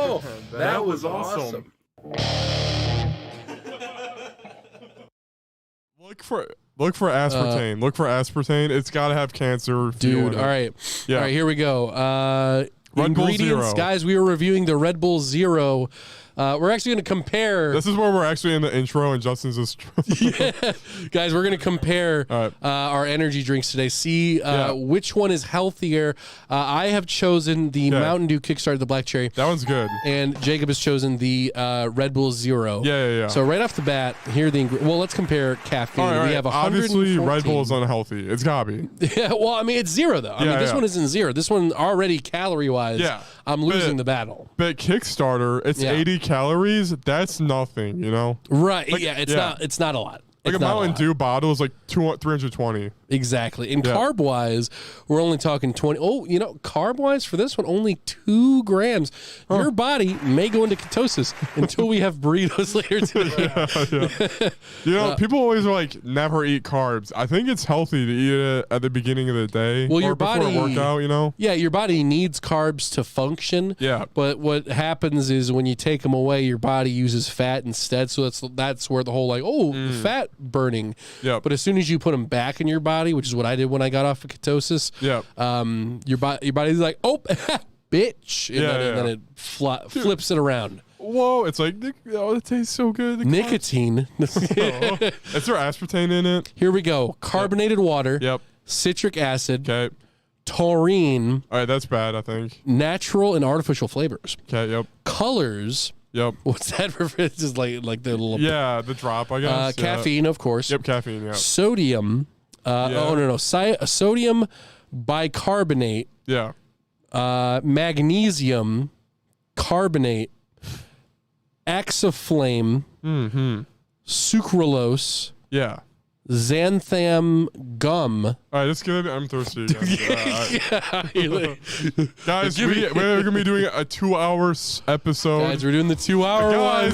Oh, that was awesome. Look for aspartame. Look for aspartame. It's got to have cancer. Dude, all right. Yeah. All right, here we go. Red Bull Ingredients, Zero. guys, we were reviewing the Red Bull Zero. We're actually going to compare. This is where we're actually in the intro and Justin's just. Guys, we're going to compare our energy drinks today. See which one is healthier. I have chosen the Mountain Dew Kickstart, the Black Cherry. That one's good. And Jacob has chosen the Red Bull Zero. Yeah. So right off the bat, here are the ingredients. Well, let's compare caffeine. All right. We have 114. Obviously, Red Bull is unhealthy. It's got to be. Yeah, well, I mean, it's zero, though. I mean, this one isn't zero. This one already calorie-wise, I'm losing the battle. But Kickstarter, it's 80 calories. That's nothing, you know? Right. Like, it's not a lot. Like a Mountain Dew bottle is like 320. Exactly. And carb-wise, we're only talking 20. Oh, you know, carb-wise for this one, only 2 grams. Your body may go into ketosis until we have burritos later today. You know, people always are like, never eat carbs. I think it's healthy to eat it at the beginning of the day. Well, your before body, a workout, you know? Yeah, your body needs carbs to function. Yeah. But what happens is when you take them away, your body uses fat instead. So that's where the whole fat burning. Yeah. But as soon as you put them back in your body, which is what I did when I got off of ketosis, your body's like, oh, bitch, and then it flips it around. Whoa, it's like, oh, it tastes so good. Nicotine. Is there aspartame in it? Here we go. Carbonated water. Yep. Citric acid. Okay. Taurine. All right, that's bad, I think. Natural and artificial flavors. Okay, yep. Colors. Yep. What's that reference? Just like the little... Yeah, the drop, I guess. Caffeine, of course. Yep, caffeine, yeah. Sodium. Sodium bicarbonate. Yeah. Magnesium carbonate. Axiflame. Sucralose. Yeah. Xanthan gum. All right, let's give it. I'm thirsty again. Guys, we're going to be doing a 2-hour episode. Guys, we're doing the 2-hour one.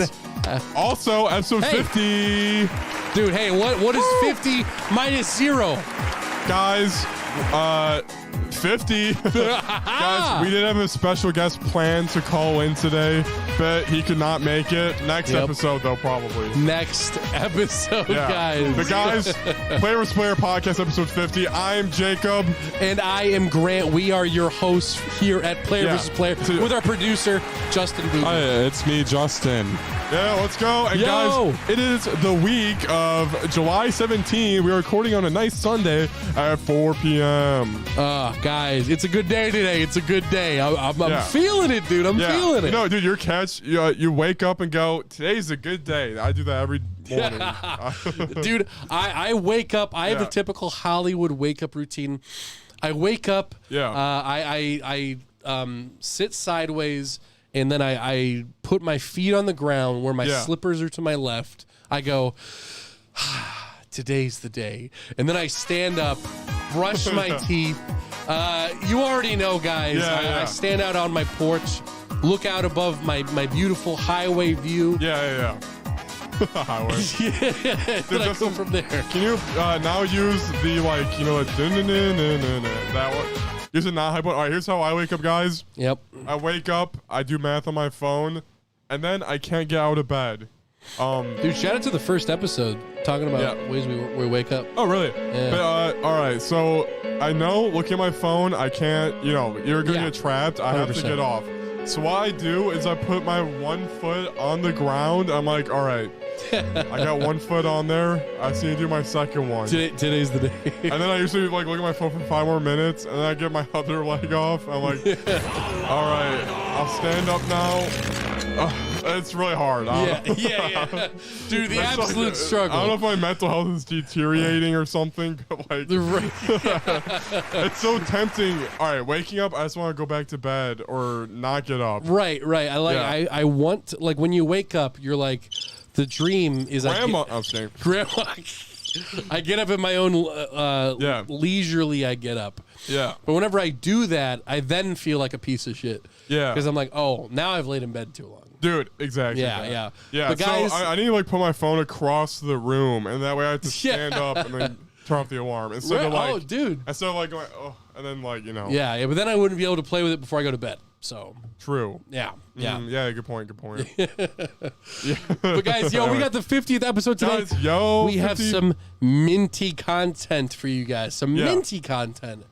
Also, episode 50. Dude, hey, what is 50 minus 0? Guys, 50. Guys, we did have a special guest planned to call in today, but he could not make it. Next episode, though, probably. Next episode, guys. The guys, Player vs. Player podcast, episode 50. I'm Jacob. And I am Grant. We are your hosts here at Player vs. Player with our producer, Justin Booth. Hi, it's me, Justin. Yeah, let's go. And guys, it is the week of July 17. We're recording on a nice Sunday at 4 p.m. Guys, it's a good day today. It's a good day. I'm feeling it, dude. I'm feeling it. No, dude, your catch, you wake up and go, today's a good day. I do that every morning. Dude, I wake up. I have a typical Hollywood wake-up routine. I wake up. Yeah. I sit sideways, and then I put my feet on the ground where my slippers are to my left. I go, today's the day. And then I stand up, brush my teeth. You already know, guys. I stand out on my porch, look out above my beautiful highway view. Yeah. Highway. Then I go from there. Can you now use the, that one? Use it not hype one. All right, here's how I wake up, guys. Yep. I wake up, I do math on my phone, and then I can't get out of bed. Dude, shout out to the first episode talking about ways we wake up. Oh, really? Yeah. But, all right, so I know, looking at my phone, I can't, you're going to get trapped. I 100%. Have to get off. So what I do is I put my 1 foot on the ground. I'm like, all right, I got 1 foot on there. I just need to do my second one. Today's the day. And then I usually look at my phone for 5 more minutes, and then I get my other leg off. I'm like, all right, I'll stand up now. It's really hard. Yeah. Dude, the absolute struggle. I don't know if my mental health is deteriorating or something, but it's so tempting. All right, waking up, I just want to go back to bed or not get up. Right. I want, when you wake up, you're like, the dream is Grandma. Grandma. I get up at my own leisurely. I get up. Yeah. But whenever I do that, I then feel like a piece of shit. Yeah. Because I'm like, oh, now I've laid in bed too long. Dude, exactly. Yeah. But guys, so I need to put my phone across the room, and that way I have to stand up and then turn off the alarm instead of dude. Instead of going, and then Yeah, but then I wouldn't be able to play with it before I go to bed. So true. Yeah. Yeah. Good point. But guys, we got the 50th episode today. Guys, we have some minty content for you guys. Some minty content.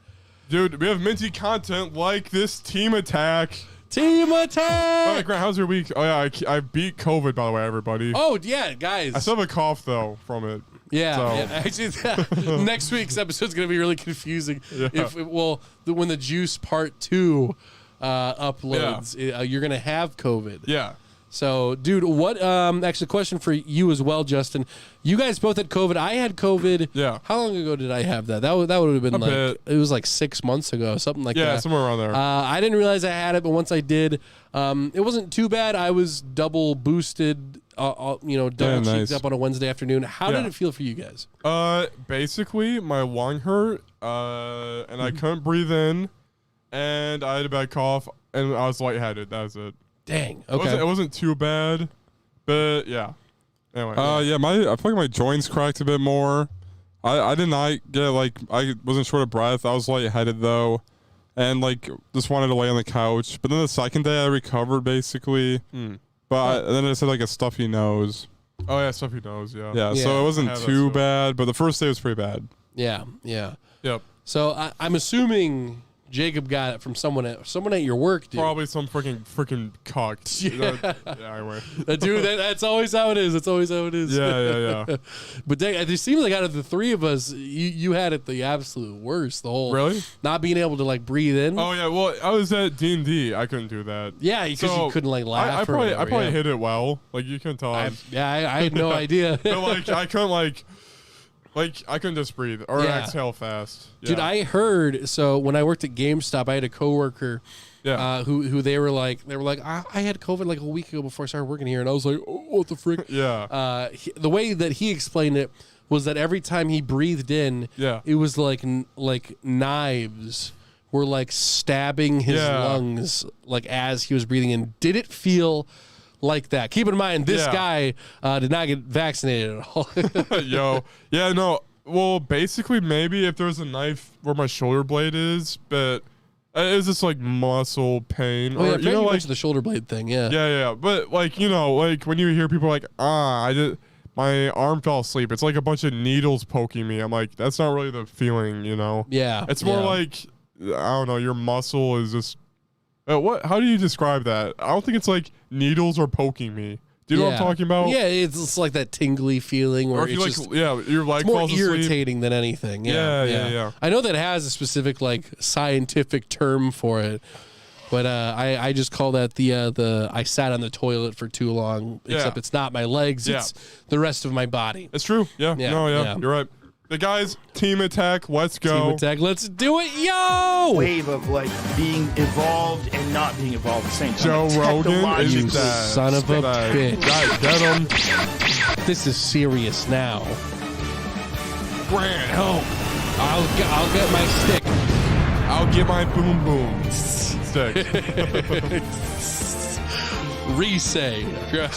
Dude, we have minty content like this team attack. Team attack! All right, Grant, how's your week? Oh, yeah, I beat COVID, by the way, everybody. Oh, yeah, guys. I still have a cough, though, from it. Yeah. Actually, next week's episode is going to be really confusing. Yeah. When the Juice Part 2 uploads, you're going to have COVID. Yeah. So, dude, what? Actually, question for you as well, Justin. You guys both had COVID. I had COVID. Yeah. How long ago did I have that? That would have been it was like 6 months ago, something like that. Yeah, somewhere around there. I didn't realize I had it, but once I did, it wasn't too bad. I was double boosted. Double cheeked up on a Wednesday afternoon. How did it feel for you guys? Basically, my lung hurt, and I couldn't breathe in, and I had a bad cough, and I was lightheaded. That was it. Dang. Okay. It wasn't too bad, but yeah. Anyway. I feel like my joints cracked a bit more. I did not get I wasn't short of breath. I was lightheaded though, and just wanted to lay on the couch. But then the second day I recovered basically. But then I said a stuffy nose. Oh yeah, stuffy nose. Yeah. Yeah. So it wasn't too bad, but the first day was pretty bad. Yeah. Yep. So I'm assuming Jacob got it from someone at your work, dude. Probably some freaking cock. Yeah. Anyway. Dude, that's always how it is. That's always how it is. Yeah. But it seems like out of the three of us, you had it the absolute worst. The whole really not being able to breathe in. Oh yeah. Well, I was at D&D. I couldn't do that. Yeah, because you couldn't laugh. I probably hit it well. You couldn't tell. I had no idea. But I couldn't I couldn't just breathe or exhale fast. Yeah. Dude, I heard, so when I worked at GameStop, I had a coworker who they were like, I had COVID a week ago before I started working here. And I was like, oh, what the frick? Yeah. The way that he explained it was that every time he breathed in, it was like knives were stabbing his lungs as he was breathing in. Did it feel like that? Keep in mind, this guy did not get vaccinated at all. Yo. Yeah, no. Well, basically, maybe if there's a knife where my shoulder blade is, but it was just muscle pain. Oh, or, you mentioned the shoulder blade thing, yeah. Yeah. But, when you hear people my arm fell asleep. It's like a bunch of needles poking me. I'm like, that's not really the feeling, Yeah. It's more I don't know, your muscle is just. How do you describe that? I don't think it's needles are poking me. Do you know what I'm talking about? Yeah, it's like that tingly feeling, or if it's your leg more falls irritating than anything. Yeah. I know that it has a specific scientific term for it, but I just call that the I sat on the toilet for too long. Except it's not my legs; it's the rest of my body. It's true. Yeah. You're right. The guys, team attack, let's go. Team attack, let's do it, yo! Wave of being evolved and not being evolved at the same time. Joe Rogan is you son of a bitch. Guys, get him. This is serious now. Grant, help. I'll get my stick. I'll get my boom boom stick. Resay. Yep.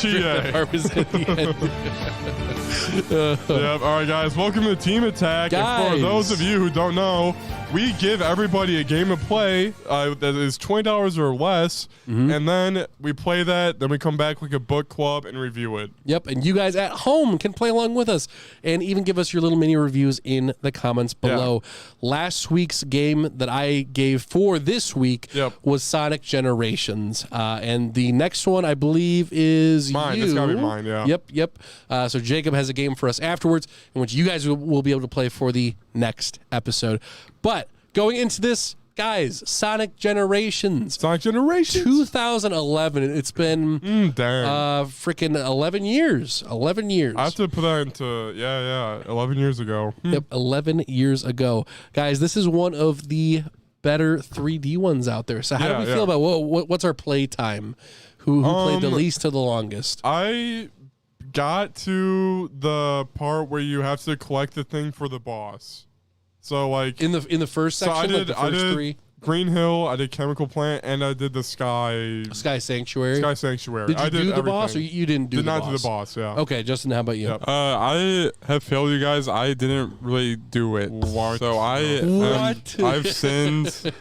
All right, guys. Welcome to Team Attack. And for those of you who don't know, we give everybody a game to play that is $20 or less, and then we play that. Then we come back like a book club and review it. Yep, and you guys at home can play along with us and even give us your little mini reviews in the comments below. Last week's game that I gave for this week was Sonic Generations, and the next one I believe is mine. You. It's gotta be mine. Yeah. Yep. So Jacob has a game for us afterwards, in which you guys will be able to play for the next episode. But going into this, guys, Sonic Generations. 2011. It's been freaking 11 years. 11 years. I have to put that into 11 years ago. Yep, 11 years ago. Guys, this is one of the better 3D ones out there. So how do we feel about what's our play time? Who played the least to the longest? I got to the part where you have to collect the thing for the boss. So in the first section, I did, the first three. Green Hill, I did Chemical Plant, and I did the Sky Sanctuary. Sanctuary. Did you do the boss, or you didn't do the boss? Did not do the boss, yeah. Okay, Justin, how about you? Yep. I have failed you guys. I didn't really do it. What? So I've sinned.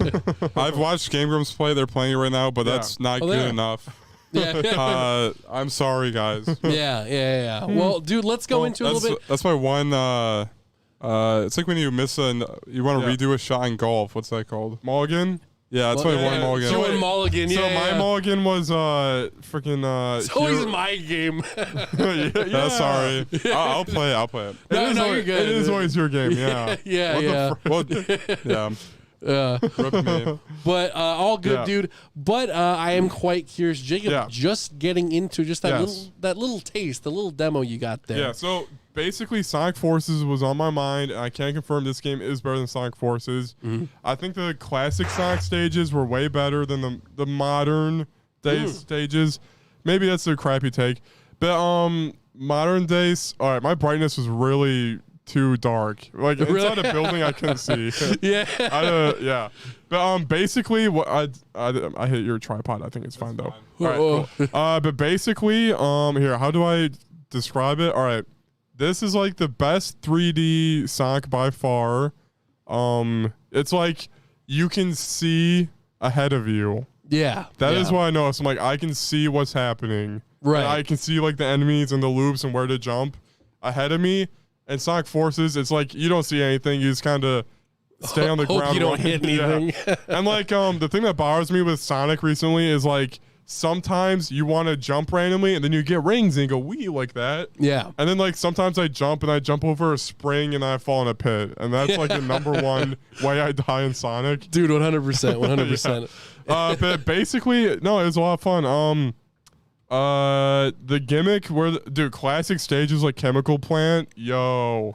I've watched Game Grumps play. They're playing it right now, but that's not good enough. Yeah. I'm sorry, guys. Yeah. Well, dude, let's go into a little bit. That's my one. It's like when you miss you want to redo a shot in golf. What's that called? Mulligan? Yeah, that's my one mulligan. Doing mulligan, So my mulligan was freaking. It's always my game. yeah. Sorry. I'll play it. No, you're good. It is always your game. Yeah. Yeah. Well, yeah. Rip me. But all good, dude. But I am quite curious, Jacob. Just getting into that little taste, the little demo you got there. Yeah. So basically, Sonic Forces was on my mind, and I can confirm this game is better than Sonic Forces. Mm-hmm. I think the classic Sonic stages were way better than the modern day stages. Maybe that's a crappy take, but modern days. All right, my brightness was really too dark. Like inside a building, I couldn't see. Yeah. But basically, what I hit your tripod. I think it's fine though. All right, cool. But basically, here, how do I describe it? All right. This is like the best 3D Sonic by far. It's like you can see ahead of you. Yeah. That is what I noticed. I'm like, I can see what's happening. Right. And I can see like the enemies and the loops and where to jump ahead of me. And Sonic Forces, it's like you don't see anything. You just kind of stay on the ground. You don't hit anything. Yeah. And like the thing that bothers me with Sonic recently is like sometimes you want to jump randomly and then you get rings and you go wee like that. Yeah. And then like sometimes I jump over a spring and I fall in a pit. And that's like the number one way I die in Sonic. Dude, 100%. 100%. But basically, no, it was a lot of fun. The gimmick dude, classic stages like Chemical Plant,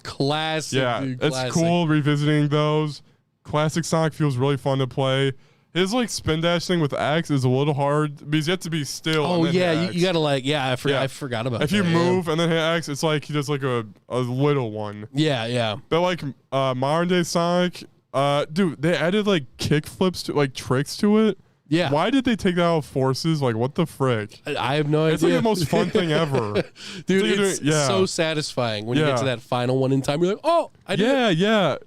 Classic. Yeah, dude, it's classic. cool revisiting those. Classic Sonic feels really fun to play. His like spin dash thing with X is a little hard because you have to be still. Oh and then yeah, hit you gotta X. I forgot about that. If you move and then hit X, it's like he does like a little one. Yeah. But like modern day Sonic, dude, they added like kick flips to like tricks to it. Yeah. Why did they take that out of Forces? Like, what the frick? I have no idea. It's like the most fun thing ever. Dude, it's so satisfying when you get to that final one in time. You're like, oh, I did it. Yeah.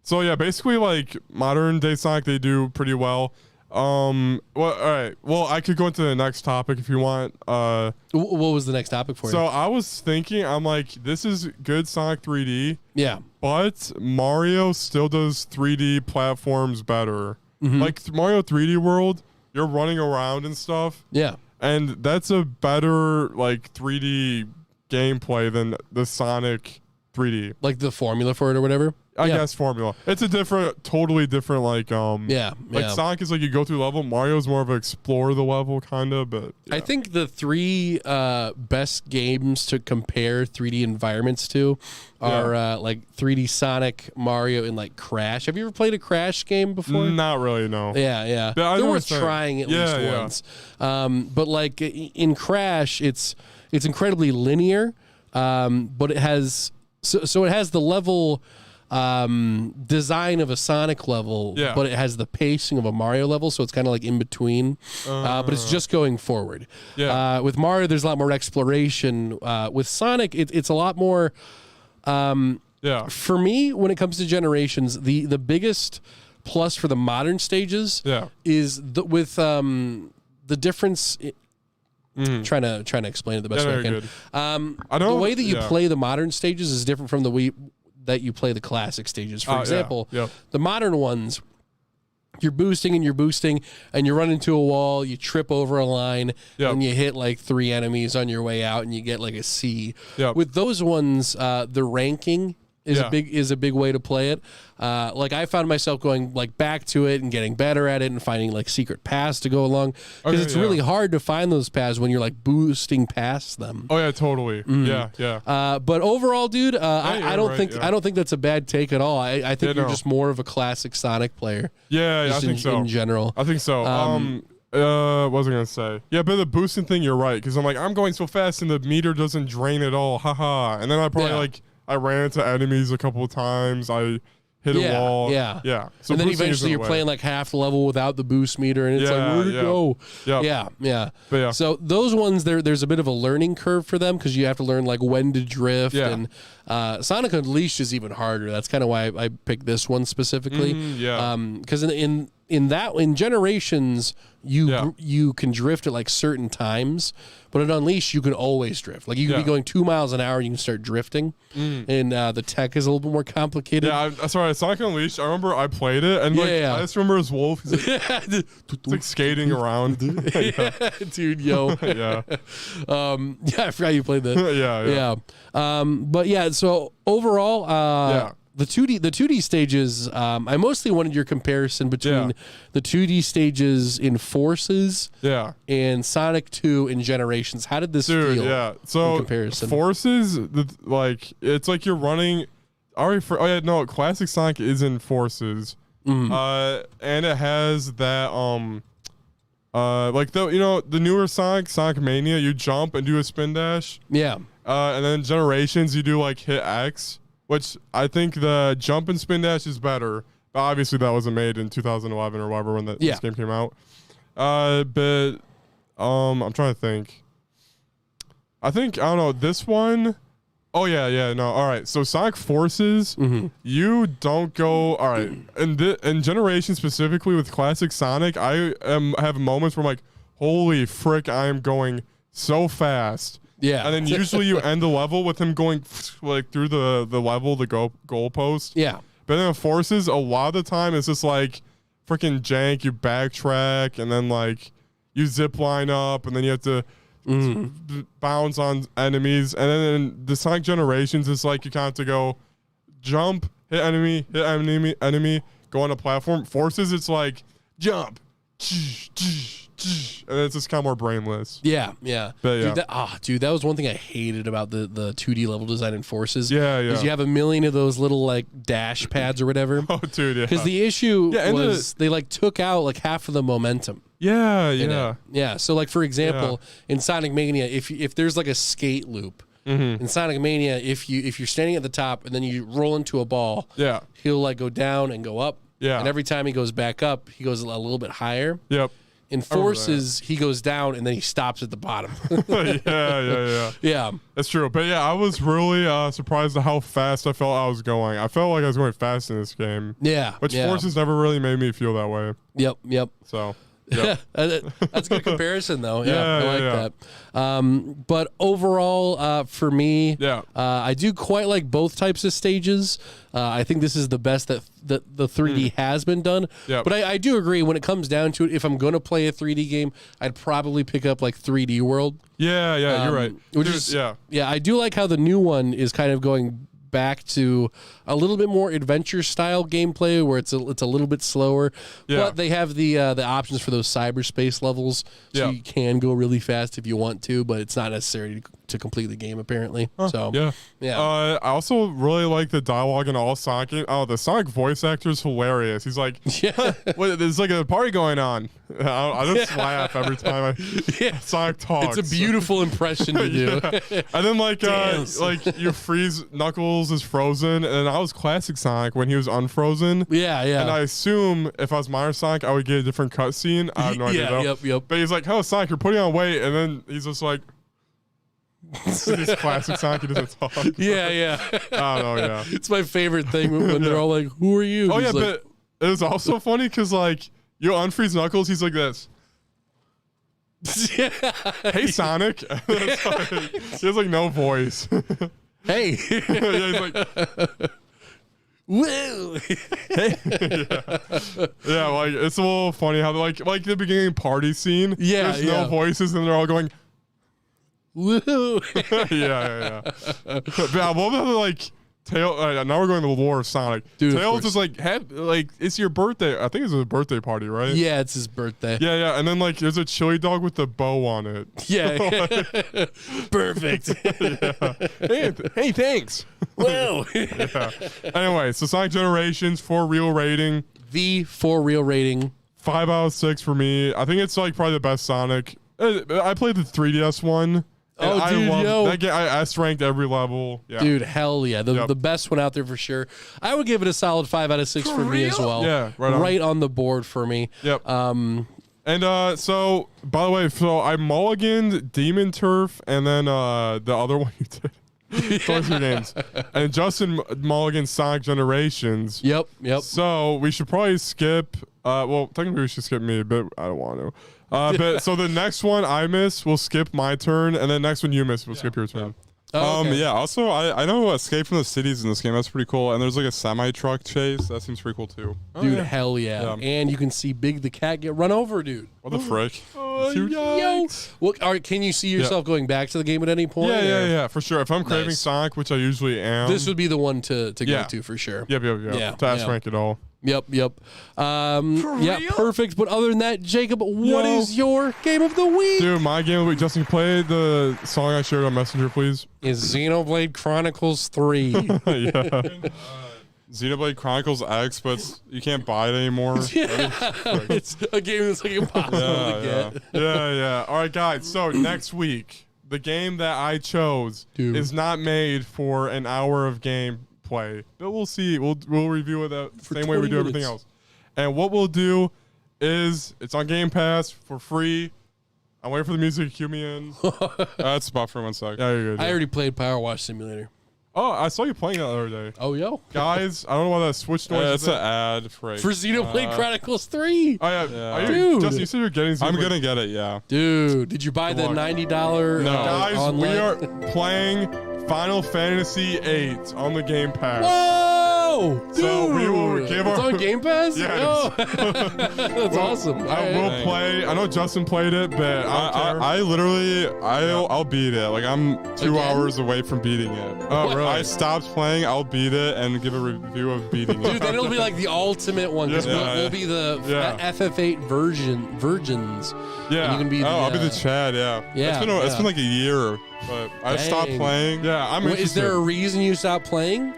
So yeah, basically like modern day Sonic, they do pretty well. Well, all right. Well, I could go into the next topic if you want. What was the next topic for you? So I was thinking, I'm like, this is good Sonic 3D. Yeah. But Mario still does 3D platforms better. Mm-hmm. Like Mario 3D World, you're running around and stuff. Yeah. And that's a better like 3D gameplay than the Sonic 3D. Like the formula for it or whatever? I guess formula. It's a totally different like Like Sonic is like you go through level. Mario's more of an explore the level kind of, but I think the three best games to compare 3D environments to are like 3D Sonic, Mario, and like Crash. Have you ever played a Crash game before? Not really, no. Yeah. They're worth trying at least once. But like in Crash, it's incredibly linear, but it has so it has the level design of a Sonic level, but it has the pacing of a Mario level, so it's kind of like in between, but it's just going forward. With Mario, there's a lot more exploration. With Sonic, it's a lot more. For me, when it comes to generations, the biggest plus for the modern stages is with the difference. Trying to explain it the best way I can. The way that you play the modern stages is different from the way that you play the classic stages. For example, the modern ones, you're boosting and you run into a wall, you trip over a line, and you hit like 3 enemies on your way out, and you get like a C. With those ones, the ranking is a big way to play it. Like I found myself going like back to it and getting better at it and finding like secret paths to go along because it's really hard to find those paths when you're like boosting past them. Oh yeah, totally. Yeah. But overall, dude, I don't think that's a bad take at all. I think you're just more of a classic Sonic player. Yeah, I think so. In general, I think so. What was I gonna say? Yeah, but the boosting thing, you're right. Because I'm going so fast and the meter doesn't drain at all. Haha. And then I probably I ran into enemies a couple of times. I hit a wall. Yeah. So and then boosting eventually isn't you're a way. playing like half the level without the boost meter, and it's like, where'd it go? Yep. Yeah. But yeah. So those ones, there's a bit of a learning curve for them because you have to learn like when to drift. Yeah. And Sonic Unleashed is even harder. That's kind of why I picked this one specifically. Because in Generations, you can drift at like certain times, but at Unleashed you can always drift. Like you can be going 2 miles an hour and you can start drifting. And the tech is a little bit more complicated. Yeah, sorry, Sonic Unleashed. I remember I played it, and I just remember his wolf. He's like skating around. Dude, yo. Yeah. I forgot you played that. Yeah. But yeah, so overall, the 2D stages, I mostly wanted your comparison between the 2D stages in Forces and Sonic 2 in Generations. How did this feel? Yeah. So in comparison? Forces, it's like you're running. Classic Sonic is in Forces. And it has that like the newer Sonic Mania, you jump and do a spin dash. Yeah. And then Generations, you do like hit X, which I think the jump and spin dash is better. But obviously that wasn't made in 2011 or whatever when this game came out. But I'm trying to think. I don't know, this one. Oh yeah, no. All right. So Sonic Forces, you don't go. All right. In Generation specifically with Classic Sonic, I have moments where I'm like, holy frick, I am going so fast. Yeah. And then usually you end the level with him going like through the level, the goalpost. Yeah. But in Forces, a lot of the time it's just like freaking jank. You backtrack and then like you zip line up and then you have to bounce on enemies. And then in the Sonic Generations, it's like you kind of have to go jump, hit enemy, go on a platform. Forces, it's like jump, and it's just kind of more brainless. Yeah. But Dude, that was one thing I hated about the 2D level design in Forces. Yeah. Because you have a million of those little like dash pads or whatever. Oh, dude, yeah. Because the issue was they like took out like half of the momentum. Yeah. So like for example, in Sonic Mania, if there's like a skate loop in Sonic Mania, if you're standing at the top and then you roll into a ball, he'll like go down and go up. Yeah. And every time he goes back up, he goes a little bit higher. Yep. In Forces, he goes down and then he stops at the bottom. Yeah. That's true. But yeah, I was really surprised at how fast I felt I was going. I felt like I was going fast in this game. Yeah. Which Forces never really made me feel that way. Yep. So. Yeah, that's a good comparison, though. I like that. But overall, for me, I do quite like both types of stages. I think this is the best that the 3D has been done. But I do agree when it comes down to it, if I'm going to play a 3D game, I'd probably pick up like 3D World. Yeah, you're right. I do like how the new one is kind of going back to a little bit more adventure style gameplay where it's a little bit slower, but they have the options for those cyberspace levels, so you can go really fast if you want to, but it's not necessary to complete the game apparently. I also really like the dialogue in all Sonic games. Oh, the Sonic voice actor is hilarious. He's like, there's like a party going on. I just laugh every time Sonic talks. It's a beautiful impression to do. And then like you freeze Knuckles is frozen, and I was classic Sonic when he was unfrozen. Yeah. And I assume if I was minor Sonic, I would get a different cutscene. I have no idea though. Yep. But he's like, "Oh, Sonic, you're putting on weight," and then he's just like, "This classic Sonic, he doesn't talk." Yeah. I don't know. It's my favorite thing when they're all like, "Who are you?" Oh, but it was also funny because like you unfreeze Knuckles, he's like this. Hey, Sonic. He has like no voice. Hey. He's like, woo. Yeah, like it's a little funny how like the beginning party scene. There's no voices and they're all going woo. yeah. But I love how like now we're going to the lore of Sonic. Dude, Tails is like it's your birthday. I think it's a birthday party, right? Yeah, it's his birthday. Yeah. And then like there's a chili dog with a bow on it. Yeah. Perfect. Hey, thanks. Whoa. Anyway, so Sonic Generations 4 real rating. The 4 real rating. 5 out of 6 for me. I think it's like probably the best Sonic. I played the 3DS one. And Oh, I dude, love yo. that game. I S-ranked every level. Yeah. Dude, hell yeah. Yep. The best one out there for sure. I would give it a solid 5 out of 6 for me as well. Yeah, right on. on the board for me. Yep. And so, by the way, so I mulliganed Demon Turf and then the other one you did. Those are games. And Justin mulliganed Sonic Generations. Yep. So we should probably skip. Well, technically we should skip me, but I don't want to. But so the next one I miss, we'll skip my turn, and then next one you miss, we'll skip your turn. Oh, okay. Yeah. Also, I know Escape from the Cities in this game. That's pretty cool. And there's like a semi truck chase. That seems pretty cool too. Dude, hell yeah. And you can see Big the cat get run over, dude. What the frick? Yo. Well, can you see yourself going back to the game at any point? Yeah, for sure. If I'm craving Nice. Sonic, which I usually am, This would be the one to Yeah. go to for sure. Yep. Yeah, To S yeah. rank it all. Yep. Yeah, perfect. But other than that, Jacob, what is your game of the week? Dude, my game of the week. Justin, play the song I shared on Messenger, please. Is Xenoblade Chronicles 3. Yeah. Xenoblade Chronicles X, but you can't buy it anymore. It's a game that's like impossible to get. Yeah. All right, guys. So next week, the game that I chose Dude. is not made for an hour of gameplay, but we'll see. We'll review it the same way we 20 do everything minutes. else. And what we'll do is it's on Game Pass for free. I'm waiting for the music to cue me in. That's about for 1 sec. Yeah, you're good. I already played Power Wash Simulator. Oh, I saw you playing that the other day. Oh, yo. Guys, I don't know why that Switch noise It's is. an ad for For Xenoblade Chronicles 3. Oh, yeah. Yeah. Are you, Dude. Justin, you said you're getting I'm Xenoblade- gonna get it. Yeah. Dude, did you buy the luck. $90 No. Guys, online? we are playing Final Fantasy VIII on the Game Pass. Whoa! Dude. So we will give it's our- on Game Pass? Yeah, Oh. That's awesome. All I right. will play. I know Justin played it, but I literally I'll beat it. Like I'm 2 Again? hours away from beating it. Oh, really? I stopped playing. I'll beat it and give a review of beating it. Dude, then it'll be like the ultimate one because Yeah. we'll be the Yeah. FF8 virgins. Yeah. And you can be the, I'll be the Chad. Yeah. Yeah, It's yeah. been like a year, but I stopped Dang. playing. Yeah, I'm Wait, is there a interested. reason you stopped playing?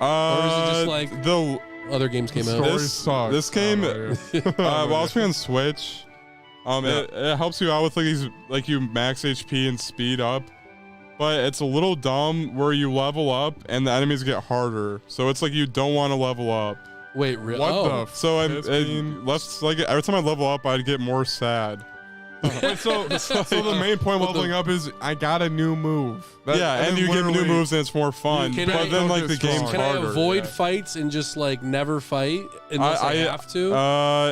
Or is it just like the other games came out? Story this- sucks. this game- Oh, yeah. while I was playing on Switch, it helps you out with like these like you max HP and speed up, but it's a little dumb where you level up and the enemies get harder. So it's like you don't want to level up. Wait, really? What Oh. the? F- So It's been- left like every time I level up, I'd get more sad. Wait, so the main point of leveling up is I got a new move. That- Yeah, and you get new literally- moves and it's more fun. Can But I- then like the Can game's Can I harder. avoid yeah. fights and just like never fight unless I have to?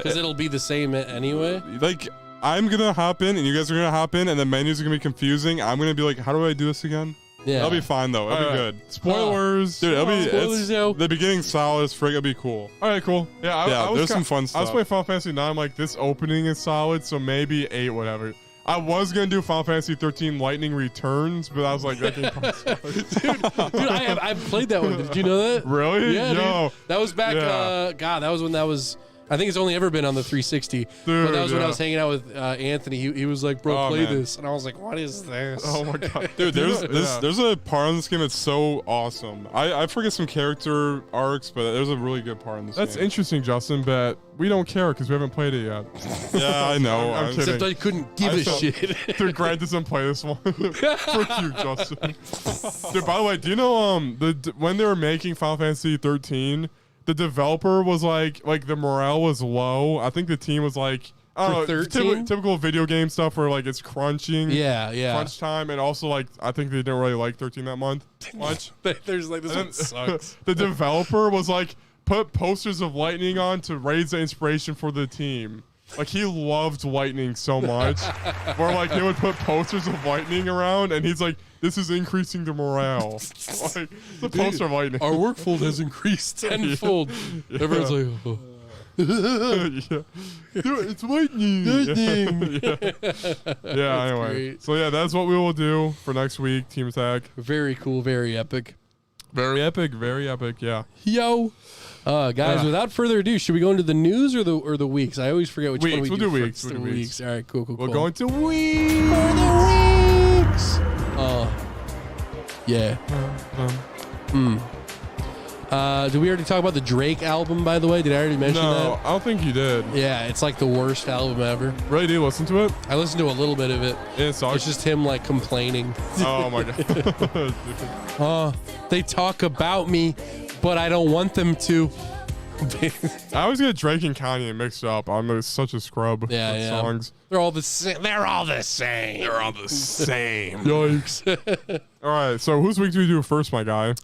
Because it'll be the same anyway. Like I'm gonna hop in and you guys are gonna hop in and the menus are gonna be confusing. I'm gonna be like, how do I do this again? Yeah. That'll be fine though. It'll All be right. good. Spoilers. Dude, it'll be Spoilers, yo. the beginning solid as frick. It'll be cool. All right, cool. Yeah, Yeah, I was there's ki- some fun I was stuff. playing Final Fantasy 9. I'm like, this opening is solid, so maybe 8, whatever. I was gonna do Final Fantasy 13 Lightning Returns, but I was like, that game probably sucks. Dude, I've played that one. Did you know that? Really? Yeah, Yo. dude. That was back. Yeah. God, that was when that was. I think it's only ever been on the 360. But Dude, that was when I yeah. was hanging out with Anthony. He was like, "Bro, Oh, play man. this," and I was like, "What is this?" Oh my god. Dude, there's Yeah. there's a part in this game that's so awesome. I forget some character arcs, but there's a really good part in this That's game. interesting, Justin, but we don't care because we haven't played it yet. Yeah, I know. I'm kidding. Except I couldn't give I a thought- shit. Dude, Grant doesn't play this one. Frick you, Justin. Dude, by the way, do you know when they were making Final Fantasy 13, the developer was like the morale was low. I think the team was like, I don't For know, 13? typical video game stuff where like it's crunching. Yeah. Crunch time, and also like I think they didn't really like 13 that month much. There's like this one sucks. The developer was like put posters of lightning on to raise the inspiration for the team. Like he loved lightning so much, where like they would put posters of lightning around, and he's like, "This is increasing the morale." Like the poster of lightning. Our workload has increased tenfold. Everyone's like, oh. Yeah. Dude, it's lightning. Yeah. Anyway, great. so yeah, that's what we will do for next week. Team Attack. Very cool, very epic. Very epic. Very epic. Yeah. Yo. Guys, Yeah. without further ado, should we go into the news or the weeks? I always forget which Weeks. one we We'll do do weeks. first. We'll The do weeks. All right, cool. We're going to week. for the weeks. Yeah. Did we already talk about the Drake album, by the way? Did I already mention No, that? I don't think you did. Yeah, it's like the worst album ever. Really, did you listen to it? I listened to a little bit of it. It sucks. It's just him like complaining. Oh my god. They talk about me, but I don't want them to. I always get Drake and Kanye mixed up. I'm such a scrub with Yeah. songs. They're all the same. They're all the same. They're all the same. Yikes. All right, so whose week do we do first, my guy?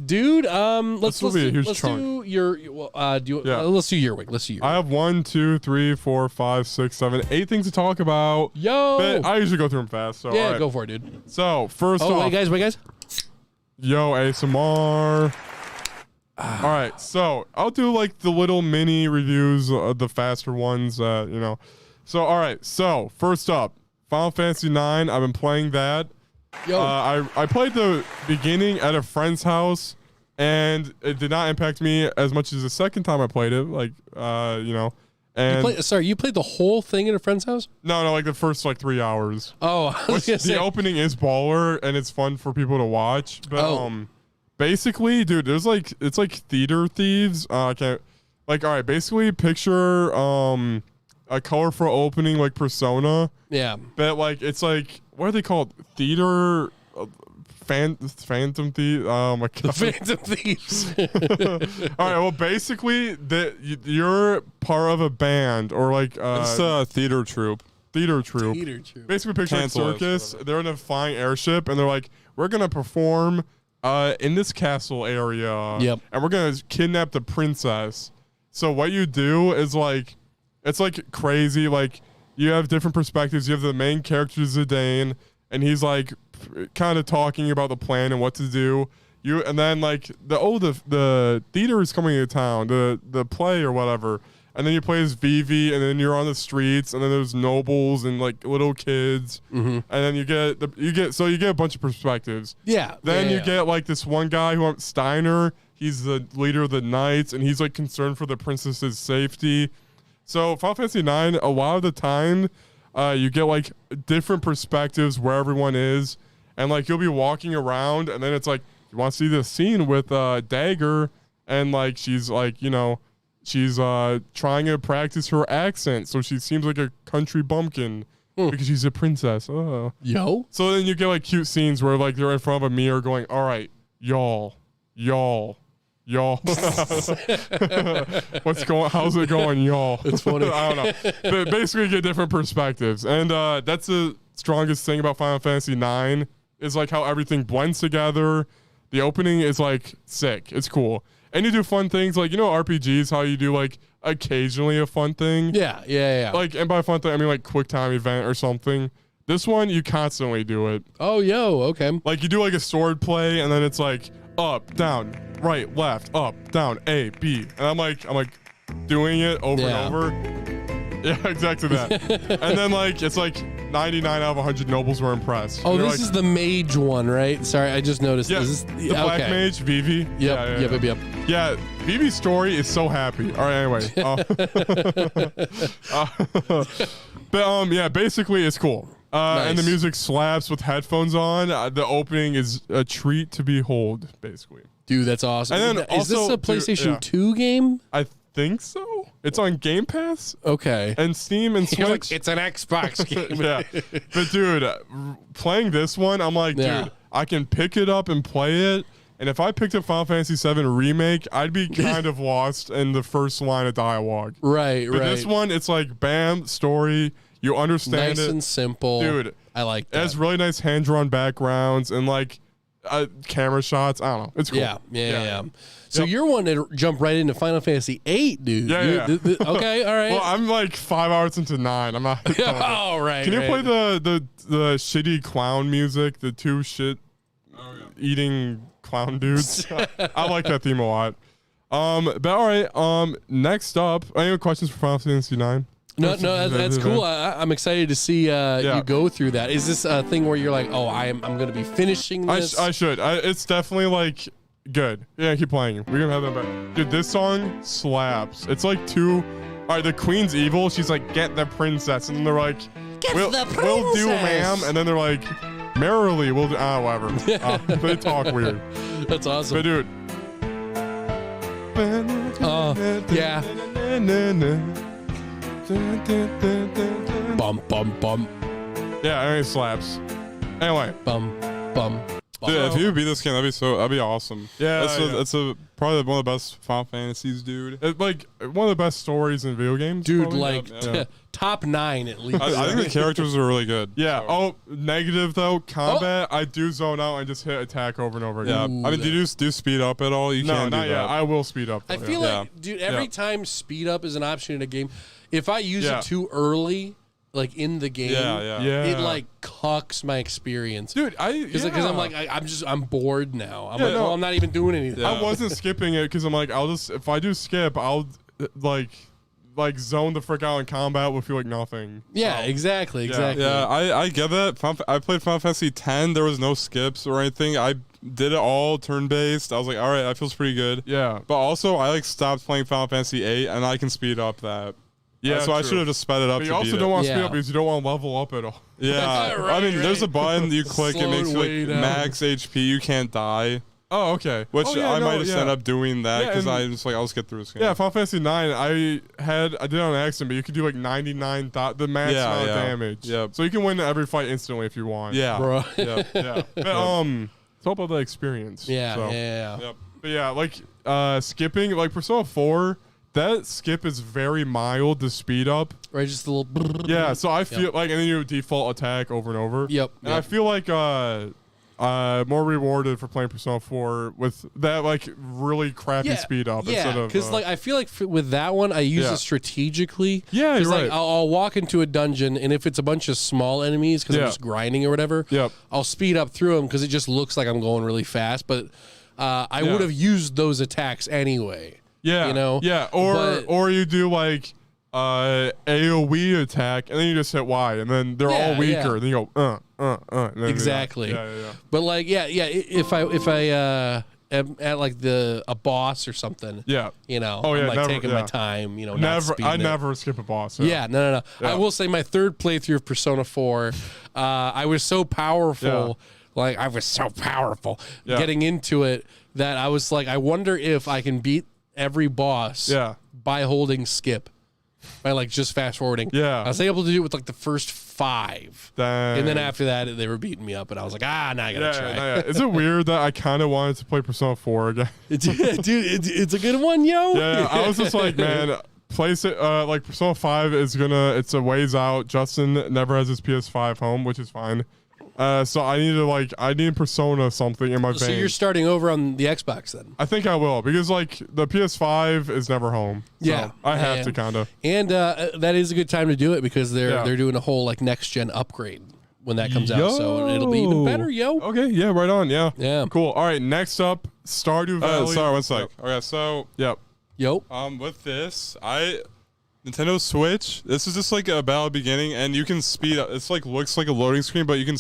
Dude, let's will be a huge let's chunk. do your Yeah. let's do your week. Let's do your I have 1, 2, 3, 4, 5, 6, 7, 8 things to talk about. Yo. But I usually go through them fast. So Yeah, all right. go for it, dude. So first Oh, off, wait, guys. yo, ASMR. All right, so I'll do like the little mini reviews, the faster ones, So, all right, so first up, Final Fantasy IX. I've been playing that. Yo. I played the beginning at a friend's house, and it did not impact me as much as the second time I played it. Like, And You played the whole thing at a friend's house? no, like the first like 3 hours. Oh, I was gonna The say. opening is baller, and it's fun for people to watch. But Oh. basically, dude, it's like theater thieves. I can't like. All right, basically, picture a colorful opening like Persona, Yeah. but like it's like what are they called? Theater. Phantom Thief. Oh my god. Phantom Thieves. All right. Well, basically, you're part of a band or like It's a theater troupe. theater troupe. Basically, picture like Cancel it, circus. whatever. They're in a flying airship, and they're like, "We're gonna perform in this castle area. Yep. And we're gonna kidnap the princess." So what you do is like, it's like crazy. Like you have different perspectives. You have the main character Zidane, and he's like kind of talking about the plan and what to do. And then like the theater is coming to town, the play or whatever. And then you play as Vivi, and then you're on the streets, and then there's nobles and like little kids, and then you get a bunch of perspectives. Yeah. Then yeah, you yeah. get like this one guy who Steiner. He's the leader of the knights, and he's like concerned for the princess's safety. So Final Fantasy IX, a lot of the time, you get like different perspectives where everyone is, and like you'll be walking around, and then it's like you want to see this scene with Dagger, and like she's like she's trying to practice her accent, so she seems like a country bumpkin because she's a princess. Oh. Yo. So then you get like cute scenes where like they're in front of a mirror going, "All right, y'all. How's it going, y'all?" It's funny. I don't know. But basically, you get different perspectives, and that's the strongest thing about Final Fantasy IX is like how everything blends together. The opening is like sick. It's cool, and you do fun things like RPGs. How you do like occasionally a fun thing. Yeah. Like, and by fun thing I mean like quick time event or something. This one you constantly do it. Oh, yo. Okay. Like you do like a sword play, and then it's like up, down, right, left, up, down, A, B, and I'm like doing it over Yeah. and over. Yeah, exactly that. And then like it's like 99 out of 100 nobles were impressed. Oh, They're this like, is the mage one, right? Sorry, I just noticed. yeah, Is this the black mage Vivi. Yep. Yeah, Vivi's story is so happy. All right, anyway. But yeah, basically it's cool. And the Nice. music slaps with headphones on. The opening is a treat to behold, basically. Dude, that's awesome. And then is this also, a PlayStation yeah. 2 game? I think so. It's on Game Pass Okay. and Steam and You're like, Switch. it's an Xbox game. Yeah. But dude, playing this one, I'm like, Yeah. dude, I can pick it up and play it. And if I picked up Final Fantasy VII Remake, I'd be kind of lost in the first line of dialogue. Right. But this one, it's like, bam, story. You understand Nice it. and simple. Dude, I like It that. has really nice hand-drawn backgrounds and like camera shots. I don't know. It's cool. Yeah. So Yep. you're wanting to jump right into Final Fantasy 8, dude. Yeah, You- yeah. Okay, all right. Well, I'm like 5 hours into 9. I'm not. Oh, right. Can you right. play the shitty clown music? The two shit eating clown dudes. I like that theme a lot. But all right. Next up, any questions for Final Fantasy 9? No, that's cool. I'm excited to see you go through that. Is this a thing where you're like, oh, I'm going to be finishing this? I should. It's definitely like good. Yeah, keep playing. We're gonna have them back. Dude, this song slaps. It's like two. All right, the queen's evil. She's like, get the princess, and then they're like, we'll do, ma'am. And then they're like, merrily, we'll do. Whatever. They talk weird. That's awesome. But dude, Yeah. Bum, bum, bum. Yeah, I mean, slaps. Anyway. Bum, bum. Dude, if you beat this game, that'd be awesome. Yeah, that's probably one of the best Final Fantasies, dude. It's like one of the best stories in video games, Dude, probably. like Yeah. top 9 at least. I think the characters are really good. Yeah. so. Oh, negative though. Combat. I do zone out and just hit attack over and over Yeah. again. I mean, do you speed up at all? You No, can't not do yet. that. I will speed up. Though, I feel yeah. like, dude, every time speed up is an option in a game, if I use Yeah. it too early, like in the game, Yeah. it like cucks my experience. Dude, Because I'm like, I'm bored now. I'm Yeah, like, no. well, I'm not even doing anything. Yeah. I wasn't skipping it because I'm like, if I do skip, I'll like zone the frick out in combat will feel like nothing. Yeah, exactly. Yeah, I get that. I played Final Fantasy X. There was no skips or anything. I did it all turn based. I was like, all right, that feels pretty good. Yeah. But also, I like stopped playing Final Fantasy VIII, and I can speed up that. Yeah, so I true. should have just sped it up. But you to also beat don't it. want to speed Yeah. up because you don't want to level up at all. Yeah, Right, I mean, there's a right. button you click. It Slow makes it you way like down. max HP. You can't die. Oh, okay. Which Oh, yeah, I no, might just yeah. end up doing that Yeah, because and- I just like I'll just get through this game. Yeah, Final Fantasy 9, I did it on accident, but you could do like 99 the max Yeah, amount of yeah. damage. Yep. So you can win every fight instantly if you want. Yeah. Bro. Yeah. Yeah. But, it's all about the experience. Yeah, So. yeah. Yep. But yeah, like skipping, like Persona 4, that skip is very mild to speed up. Right, just a little. Yeah, so I feel like, and then you default attack over and over. Yep. And I feel like more rewarded for playing Persona 4 with that like really crappy speed up instead Yeah, of because like I feel like with that one, I use Yeah. it strategically. Yeah, 'Cause, you're like right. I'll walk into a dungeon, and if it's a bunch of small enemies, because I'm Yeah. just grinding or whatever, Yep. I'll speed up through them because it just looks like I'm going really fast. But I Yeah. would have used those attacks anyway. Yeah, you know? Yeah, But- or you do like AOE attack, and then you just hit Y, and then they're Yeah, all weaker. yeah. And then you go and then Exactly. Yeah. But like, if I am at like a boss or something, Yeah. you know, Oh, yeah, I'm like never- taking my yeah. time, you know, not Never, speeding I it. never skip a boss. Yeah, no. Yeah. I will say my third playthrough of Persona 4, I was so powerful, Yeah. getting into it that I was like, I wonder if I can beat every boss Yeah. by holding skip, by like just fast forwarding. Yeah. I was able to do it with like the first 5. Dang. And then after that, they were beating me up, and I was like, now I gotta try. Yeah. Is it weird that I kind of wanted to play Persona 4 again? Dude, it's a good one, yo. Yeah, I was just like, man, place it. Like Persona 5 is it's a ways out. Justin never has his PS5 home, which is fine. So I need Persona something in my So vein. you're starting over on the Xbox then? I think I will because like the PS5 is never home. So Yeah, I have yeah. to kind of. And that is a good time to do it because Yeah. they're doing a whole like next gen upgrade when that comes out, so it'll be even better, yo. Okay, yeah, right on, yeah. Yeah. Cool. All right, next up, Stardew Valley. Sorry, one sec. Okay, so Yep. Yo. with this, Nintendo Switch. This is just like a battle beginning, and you can speed up. It's like looks like a loading screen, but you can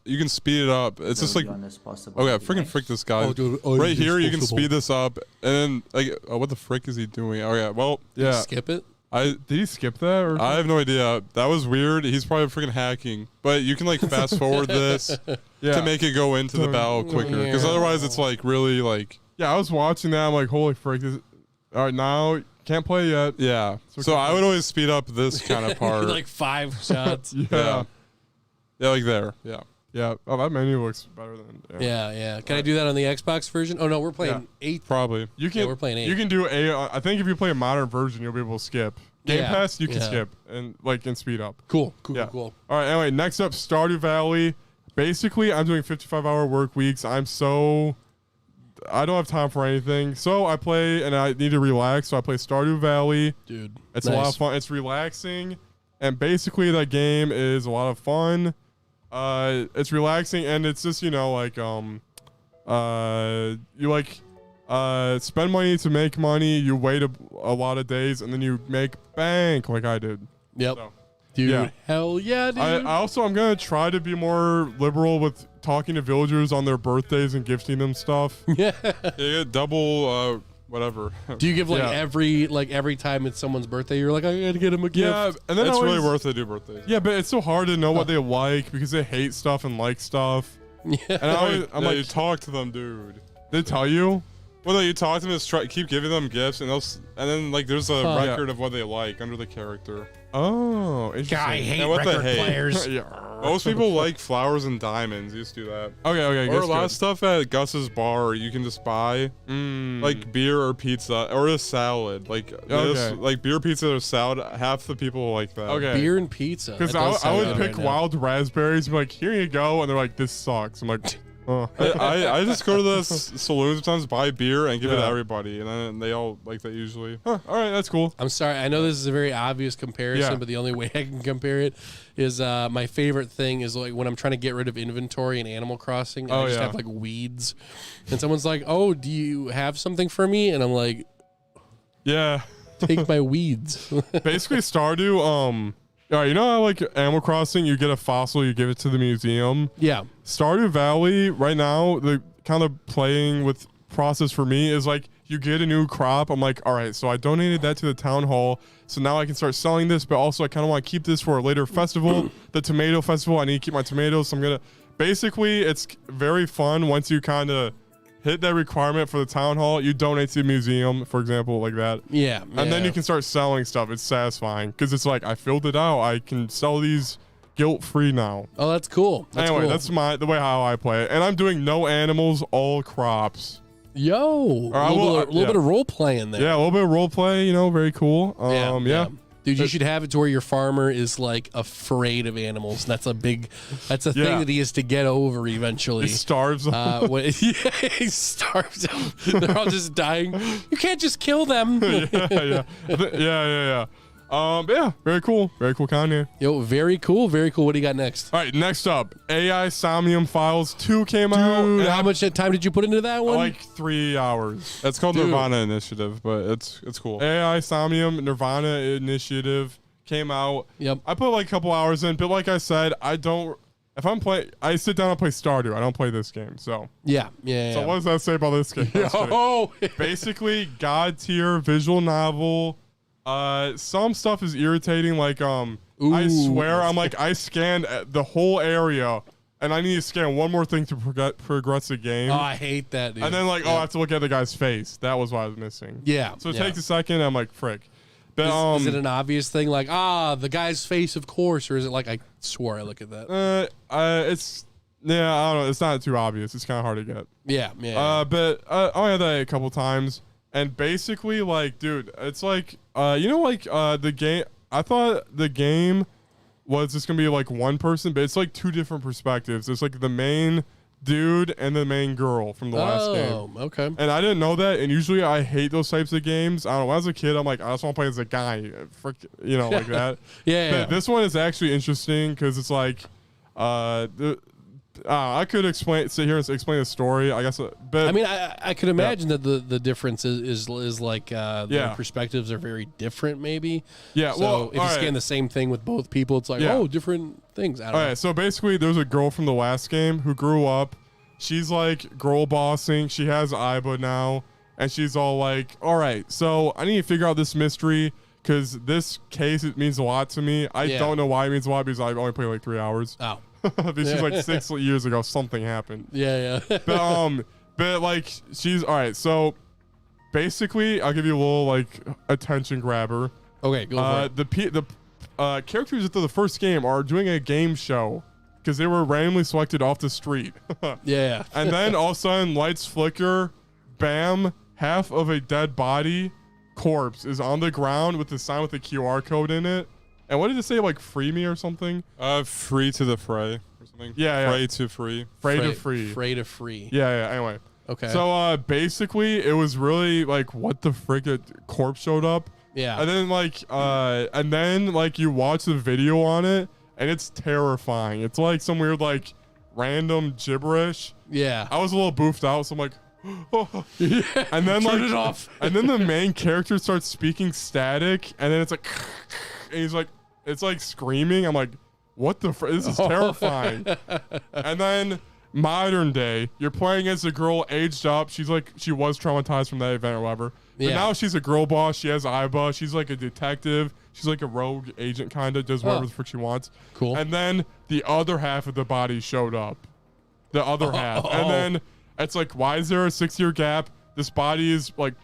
You can speed it up. It's just like okay, freaking frick this guy. Oh, dude, right it's here, you can possible. speed this up, and then like, what the frick is he doing? Okay, well, Yeah. Skip it. Did he skip that? Or? I have no idea. That was weird. He's probably freaking hacking. But you can like fast forward this Yeah. to make it go into the battle quicker. Because otherwise, it's like really like Yeah, I was watching that. I'm like, holy frick! All right, now can't play yet. yeah. So I would always speed up this kind of part. like 5 shots. yeah. Yeah, like there. Yeah. Yeah. Oh, that menu looks better than. Yeah. Can I do that on the Xbox version? Oh no, we're playing 8th. Probably. You can. Yeah, we're playing 8. You can do I think if you play a modern version, you'll be able to skip. Game Yeah, Pass, you can yeah. skip and speed up. Cool. Yeah. Cool. All right. Anyway, next up, Stardew Valley. Basically, I'm doing 55-hour work weeks. I don't have time for anything, so I play and I need to relax. So I play Stardew Valley. Dude. It's a lot of fun. It's relaxing, and basically that game is a lot of fun. It's relaxing, and it's just like you like spend money to make money. You wait a lot of days, and then you make bank like I did. Yep. So, Dude. yeah. Hell yeah, dude. I'm gonna try to be more liberal with talking to villagers on their birthdays and gifting them stuff. yeah. Yeah, you get double whatever. Do you give Yeah. every time it's someone's birthday, you're like, I gotta get him a gift? Yeah, and then It's really always- worth it to do birthdays. Yeah, but it's so hard to know what they like because they hate stuff and like stuff. Yeah. And I'm You like, talk to them, dude. they tell you. Well, no, you talk to them, just keep giving them gifts, and then like there's a record of what they like under the character. Oh, interesting. I hate And what they record hate. players. Yeah. Most people like flowers and diamonds. You just do that. Okay. Or a lot of stuff at Gus's bar you can just buy, like beer or pizza or a salad. Like like beer, pizza, or salad. Half the people like that. Okay. Beer and pizza. Because That does I sound would good pick right now. wild raspberries and be like, here you go. And they're like, this sucks. I'm like, oh. I just go to the saloons sometimes, buy beer, and give it to Yeah. everybody, and then they all like that usually. Huh, all right, that's cool. I'm sorry. I know this is a very obvious comparison, Yeah. but the only way I can compare it is my favorite thing is like when I'm trying to get rid of inventory in Animal Crossing. And I just have like weeds, and someone's like, "Oh, do you have something for me?" And I'm like, Yeah. "Take my weeds." Basically, Stardew, all right, you know how like Animal Crossing, you get a fossil, you give it to the museum. Yeah. Stardew Valley right now, the kind of playing with process for me is like you get a new crop. I'm like, all right, so I donated that to the town hall, so now I can start selling this, but also I kind of want to keep this for a later festival, the tomato festival. I need to keep my tomatoes, so I'm gonna basically it's very fun once you kind of hit that requirement for the town hall. You donate to the museum, for example, like that. Yeah. And then you can start selling stuff. It's satisfying because it's like I filled it out. I can sell these guilt-free now. Oh, that's cool. That's Anyway, cool. that's the way how I play it. And I'm doing no animals, all crops. Yo. I A will- little yeah. bit of role playing there. Yeah, a little bit of role play, very cool. Yeah. Dude, you should have it to where your farmer is like afraid of animals. That's a thing Yeah. that he has to get over eventually. It starves them. He starves them. They're all just dying. You can't just kill them. yeah. Yeah, very cool. Very cool Kanye. Yo, very cool. Very cool. What do you got next? All right, next up, AI Somnium Files 2 came out. Dude, and how much time did you put into that one? Like 3 hours. It's called Dude. Nirvana Initiative, but it's cool. AI Somnium Nirvana Initiative came out. Yep. I put like a couple hours in, but like I said, I sit down and play Stardew. I don't play this game. So Yeah. what does that say about this game? Oh, Basically, God tier visual novel. Some stuff is irritating. Like I swear, I scanned the whole area, and I need to scan one more thing to progress the game. I hate that, dude. And then I have to look at the guy's face. That was what I was missing. Yeah. So it yeah. takes a second. I'm like, frick. But, is it an obvious thing like, the guy's face, of course, or is it like, I swore I look at that? I don't know. It's not too obvious. It's kind of hard to get. Yeah. But I only had that a couple times, and basically, dude, it's like, the game. I thought the game was just gonna be like one person, but it's like two different perspectives. It's like the main dude and the main girl from the last game. Oh, okay. And I didn't know that. And usually I hate those types of games. I don't know. When I was a kid, I'm like, I just want to play as a guy, like that. Yeah. But this one is actually interesting because it's like, I could sit here and explain the story, I guess. But I mean, I could imagine that the difference is like the perspectives are very different, maybe. Yeah. So well, if you scan the same thing with both people, it's like, different things. I don't know. So basically, there's a girl from the last game who grew up. She's like girl bossing. She has Iba now, and she's all like, "All right, so I need to figure out this mystery because this case it means a lot to me. I don't know why it means a lot because I've only played like 3 hours. Oh. This is like 6 years ago. Something happened. Yeah. But like she's all right. So basically, I'll give you a little like attention grabber. Okay, go for it. The characters of the first game are doing a game show because they were randomly selected off the street. Yeah. And then all of a sudden, lights flicker. Bam! Half of a dead body corpse is on the ground with the sign with the QR code in it. And what did it say? Like free me or something? Free to the fray or something. Yeah. Fray to free. Fray to free. Fray to free. Yeah. Anyway. Okay. So basically, it was really like, what the frick? A corpse showed up. Yeah. And then you watch the video on it, and it's terrifying. It's like some weird random gibberish. Yeah. I was a little boofed out, so I'm like, oh. And then Turn it off. And then the main character starts speaking static, and then it's like, and he's like, it's like screaming. I'm like, what the frick? This is terrifying. And then modern day, you're playing as a girl aged up. She was traumatized from that event or whatever. But now she's a girl boss. She has Iba. She's like a detective. She's like a rogue agent, kind of does whatever the frick she wants. Cool. And then the other half of the body showed up. The other half. And then it's like, why is there a 6-year gap? this body is like,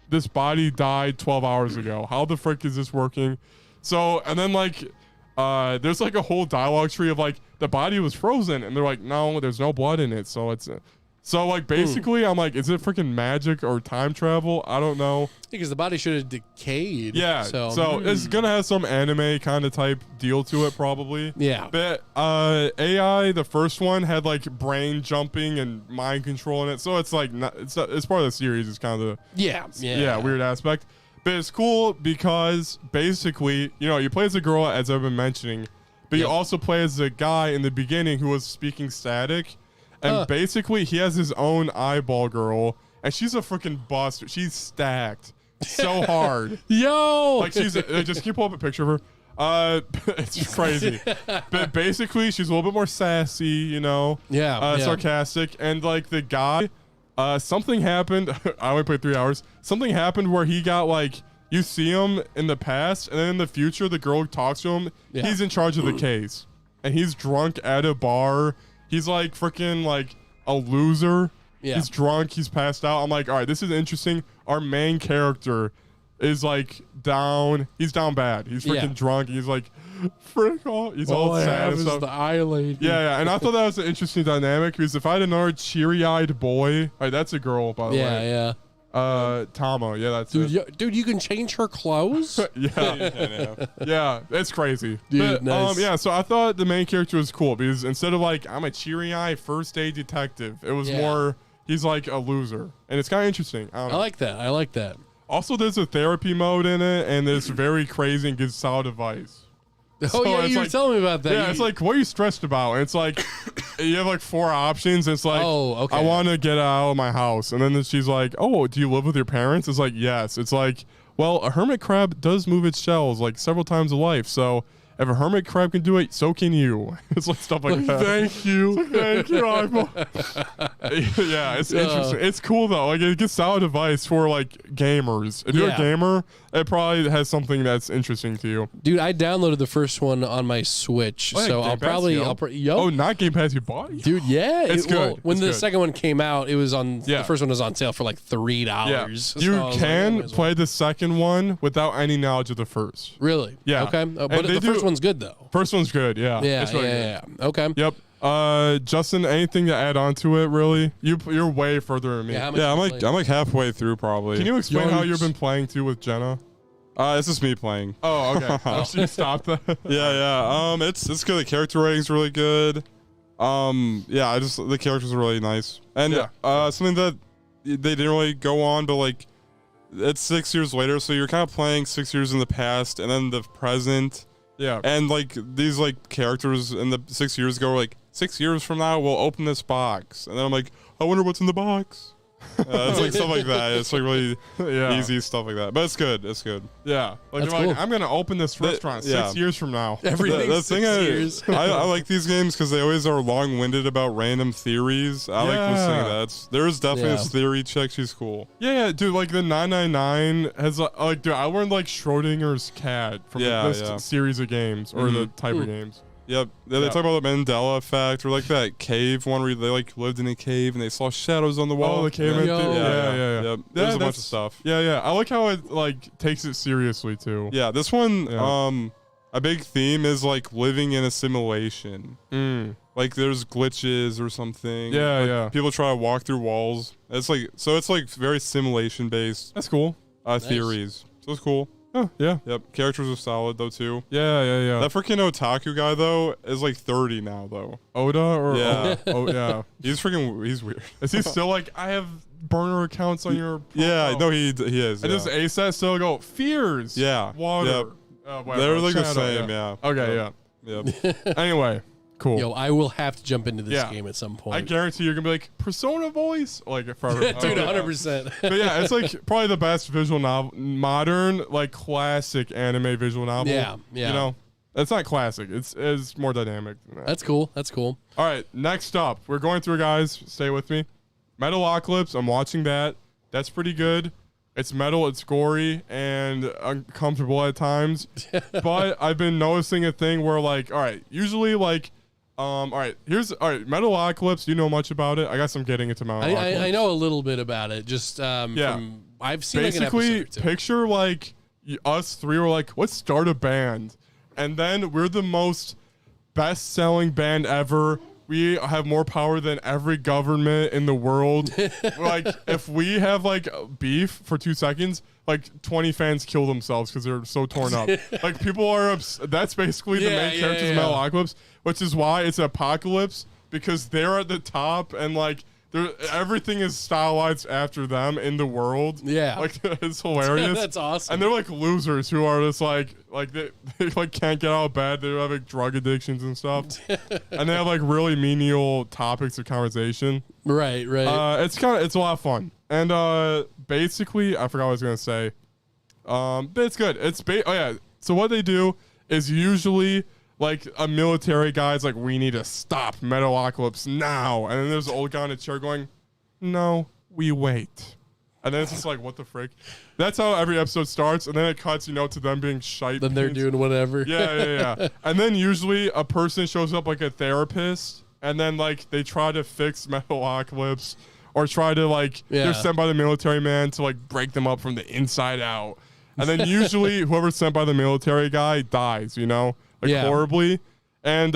this body died 12 hours ago. How the frick is this working? So, and then like, there's like a whole dialogue tree of like, the body was frozen, and they're like, no, there's no blood in it, so it's so like basically I'm like, is it freaking magic or time travel? I don't know, because the body should have decayed. yeah, so it's gonna have some anime kind of type deal to it probably. Yeah. But AI, the first one had like brain jumping and mind control in it, so it's like it's part of the series. It's kind of the weird aspect. But it's cool because basically, you know, you play as a girl, as I've been mentioning, but you also play as a guy in the beginning who was speaking static. And basically, he has his own eyeball girl, and she's a freaking bust. She's stacked so hard. Yo! Like, she's, just keep pull up a picture of her. It's crazy. But basically, she's a little bit more sassy, you know? Sarcastic. And, like, the guy, something happened. I only played 3 hours. Something happened where he got, like, you see him in the past, and then in the future, the girl talks to him. Yeah. He's in charge of the case. And he's drunk at a bar. He's, like, freaking, like, a loser. Yeah. He's drunk. He's passed out. I'm like, all right, this is interesting. Our main character is, like, down. He's down bad. He's freaking drunk. He's, like, frick all. He's all sad and stuff. The eye lady. Yeah. And I thought that was an interesting dynamic because if I had another cheery-eyed boy, all right, that's a girl, by the way. Yeah. Tama. Yeah, that's it. Dude, you can change her clothes? Yeah, it's crazy. Dude, but, nice. Yeah, so I thought the main character was cool because instead of like, I'm a cheery-eyed first-day detective, it was more, he's like a loser. And it's kind of interesting. I like that. Also, there's a therapy mode in it, and it's very crazy and gives solid advice. Oh, yeah, you were telling me about that. Yeah, it's like, what are you stressed about? And it's like, you have like 4 options. It's like, I want to get out of my house. And then she's like, oh, do you live with your parents? It's like, yes. It's like, well, a hermit crab does move its shells like several times a life. So if a hermit crab can do it, so can you. It's like stuff like that. Thank you. Thank you, Michael. Yeah, it's interesting. It's cool though. Like it gets solid advice for like gamers. If you're a gamer, it probably has something that's interesting to you. Dude, I downloaded the first one on my Switch, so I'll probably Oh, not Game Pass, you bought it? Dude, yeah, it's good. Well, when the second one came out, it was on. The first one was on sale for like $3. Yeah. So you can play the second one without any knowledge of the first. Really? Yeah. Okay. But the first one's good though. First one's good. Yeah. Yeah. It's really good. Okay. Yep. Justin, anything to add on to it? Really, you're way further than me. Yeah, I'm like halfway through probably. Can you explain how you've been playing too with Jenna? It's just me playing. Oh, okay. She stopped that. Yeah. It's good. The character rating's really good. The characters are really nice. And something that they didn't really go on, but like it's 6 years later, so you're kind of playing 6 years in the past and then the present. Yeah. And like these like characters in the 6 years ago were like, 6 years from now we'll open this box. And then I'm like, I wonder what's in the box. It's like stuff like that. It's like really easy stuff like that. But it's good. It's good. Yeah. Like, That's cool. I'm going to open this restaurant 6 years from now. Everything's 6 years. I like these games because they always are long-winded about random theories. I like listening to that. There's definitely this theory check. She's cool. Yeah, dude. Like the 999 has like, dude, I learned like Schrodinger's cat from this series of games or the type of games. Yep. They talk about the Mandela effect or like that cave one where they like lived in a cave and they saw shadows on the wall. Oh, the caveman thing. Yeah. Yep. There's a bunch of stuff. Yeah. I like how it like takes it seriously too. Yeah. This one, a big theme is like living in a simulation. Like there's glitches or something. Yeah. People try to walk through walls. It's like very simulation based. That's cool. Theories. So it's cool. Oh, yeah. Yep. Characters are solid though too. Yeah. That freaking otaku guy though is like 30 now though. Oda or yeah. Yeah. He's weird. Is he still like, I have burner accounts on your Yeah, no, he is. And does ASAT still go fears? Yeah. Water. Yep. They're like the same, Okay, Yep. Anyway. Cool. Yo, I will have to jump into this game at some point. I guarantee you're gonna be like Persona voice, like forever. Dude, 100%. But yeah, it's like probably the best visual novel, modern, like classic anime visual novel. Yeah. You know, it's not classic. It's more dynamic than that. That's cool. All right, next up, we're going through, guys. Stay with me. Metalocalypse. I'm watching that. That's pretty good. It's metal, it's gory, and uncomfortable at times. But I've been noticing a thing where, like, all right, usually, like, All right. Metalocalypse. Do you know much about it? I guess I'm getting into Metalocalypse. I know a little bit about it. Just from I've seen like an basically episode or two. picture like us three were like, let's start a band, and then we're the most best-selling band ever. We have more power than every government in the world. Like, if we have like beef for 2 seconds, like 20 fans kill themselves because they're so torn up. Like, people are that's basically the main characters of Metalocalypse, which is why it's Apocalypse, because they're at the top and like everything is stylized after them in the world. Yeah, like it's hilarious. That's awesome. And they're like losers who are just like they like can't get out of bed. They're having drug addictions and stuff, and they have like really menial topics of conversation. Right. It's a lot of fun. And basically, I forgot what I was gonna say. But it's good. So what they do is usually like a military guy's like, we need to stop Metalocalypse now. And then there's an old guy in a chair going, no, we wait. And then it's just like, what the frick? That's how every episode starts. And then it cuts, to them being shite. Then they're doing whatever. Yeah. And then usually a person shows up like a therapist. And then like they try to fix Metalocalypse or try to like, they're sent by the military man to like break them up from the inside out. And then usually whoever's sent by the military guy dies, horribly. And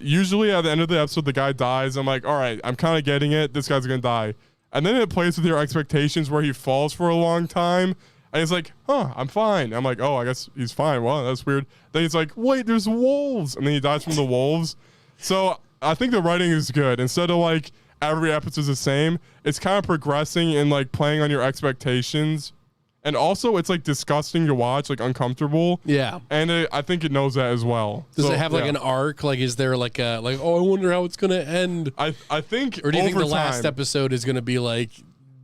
usually at the end of the episode, the guy dies. I'm like, all right, I'm kind of getting it. This guy's going to die. And then it plays with your expectations where he falls for a long time. And he's like, I'm fine. I'm like, oh, I guess he's fine. Well, that's weird. Then he's like, wait, there's wolves. And then he dies from the wolves. So I think the writing is good. Instead of like every episode is the same, it's kind of progressing and like playing on your expectations. And also, it's like disgusting to watch, like uncomfortable. Yeah. And I think it knows that as well. Does it have like an arc? Like, is there like I wonder how it's going to end? I think. Or do you think the last episode is going to be like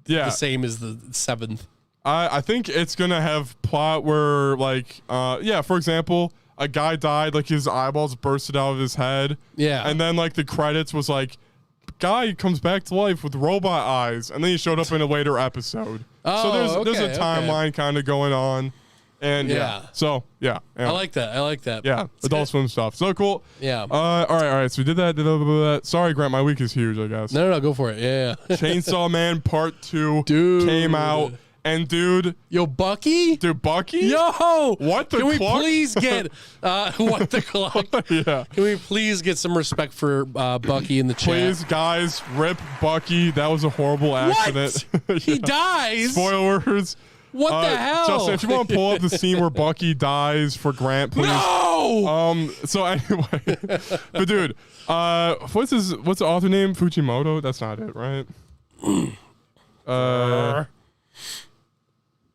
the same as the 7th? I think it's going to have plot where like, for example, a guy died, like his eyeballs bursted out of his head. Yeah. And then like the credits was like, guy comes back to life with robot eyes, and then he showed up in a later episode. So there's a timeline kind of going on, and I like that. Yeah, it's Adult Swim stuff. So cool. Yeah. All right. So we did that. Sorry, Grant. My week is huge. I guess. No. Go for it. Yeah. Chainsaw Man Part 2 came out. And dude, Bucky? Bucky? Yo, what the Can clock? we please get what the clock? Yeah. Can we please get some respect for Bucky in the chat? Please, guys, rip Bucky. That was a horrible accident. What? He dies. Spoilers. What the hell? Justin, if you want to pull up the scene where Bucky dies for Grant, please. No. So anyway, but dude, what's the author name? Fujimoto. That's not it, right?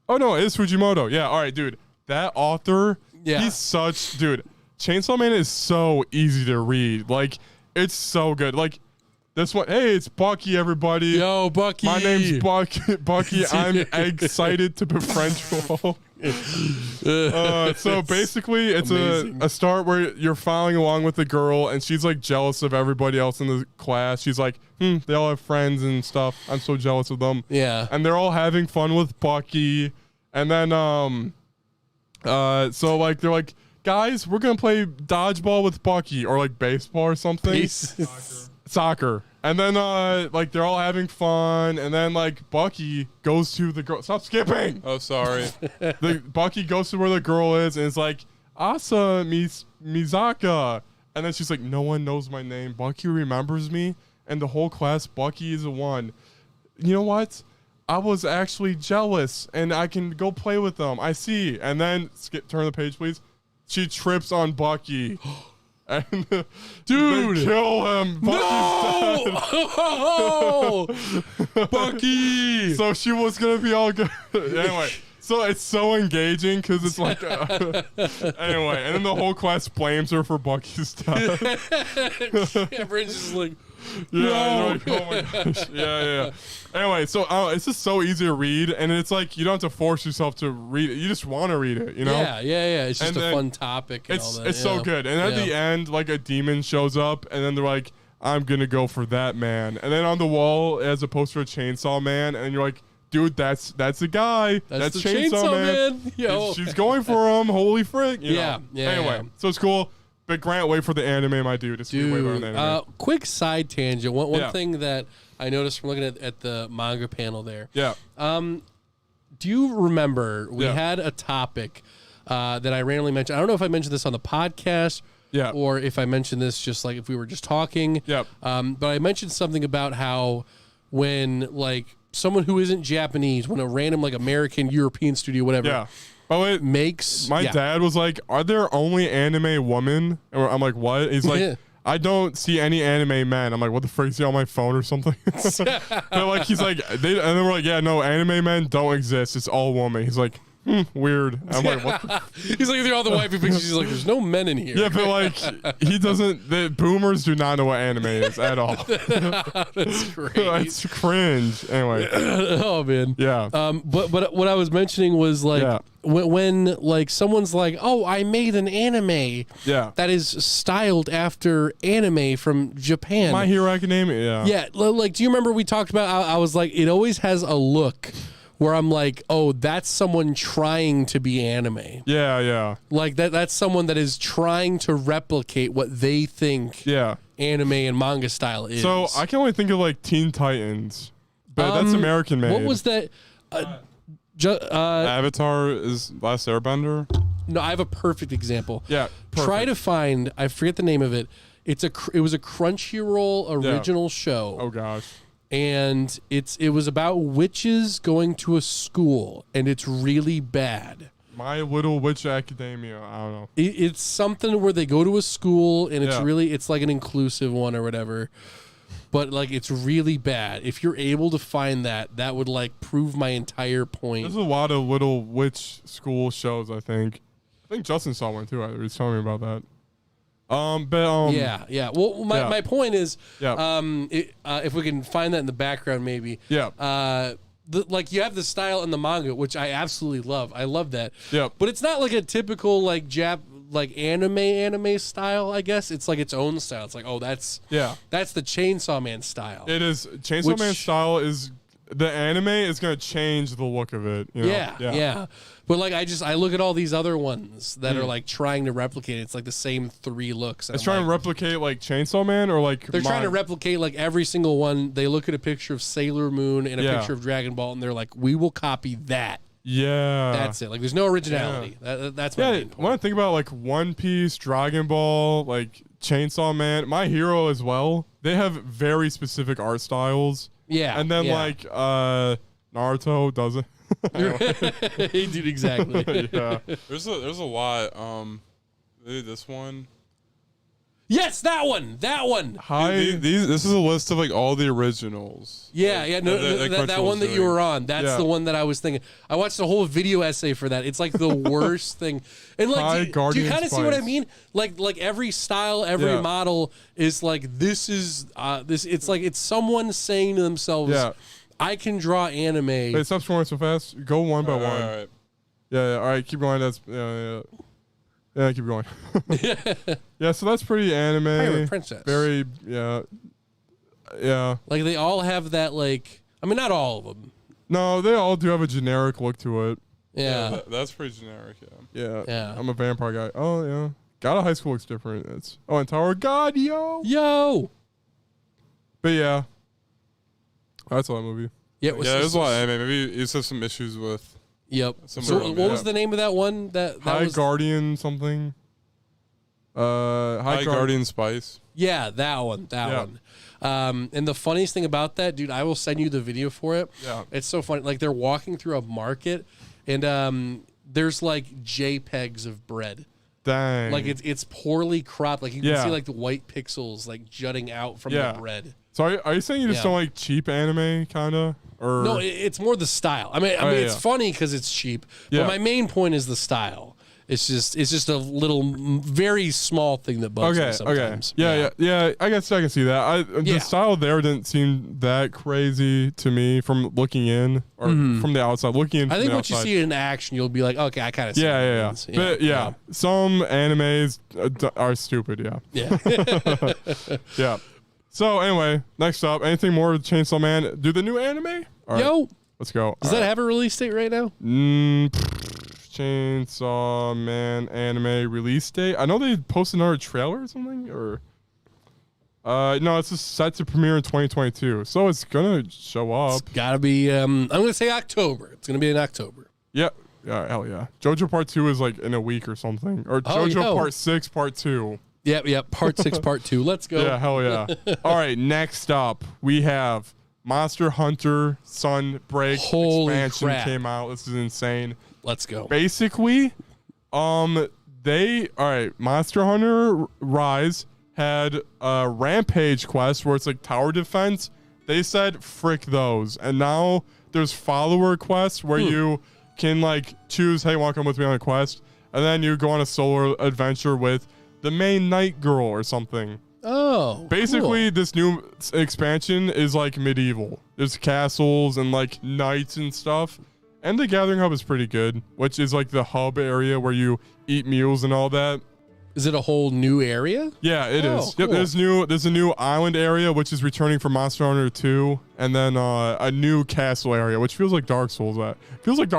Oh no, it is Fujimoto. Yeah, all right, dude. That author, he's Chainsaw Man is so easy to read. Like, it's so good. Like, this one, hey, it's Bucky, everybody. Yo, Bucky. My name's Bucky. I'm excited to befriend you all. So basically, it's a start where you're following along with the girl, and she's like jealous of everybody else in the class. She's like, they all have friends and stuff. I'm so jealous of them. Yeah. And they're all having fun with Bucky. And then, so like they're like, guys, we're gonna play dodgeball with Bucky, or like baseball or something. Soccer. And then like they're all having fun, and then like Bucky goes to the girl. Stop skipping. Oh, sorry. Bucky goes to where the girl is, and it's like, Asa Mizaka. And then she's like, no one knows my name. Bucky remembers me, and the whole class, Bucky is the one. You know what? I was actually jealous, and I can go play with them. I see. And then turn the page, please. She trips on Bucky. And dude, kill him. No! Bucky. So she was gonna be all good. Anyway, so it's so engaging because it's like anyway, and then the whole class blames her for Bucky's death. Everyone's just like, no. Like, oh my gosh. Yeah. Anyway, so it's just so easy to read, and it's like you don't have to force yourself to read it. You just want to read it, Yeah. It's just a fun topic. And it's so good. And at the end, like a demon shows up, and then they're like, I'm gonna go for that man. And then on the wall, it has a poster of Chainsaw Man, and you're like, dude, that's the guy. That's the Chainsaw Man. Yo. She's going for him. Holy frick. You know? Yeah. Anyway, so it's cool. But Grant, wait for the anime, my dude. It's way better Dude, than anime. quick side tangent. One Yeah. thing that I noticed from looking at the manga panel there. Yeah. Do you remember we Yeah. had a topic that I randomly mentioned? I don't know if I mentioned this on the podcast Yeah. or if I mentioned this just like if we were just talking. Yep. But I mentioned something about how when like someone who isn't Japanese, when a random like American, European studio, whatever, Yeah. By the way, makes my yeah. dad was like, "Are there only anime women?" And I'm like, "What?" He's like, Yeah. "I don't see any anime men." I'm like, "What the frick? Is he on my phone or something?" But like, he's like, and then we're like, "Yeah, no, anime men don't exist. It's all women." He's like, weird. I'm like, "What?" He's like, they're all the wifey pictures. He's like, there's no men in here. Yeah, but like, he doesn't. The boomers do not know what anime is at all. That's great. That's cringe. Anyway, Oh man. yeah, But what I was mentioning was like Yeah. when like someone's like, oh, I made an anime yeah. that is styled after anime from Japan. My Hero Academia. Yeah, like do you remember we talked about? I was like, it always has a look where I'm like, oh, that's someone trying to be anime. Yeah, yeah, Like that's someone that is trying to replicate what they think yeah. anime and manga style is. So I can only think of like Teen Titans, but that's American made. What was that? Avatar is Last Airbender. No, I have a perfect example. Yeah, Try to find. I forget the name of it. It was a Crunchyroll original show. Oh gosh. And it was about witches going to a school, and it's really bad. My Little Witch Academia. I don't know. It's something where they go to a school, and it's Yeah. really it's like an inclusive one or whatever. But like it's really bad. If you're able to find that, that would like prove my entire point. There's a lot of Little Witch school shows. I think Justin saw one too. He was telling me about that. Yeah. Well, Yeah. my point is, Yeah. if we can find that in the background, maybe. Yeah. Like you have the style in the manga, which I absolutely love. I love that. Yep. But it's not like a typical like anime style. I guess it's like its own style. It's like, oh, that's Yeah. the Chainsaw Man style. It is. Chainsaw Man style is the anime is gonna change the look of it. You know? Yeah. But like I look at all these other ones that are like trying to replicate it. It's like the same three looks. It's trying to replicate like Chainsaw Man or like They're trying to replicate like every single one. They look at a picture of Sailor Moon and a picture of Dragon Ball, and they're like, "We will copy that." Yeah. That's it. Like, there's no originality. That's my main point. When I think about like One Piece, Dragon Ball, like Chainsaw Man, My Hero as well, they have very specific art styles. Yeah. And then yeah. like Naruto doesn't. Dude, exactly. Yeah. There's a lot. Maybe this one. Yes, that one. That one. This is a list of like all the originals. Yeah. No, that one that you were on. That's the one that I was thinking. I watched a whole video essay for that. It's like the worst thing. And like, do you kind of see what I mean? Like every style, every model is like this is this. It's like it's someone saying to themselves, I can draw anime. Hey, stop scrolling so fast. Go one by one. All right. Yeah. All right, keep going. That's yeah, keep going. Yeah, so that's pretty anime. Pirate Princess. Very yeah. Like they all have that like. I mean, not all of them. No, they all do have a generic look to it. Yeah. That's pretty generic. Yeah. Yeah. I'm a vampire guy. Oh yeah. God of High School looks different. And Tower of God, Yo. But yeah. That's all that movie. Yeah. There's a lot of anime. Maybe you have some issues with. Yep. Some So of them, what was the name of that one? That High was Guardian something. High Guardian Spice. Yeah, that one. That one. And the funniest thing about that, dude, I will send you the video for it. Yeah. It's so funny. Like they're walking through a market and there's like JPEGs of bread. Dang. Like it's poorly cropped. Like you can Yeah. see like the white pixels like jutting out from Yeah. the bread. So are you saying you just Yeah. don't like cheap anime, kinda? Or No, it's more the style. I mean, it's yeah. funny because it's cheap. Yeah. But my main point is the style. It's just a little, very small thing that bugs me sometimes. Yeah. I guess I can see that. The style there didn't seem that crazy to me from looking in or from the outside. Looking in, I from think the once you outside. see it in action, you'll be like, okay, I kind of see Yeah. what it means. But yeah, some animes are stupid. Yeah. Yeah. Yeah. So anyway, next up, anything more with Chainsaw Man? Do the new anime? All right, Yo, let's go. does that have a release date right now? Chainsaw Man anime release date. I know they posted another trailer or something, or no, it's just set to premiere in 2022, so it's gonna show up. It's gotta be. I'm gonna say October. It's gonna be in October. Yeah, hell yeah. JoJo Part 2 is like in a week or something, or JoJo Part 6 Part 2. Yep. Part 6, Part 2. Let's go. Yeah, hell yeah. All right, next up we have Monster Hunter Sunbreak expansion came out. This is insane. Let's go. Basically, Monster Hunter Rise had a Rampage quest where it's like tower defense. They said frick those, and now there's follower quests where you can like choose, hey, want to come with me on a quest, and then you go on a solo adventure with the main night girl or something. Oh, basically, cool. This new expansion is like medieval. There's castles and like knights and stuff. And the Gathering Hub is pretty good, which is like the hub area where you eat meals and all that. Is it a whole new area? Yeah, it is. Cool. Yep, there's a new island area which is returning from Monster Hunter 2, and then a new castle area which feels like Dark Souls. But yeah,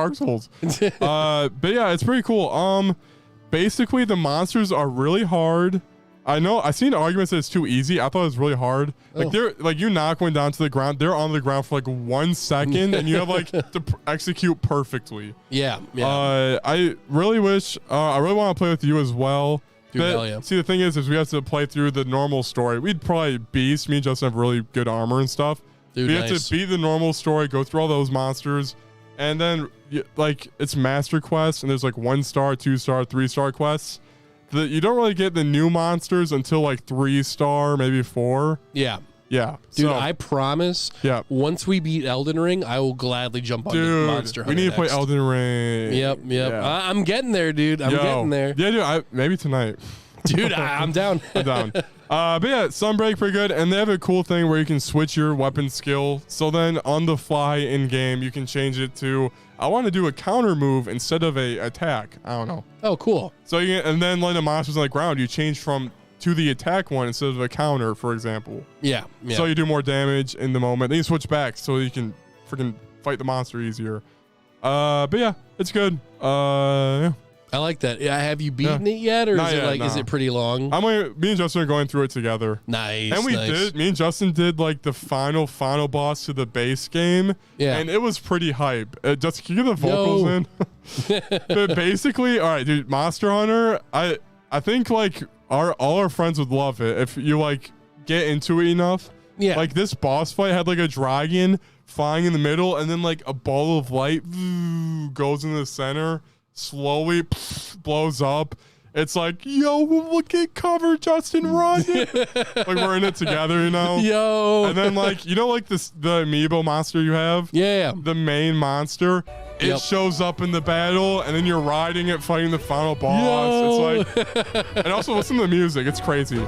it's pretty cool. Basically the monsters are really hard. I know I've seen arguments that it's too easy. I thought it was really hard. Like they're like, you knock one down to the ground, they're on the ground for like 1 second, and you have like to execute perfectly. Yeah. I really wish I really want to play with you as well. Dude, hell yeah. See, the thing is we have to play through the normal story. We'd probably beast. Me and Justin have really good armor and stuff. Dude, we have to beat the normal story, go through all those monsters, and then like it's master quests, and there's like 1-star, 2-star, 3-star quests. You don't really get the new monsters until like 3-star, maybe 4. Yeah. Yeah. Dude, I promise. Yeah. Once we beat Elden Ring, I will gladly jump on the Monster Hunter. We need to play Elden Ring. Yep. Yeah. I'm getting there, dude. I'm getting there. Yeah, dude. Maybe tonight. Dude, I'm down. I'm down. But yeah, Sunbreak pretty good, and they have a cool thing where you can switch your weapon skill. So then on the fly in game, you can change it to, I want to do a counter move instead of a attack. I don't know. Oh, cool. So and then when the monster's on the ground, you change to the attack one instead of a counter, for example. Yeah. So you do more damage in the moment. Then you switch back so you can freaking fight the monster easier. But yeah, it's good. Yeah. I like that. Have you beaten it yet, or is it pretty long? Me and Justin are going through it together. Nice. And me and Justin did like the final boss to the base game. Yeah. And it was pretty hype. Just can you get the vocals in? But basically, all right, dude, Monster Hunter, I think like all our friends would love it if you like get into it enough. Yeah. Like this boss fight had like a dragon flying in the middle, and then like a ball of light goes in the center, slowly blows up. It's like, yo, we'll get covered, Justin, run. Like we're in it together, you know? Yo. And then like, you know, like the amiibo monster you have? Yeah. The main monster. It shows up in the battle, and then you're riding it, fighting the final boss. Yo. It's like, and also listen to the music. It's crazy.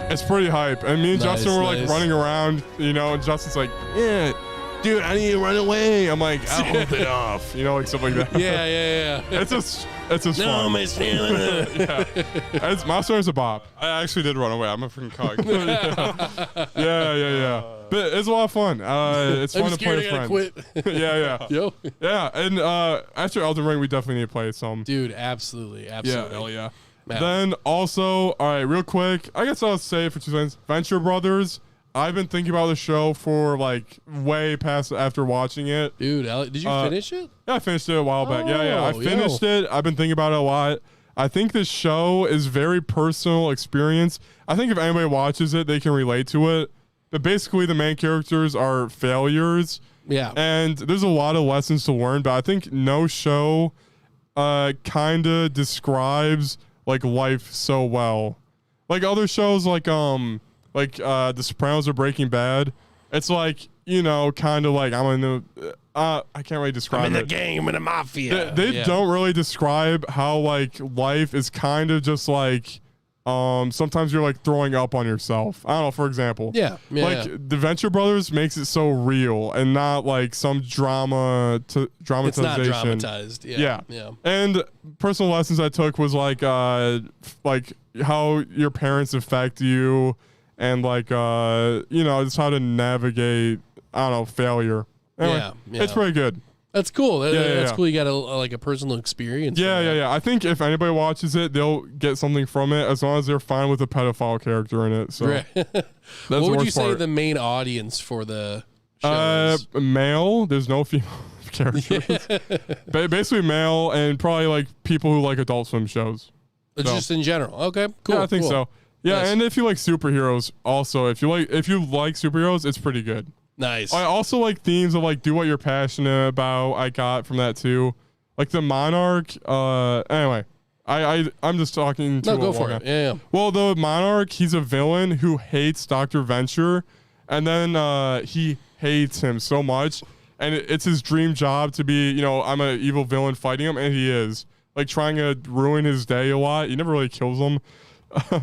It's pretty hype. And me and Justin were like running around, you know, and Justin's like, yeah, dude, I need to run away. I'm like, I'll hold it off, you know, like stuff like that. Yeah. It's just fun. My stamina. Yeah. Monster Hunter's a bop. I actually did run away. I'm a freaking cog. Yeah. But it's a lot of fun. It's fun to play with friends. Quit. Yeah. Yo. Yeah, and after Elden Ring, we definitely need to play some. Dude, absolutely. Yeah, hell yeah. Man. Then also, all right, real quick, I guess I'll say for 2 seconds, Venture Brothers. I've been thinking about the show for like way past after watching it. Dude, did you finish it? Yeah, I finished it a while back. Yeah, I finished it. I've been thinking about it a lot. I think this show is very personal experience. I think if anybody watches it, they can relate to it. But basically, the main characters are failures. Yeah. And there's a lot of lessons to learn, but I think no show kind of describes like life so well. Like other shows like The Sopranos or Breaking Bad, it's like, you know, kind of like I'm in the I can't really describe it. I'm in the game in the mafia. They don't really describe how like life is kind of just like sometimes you're like throwing up on yourself. I don't know, for example. Yeah. The Venture Brothers makes it so real and not like some dramatization. It's not dramatized. Yeah. And personal lessons I took was like how your parents affect you and like you know, just how to navigate, I don't know, failure. Anyway, it's pretty good. That's cool. That's yeah. cool. You got a personal experience. Yeah. I think if anybody watches it, they'll get something from it as long as they're fine with a pedophile character in it. So Right. that's What the would you worst say part. the main audience for the show is? Male. There's no female characters. Basically male and probably like people who like Adult Swim shows. So. Just in general. Okay, cool. Yeah, I think cool. so. Yeah, Nice. and if you like superheroes, also if you like superheroes, it's pretty good. Nice. I also like themes of like do what you're passionate about. I got from that too, like the Monarch. Anyway, I'm just talking to No, go for it. Yeah. Well, the Monarch, he's a villain who hates Dr. Venture, and then he hates him so much, and it's his dream job to be, I'm an evil villain fighting him, and he is like trying to ruin his day a lot. He never really kills him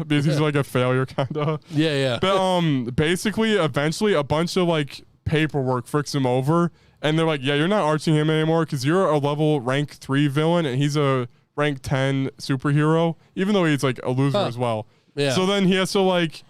because he's like a failure kind of. Yeah. But basically, eventually, a bunch of like paperwork fricks him over, and they're like, "Yeah, you're not arching him anymore because you're a level rank 3 villain, and he's a rank 10 superhero, even though he's like a loser as well." Yeah. So then he has to like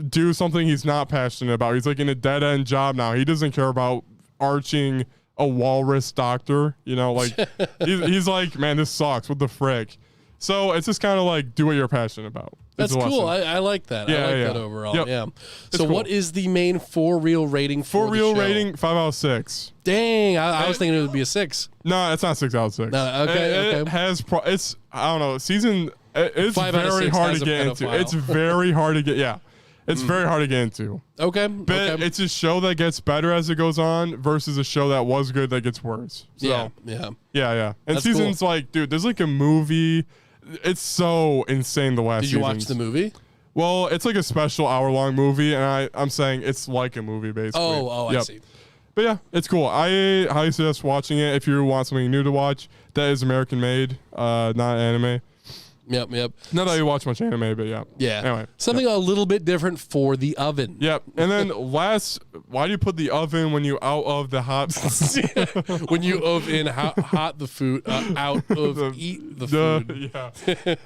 do something he's not passionate about. He's like in a dead end job now. He doesn't care about arching a walrus doctor. Like he's like, man, this sucks. What the frick? So it's just kind of like do what you're passionate about. That's cool. I like that. Yeah, I like yeah. that overall. Yep. Yeah. It's So cool. what is the main for real rating for For real the show? rating, 5 out of 6. Dang, I was thinking it would be a 6. No, it's not 6 out of 6. No, okay, It has it's I don't know, season it's 5 out of very 6 hard has to a get into. pedophile. It's very hard to get It's very hard to get into. Okay. But okay. it's a show that gets better as it goes on versus a show that was good that gets worse. So, yeah. yeah. And That's seasons like, dude, there's like a movie. It's so insane the last Did you watch seasons. the movie? Well, it's like a special hour-long movie, and I'm saying it's like a movie, basically. Oh, I Yep. see. But yeah, it's cool. I highly suggest watching it if you want something new to watch. That is American made, not anime. Yep. Not that you watch much anime, but yeah. Yeah. Anyway. Something a little bit different for the oven. Yep. And then why do you put the oven when you out of the hot? When you oven hot the food, out of eat the food.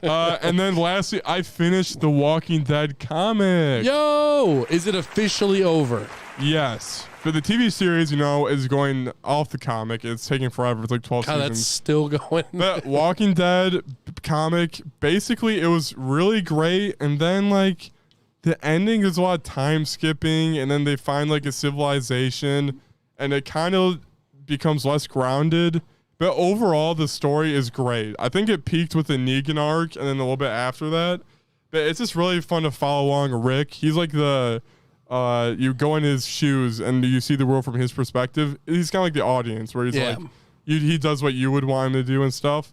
Yeah. And then lastly, I finished the Walking Dead comic. Yo, is it officially over? Yes. But the TV series, is going off the comic. It's taking forever. It's like 12 God, seasons. that's still going. But Walking Dead comic, basically, it was really great. And then, like, the ending is a lot of time skipping. And then they find, like, a civilization. And it kind of becomes less grounded. But overall, the story is great. I think it peaked with the Negan arc and then a little bit after that. But it's just really fun to follow along Rick. He's like you go in his shoes and you see the world from his perspective. He's kind of like the audience where he's like, he does what you would want him to do and stuff.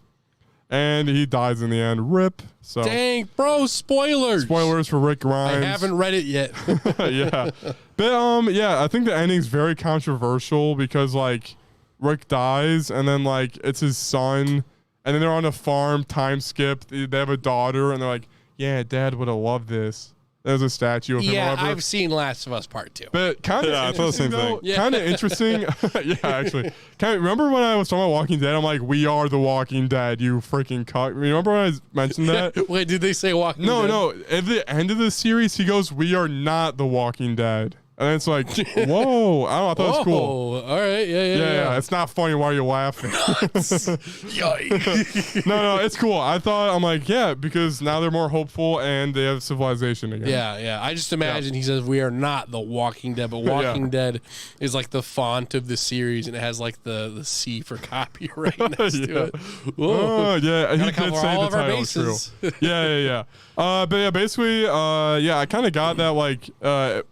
And he dies in the end. Rip. So Dang, bro, spoilers. spoilers for Rick Grimes. I haven't read it yet. Yeah. But I think the ending's very controversial because like Rick dies and then like it's his son and then they're on a farm, time skip. They have a daughter and they're like, yeah, Dad would have loved this. There's a statue of him. Yeah, however. I've seen Last of Us Part 2. But kind of Yeah, I thought the same thing. Yeah. Kind of interesting. Yeah, actually. Remember when I was talking about Walking Dead? I'm like, we are the Walking Dead, you freaking cuck. Remember when I mentioned that? Wait, did they say Walking Dead? No. At the end of the series, he goes, we are not the Walking Dead. And it's like, whoa. I thought it was cool. All right. Yeah. It's not funny. Why are you laughing? Yikes. No, it's cool. I'm like, yeah, because now they're more hopeful and they have civilization again. Yeah. I just imagine he says we are not the Walking Dead, but Walking Dead is like the font of the series, and it has like the C for copyright next to it. Whoa. Oh, yeah. He Gotta did cover say all the of our title. True. bases. Yeah. But yeah, basically, I kind of got that, like,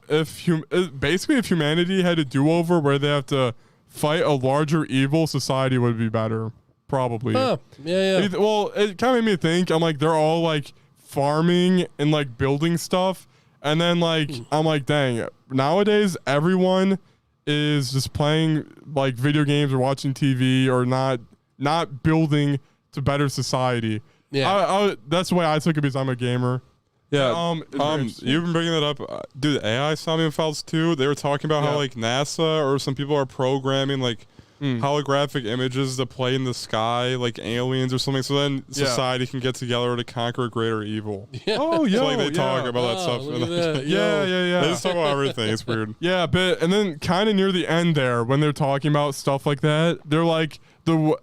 if humanity had a do-over where they have to fight a larger evil, society would be better. Probably. Huh. Yeah. Well, it kind of made me think, I'm like, they're all, like, farming and, like, building stuff. And then, like, I'm like, dang, nowadays, everyone is just playing, like, video games or watching TV or not building to better society. Yeah. That's the way I took it because I'm a gamer. Yeah. it's very interesting. You've been bringing that up. Dude, AI Sounding Files too. They were talking about how like NASA or some people are programming like holographic images that play in the sky, like aliens or something. So then society can get together to conquer greater evil. Yeah. Oh yeah, So like they talk about that stuff. Look at that. Yeah, yeah. They just talk about everything. It's weird. Yeah, but and then kind of near the end there, when they're talking about stuff like that, they're like,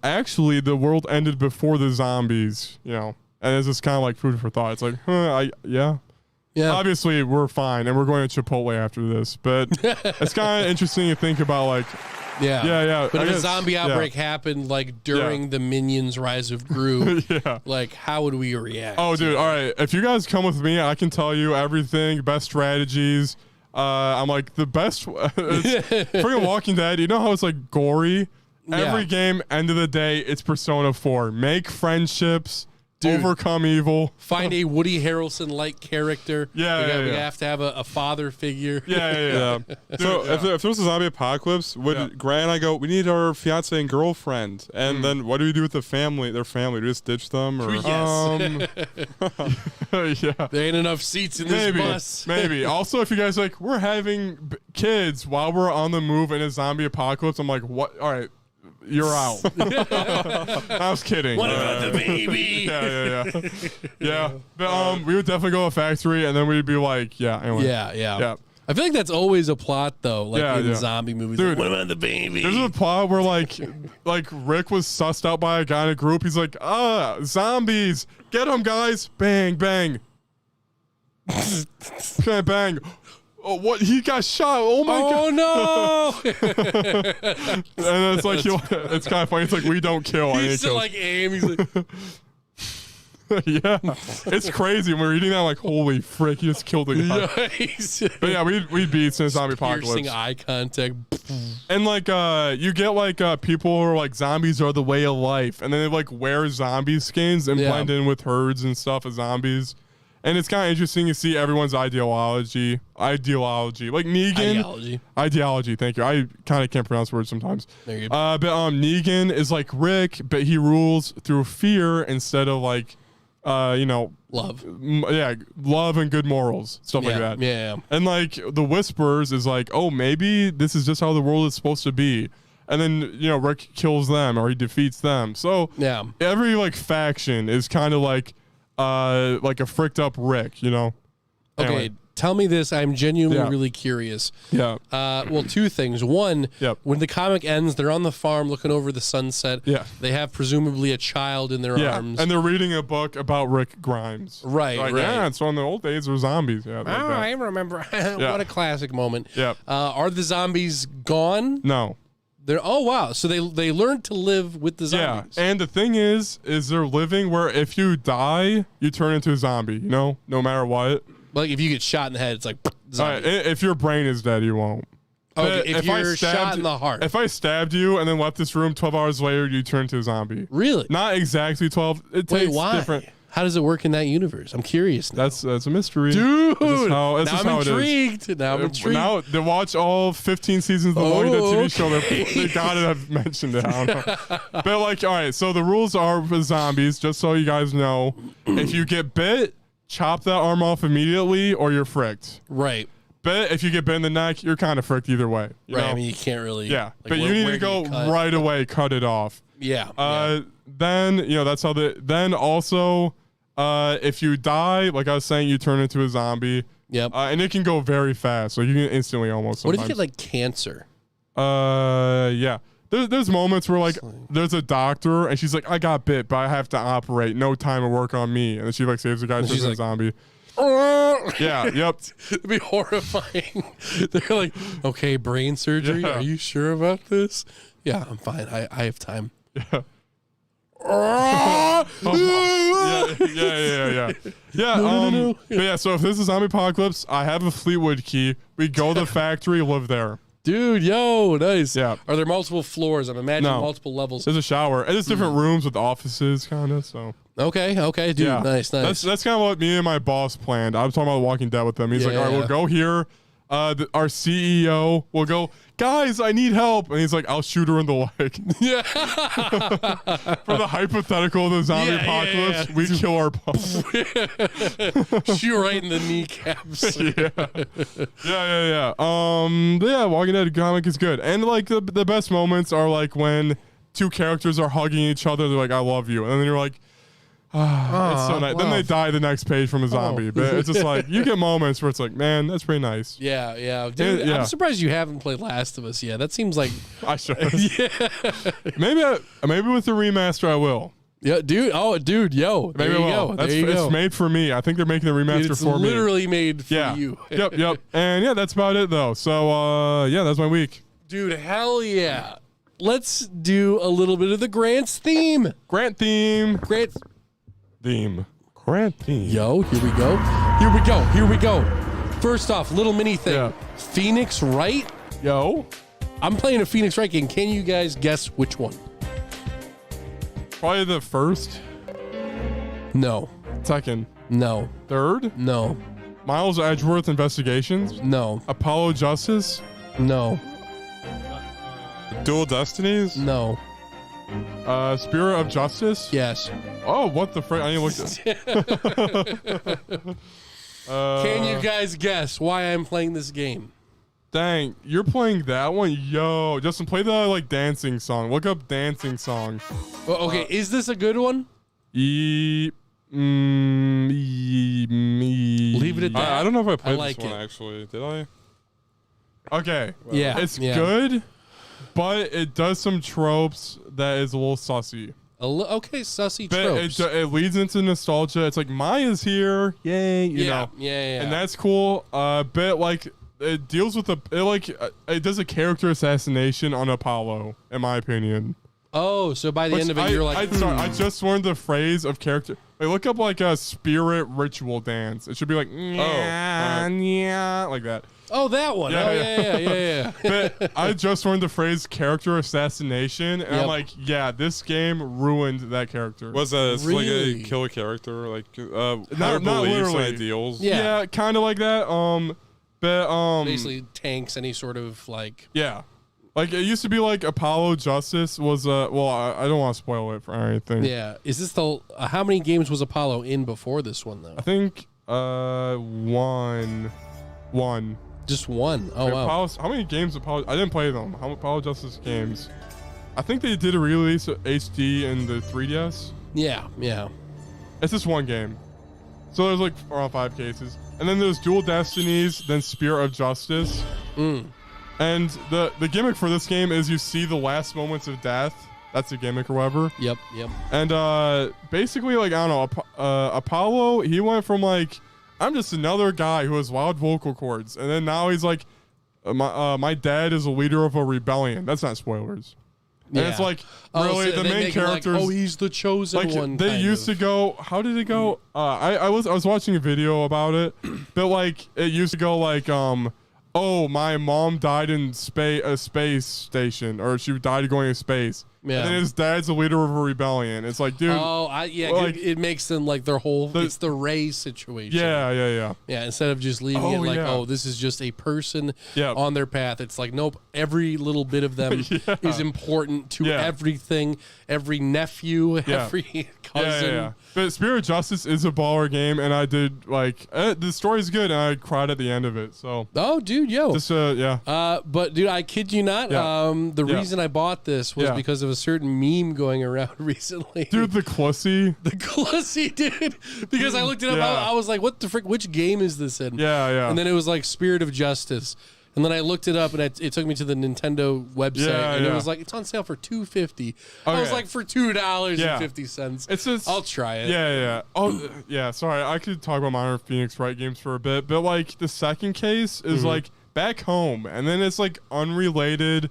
actually the world ended before the zombies, you know, and it's just kind of like food for thought. It's like, yeah. Obviously, we're fine, and we're going to Chipotle after this, but it's kind of interesting to think about, like, yeah. But if a zombie outbreak happened, like, during the Minions Rise of Gru, like, how would we react? Oh, dude, all right. If you guys come with me, I can tell you everything, best strategies. I'm like, the best, freaking Walking Dead, you know how it's, like, gory? Every game, end of the day, it's Persona 4. Make friendships. Dude, overcome evil. Find a Woody Harrelson-like character. We have to have a father figure. Yeah. So if there was a zombie apocalypse, would Grant and I go, we need our fiance and girlfriend, and then what do we do with their family? Do we just ditch them? Or? Yes. Yeah. There ain't enough seats in this bus. Maybe. Also, if you guys like, we're having kids while we're on the move in a zombie apocalypse, I'm like, what? All right. You're out. I was kidding. What about the baby? Yeah. But we would definitely go to a factory, and then we'd be like, anyway. Yeah. I feel like that's always a plot, though, like in zombie movies. Dude, like, what about the baby? There's a plot where like Rick was sussed out by a guy in a group. He's like, zombies, get them, guys! Bang, bang, bang. Oh, what? He got shot. Oh my god. Oh no. And it's like, it's kind of funny. It's like, we don't kill. He's still like aim. He's like, yeah. It's crazy. When we're eating that, like, holy frick, he just killed a guy. But yeah, we'd beat since zombie apocalypse. Piercing eye contact. And like, you get like people who are like, zombies are the way of life, and then they like wear zombie skins and blend in with herds and stuff of zombies. And it's kind of interesting to see everyone's ideology. Like Negan. Ideology, thank you. I kind of can't pronounce words sometimes. There you go. But Negan is like Rick, but he rules through fear instead of like, love. Love and good morals, stuff like that. Yeah. And like the Whispers is like, oh, maybe this is just how the world is supposed to be. And then, Rick kills them or he defeats them. So every like faction is kind of like a fricked up Rick, Okay, anyway. Tell me this. I'm genuinely really curious. Yeah. Well, two things. One, when the comic ends, they're on the farm looking over the sunset. Yeah. They have presumably a child in their arms. And they're reading a book about Rick Grimes. Right, like, right. Yeah, so in the old days, there were zombies. Yeah. Like I remember. What a classic moment. Yeah. Are the zombies gone? No. Wow. So they learned to live with the zombies. Yeah, and the thing is they're living where if you die, you turn into a zombie, no matter what. Like if you get shot in the head, it's like zombie. If your brain is dead, you won't. Okay, if you're shot in the heart. If I stabbed you and then left this room 12 hours later, you turn to a zombie. Really? Not exactly 12. Wait, why? Different. How does it work in that universe? I'm curious now. That's a mystery. Dude, now I'm intrigued. Now I'm intrigued. Now they watch all 15 seasons of the Walking Dead TV show. They gotta have mentioned it. I don't know. But like, all right, so the rules are for zombies, just so you guys know. If you get bit, chop that arm off immediately or you're fricked. Right. But if you get bit in the neck, you're kind of fricked either way. You know? I mean, you can't really. Yeah. Like, but you need to go right away, cut it off. Yeah. Then, that's how then also, if you die, like I was saying, you turn into a zombie. Yep. And it can go very fast. So you can instantly almost. What if you get like cancer? Yeah. There's moments where like there's a doctor and she's like, I got bit, but I have to operate. No time to work on me. And then she like saves the guy from a zombie. Yeah. Yep. It'd be horrifying. They're like, okay, brain surgery. Are you sure about this? Yeah, I'm fine. I have time. Yeah. Yeah. No. But yeah, so if this is zombie apocalypse, I have a Fleetwood key. We go to the factory, live there. Dude, nice. Yeah. Are there multiple floors? I'm imagining multiple levels. There's a shower. And there's different rooms with offices, kind of, so. Okay, dude. Yeah. Nice. That's kind of what me and my boss planned. I was talking about Walking Dead with them. He's like, all right, we'll go here. our CEO will go, guys, I need help. And he's like, I'll shoot her in the leg. Yeah. For the hypothetical of the zombie apocalypse, we kill our pump. Shoot right in the kneecaps. Yeah. But yeah, Walking Dead comic is good. And like the best moments are like when two characters are hugging each other. They're like, I love you. And then you're like, it's so nice. Then they die the next page from a zombie. But it's just like, you get moments where it's like, man, that's pretty nice. Yeah. Dude, Yeah. I'm surprised you haven't played Last of Us yet. That seems like I should. Maybe with the remaster I will. Yeah, dude. Oh, dude, yo. There Maybe you I will. go. That's, There you it's go. made for me. I think they're making the remaster It's for me. literally made for you. Yep. And yeah, that's about it though. So yeah, that's my week. Dude, hell yeah. Let's do a little bit of the Grant's theme. Grant theme. Grant. Grant theme. Yo, here we go. First off, little mini thing. Yeah. Phoenix Wright. Yo. I'm playing a Phoenix Wright game. Can you guys guess which one? Probably the first, No. second, No. third. No. Miles Edgeworth Investigations. No. Apollo Justice. No. Dual Destinies? No. Spirit of Justice. Yes. Oh, what the frick? I need to look at. Can you guys guess why I'm playing this game? Dang, you're playing that one? Yo, Justin, play the like dancing song. Look up dancing song. Oh, okay, is this a good one? Leave Leave it at that. I don't know if I played like this one it. actually. Did I? Okay. Yeah. It's yeah. good, but it does some tropes that is a little sussy. Okay, sussy But tropes. it leads into nostalgia. It's like Maya's here, yay, you know. Yeah. And that's cool. But like it deals with it does a character assassination on Apollo, in my opinion. Oh, so by the end of it, you're like, sorry, I just learned the phrase of character. Like, look up like a spirit ritual dance. It should be like, yeah, like that. oh, that one. Yeah. But I just learned the phrase character assassination, and I'm Yep. like, yeah, this game ruined that character. Was that it's like Really? a kill a character, like not beliefs and literally. ideals? Yeah. Yeah, kind of like that. But Basically tanks any sort of like. yeah. Like it used to be like Apollo Justice was well I don't want to spoil it for anything. Yeah. Is this the how many games was Apollo in before this one though? I think one. Just one. Oh Wait, wow. Apollo, how many games Apollo? I didn't play them. How many Apollo Justice games? I think they did a release of HD in the 3DS. Yeah. It's just one game. So there's like around 5 cases, and then there's Dual Destinies, then Spirit of Justice. And the gimmick for this game is you see the last moments of death. That's the gimmick or whatever. Yep. And basically, like, I don't know, Apollo, he went from like, I'm just another guy who has loud vocal cords, and then now he's like, my dad is a leader of a rebellion. That's not spoilers. And Yeah. it's like, Oh, really, so the they main make it like, characters. oh, he's the chosen Like one. they kind used of. to go. How did it go? I was watching a video about it, but like it used to go like oh, my mom died in a space station, or she died going to space. Yeah. And then his dad's the leader of a rebellion. It's like, dude. Oh, like- it makes them like their whole. It's the Ray situation. Yeah. Yeah, instead of just leaving it Oh, like, yeah. oh, this is just a person Yep. on their path. It's like, nope, every little bit of them Yeah. is important to Yeah. everything, every nephew, Yeah. every cousin. Yeah. But Spirit of Justice is a baller game, and I did like the story's good, and I cried at the end of it. So Oh, dude, yo. just yeah. But dude, I kid you not. Yeah. The Yeah. reason I bought this was Yeah. because of a certain meme going around recently. Dude, the Clussy. the Clussy, dude. Because I looked it up, Yeah. I was like, "What the frick? Which game is this in?" Yeah. And then it was like Spirit of Justice. And then I looked it up, and it took me to the Nintendo website, Yeah, and it yeah. was like it's on sale for $2.50. I was Okay. like, for $2.50. It's just I'll try it. Yeah. Oh, yeah. Sorry, I could talk about Modern Phoenix Wright games for a bit, but like the second case is Mm-hmm. like back home, and then it's like unrelated,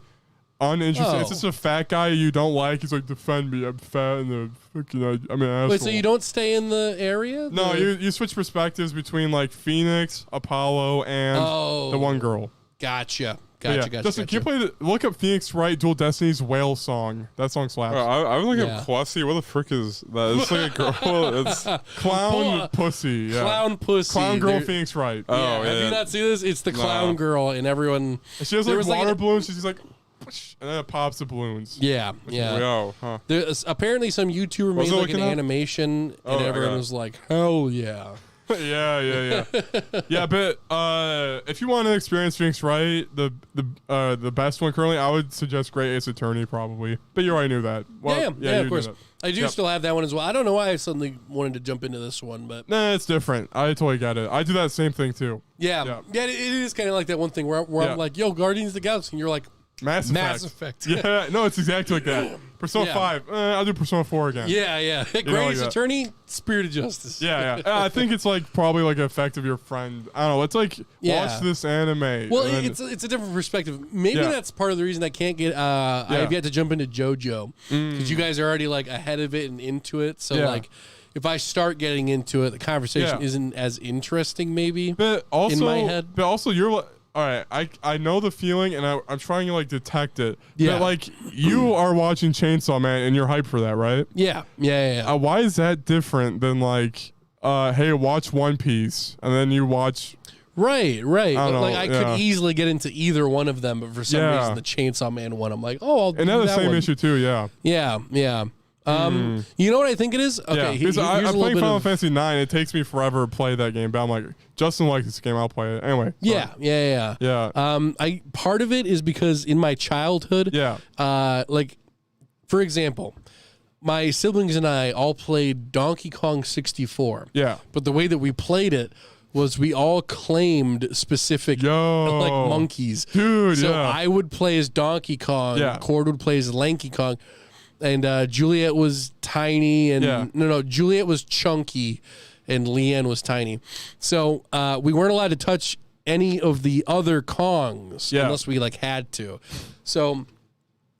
uninteresting. It's Oh. just a fat guy you don't like. He's like, defend me. I'm fat and the fucking. I'm an asshole. Wait, so you don't stay in the area? No, The- you switch perspectives between like Phoenix, Apollo, and Oh. the one girl. Gotcha. Gotcha. Justin, can you play look up Phoenix Wright Dual Destinies Whale song? That song slaps. I was looking at Pussy. What the frick is that? It's like a girl. It's Clown Pussy. Yeah. Clown Pussy. Clown Girl Phoenix Wright. Yeah. Have you not seen this? It's the clown girl, and everyone. She has like water balloons. She's like, and then it pops the balloons. Yeah. Yo, huh. There's apparently some YouTuber made like an animation, and everyone was like, "Hell yeah!" yeah. But if you want to experience Phoenix Wright, the best one currently, I would suggest Great Ace Attorney probably. But you already knew that. Well, yeah, of course. I do still have that one as well. I don't know why I suddenly wanted to jump into this one, but nah, it's different. I totally get it. I do that same thing too. Yeah. It is kind of like that one thing where I'm like, "Yo, Guardians of the Galaxy," and you're like, Mass Effect. Yeah, no, it's exactly like that. Persona 5. I'll do Persona 4 again. Yeah. Great Attorney, Spirit of Justice. Yeah. I think it's like probably like an effect of your friend. I don't know. It's like watch this anime. Well, it's a different perspective. Maybe that's part of the reason I can't get. I have yet to jump into JoJo because you guys are already like ahead of it and into it. So like, if I start getting into it, the conversation isn't as interesting. Maybe, but also in my head. But also, you're. All right, I know the feeling, and I'm trying to like detect it. Yeah, but like you are watching Chainsaw Man, and you're hyped for that, right? Yeah. Why is that different than like, hey, watch One Piece, and then you watch? Right. I could easily get into either one of them, but for some reason, the Chainsaw Man one, I'm like, I'll do another that same one. issue too. Yeah. You know what I think it is? Okay, because I'm playing Final Fantasy 9. It takes me forever to play that game, but I'm like, Justin likes this game. I'll play it anyway. Yeah. Part of it is because in my childhood, like for example, my siblings and I all played Donkey Kong 64. Yeah, but the way that we played it was we all claimed specific like monkeys, dude. So I would play as Donkey Kong. Cord would play as Lanky Kong. And Juliet was tiny, and Juliet was chunky, and Leanne was tiny. So we weren't allowed to touch any of the other Kongs unless we like had to. So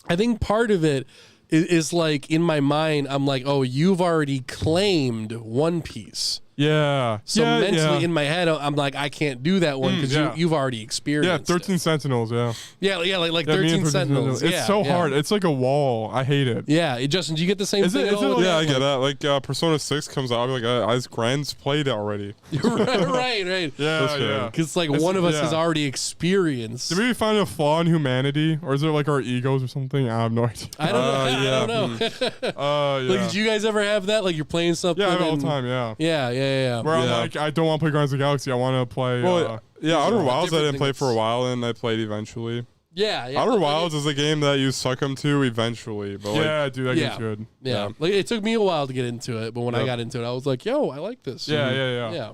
I think part of it is like in my mind, I'm like, oh, you've already claimed One Piece. Yeah. So mentally in my head, I'm like, I can't do that one because you've already experienced. Yeah, 13 Sentinels. Yeah, like 13 Sentinels. It's so hard. It's like a wall. I hate it. Yeah, Justin, do you get the same thing? Yeah, I get that. Like Persona 6 comes out, I'll be like, I's Grand's played it already. right. Yeah. Because like one of us has already experienced. Did we find a flaw in humanity, or is it like our egos or something? I have no idea. I don't know. Like, did you guys ever have that? Like, you're playing something? Yeah, I have it all the time. Yeah. Where I'm like, I don't want to play Guardians of the Galaxy. I want to play. Outer Wilds I didn't play for a while, and I played eventually. Outer Wilds is a game that you succumb to eventually. But dude, that game's good. Yeah. Like, it took me a while to get into it, but when I got into it, I was like, yo, I like this. Yeah.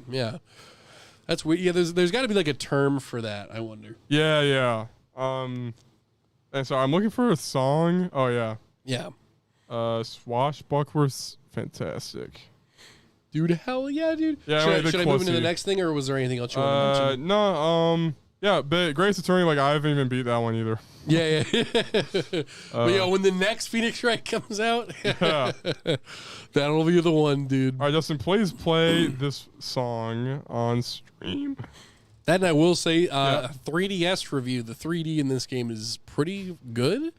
That's weird. Yeah, there's got to be like a term for that, I wonder. Yeah. And so I'm looking for a song. Oh, yeah. Yeah. Swashbuckler's fantastic. Dude, hell yeah, dude. Yeah, should I move into the next thing, or was there anything else you want to mention? No, yeah, but Grace Attorney, like, I haven't even beat that one either. Yeah. But yo, when the next Phoenix Wright comes out, that'll be the one, dude. All right, Justin, please play this song on stream. That, and I will say, 3DS review. The 3D in this game is pretty good.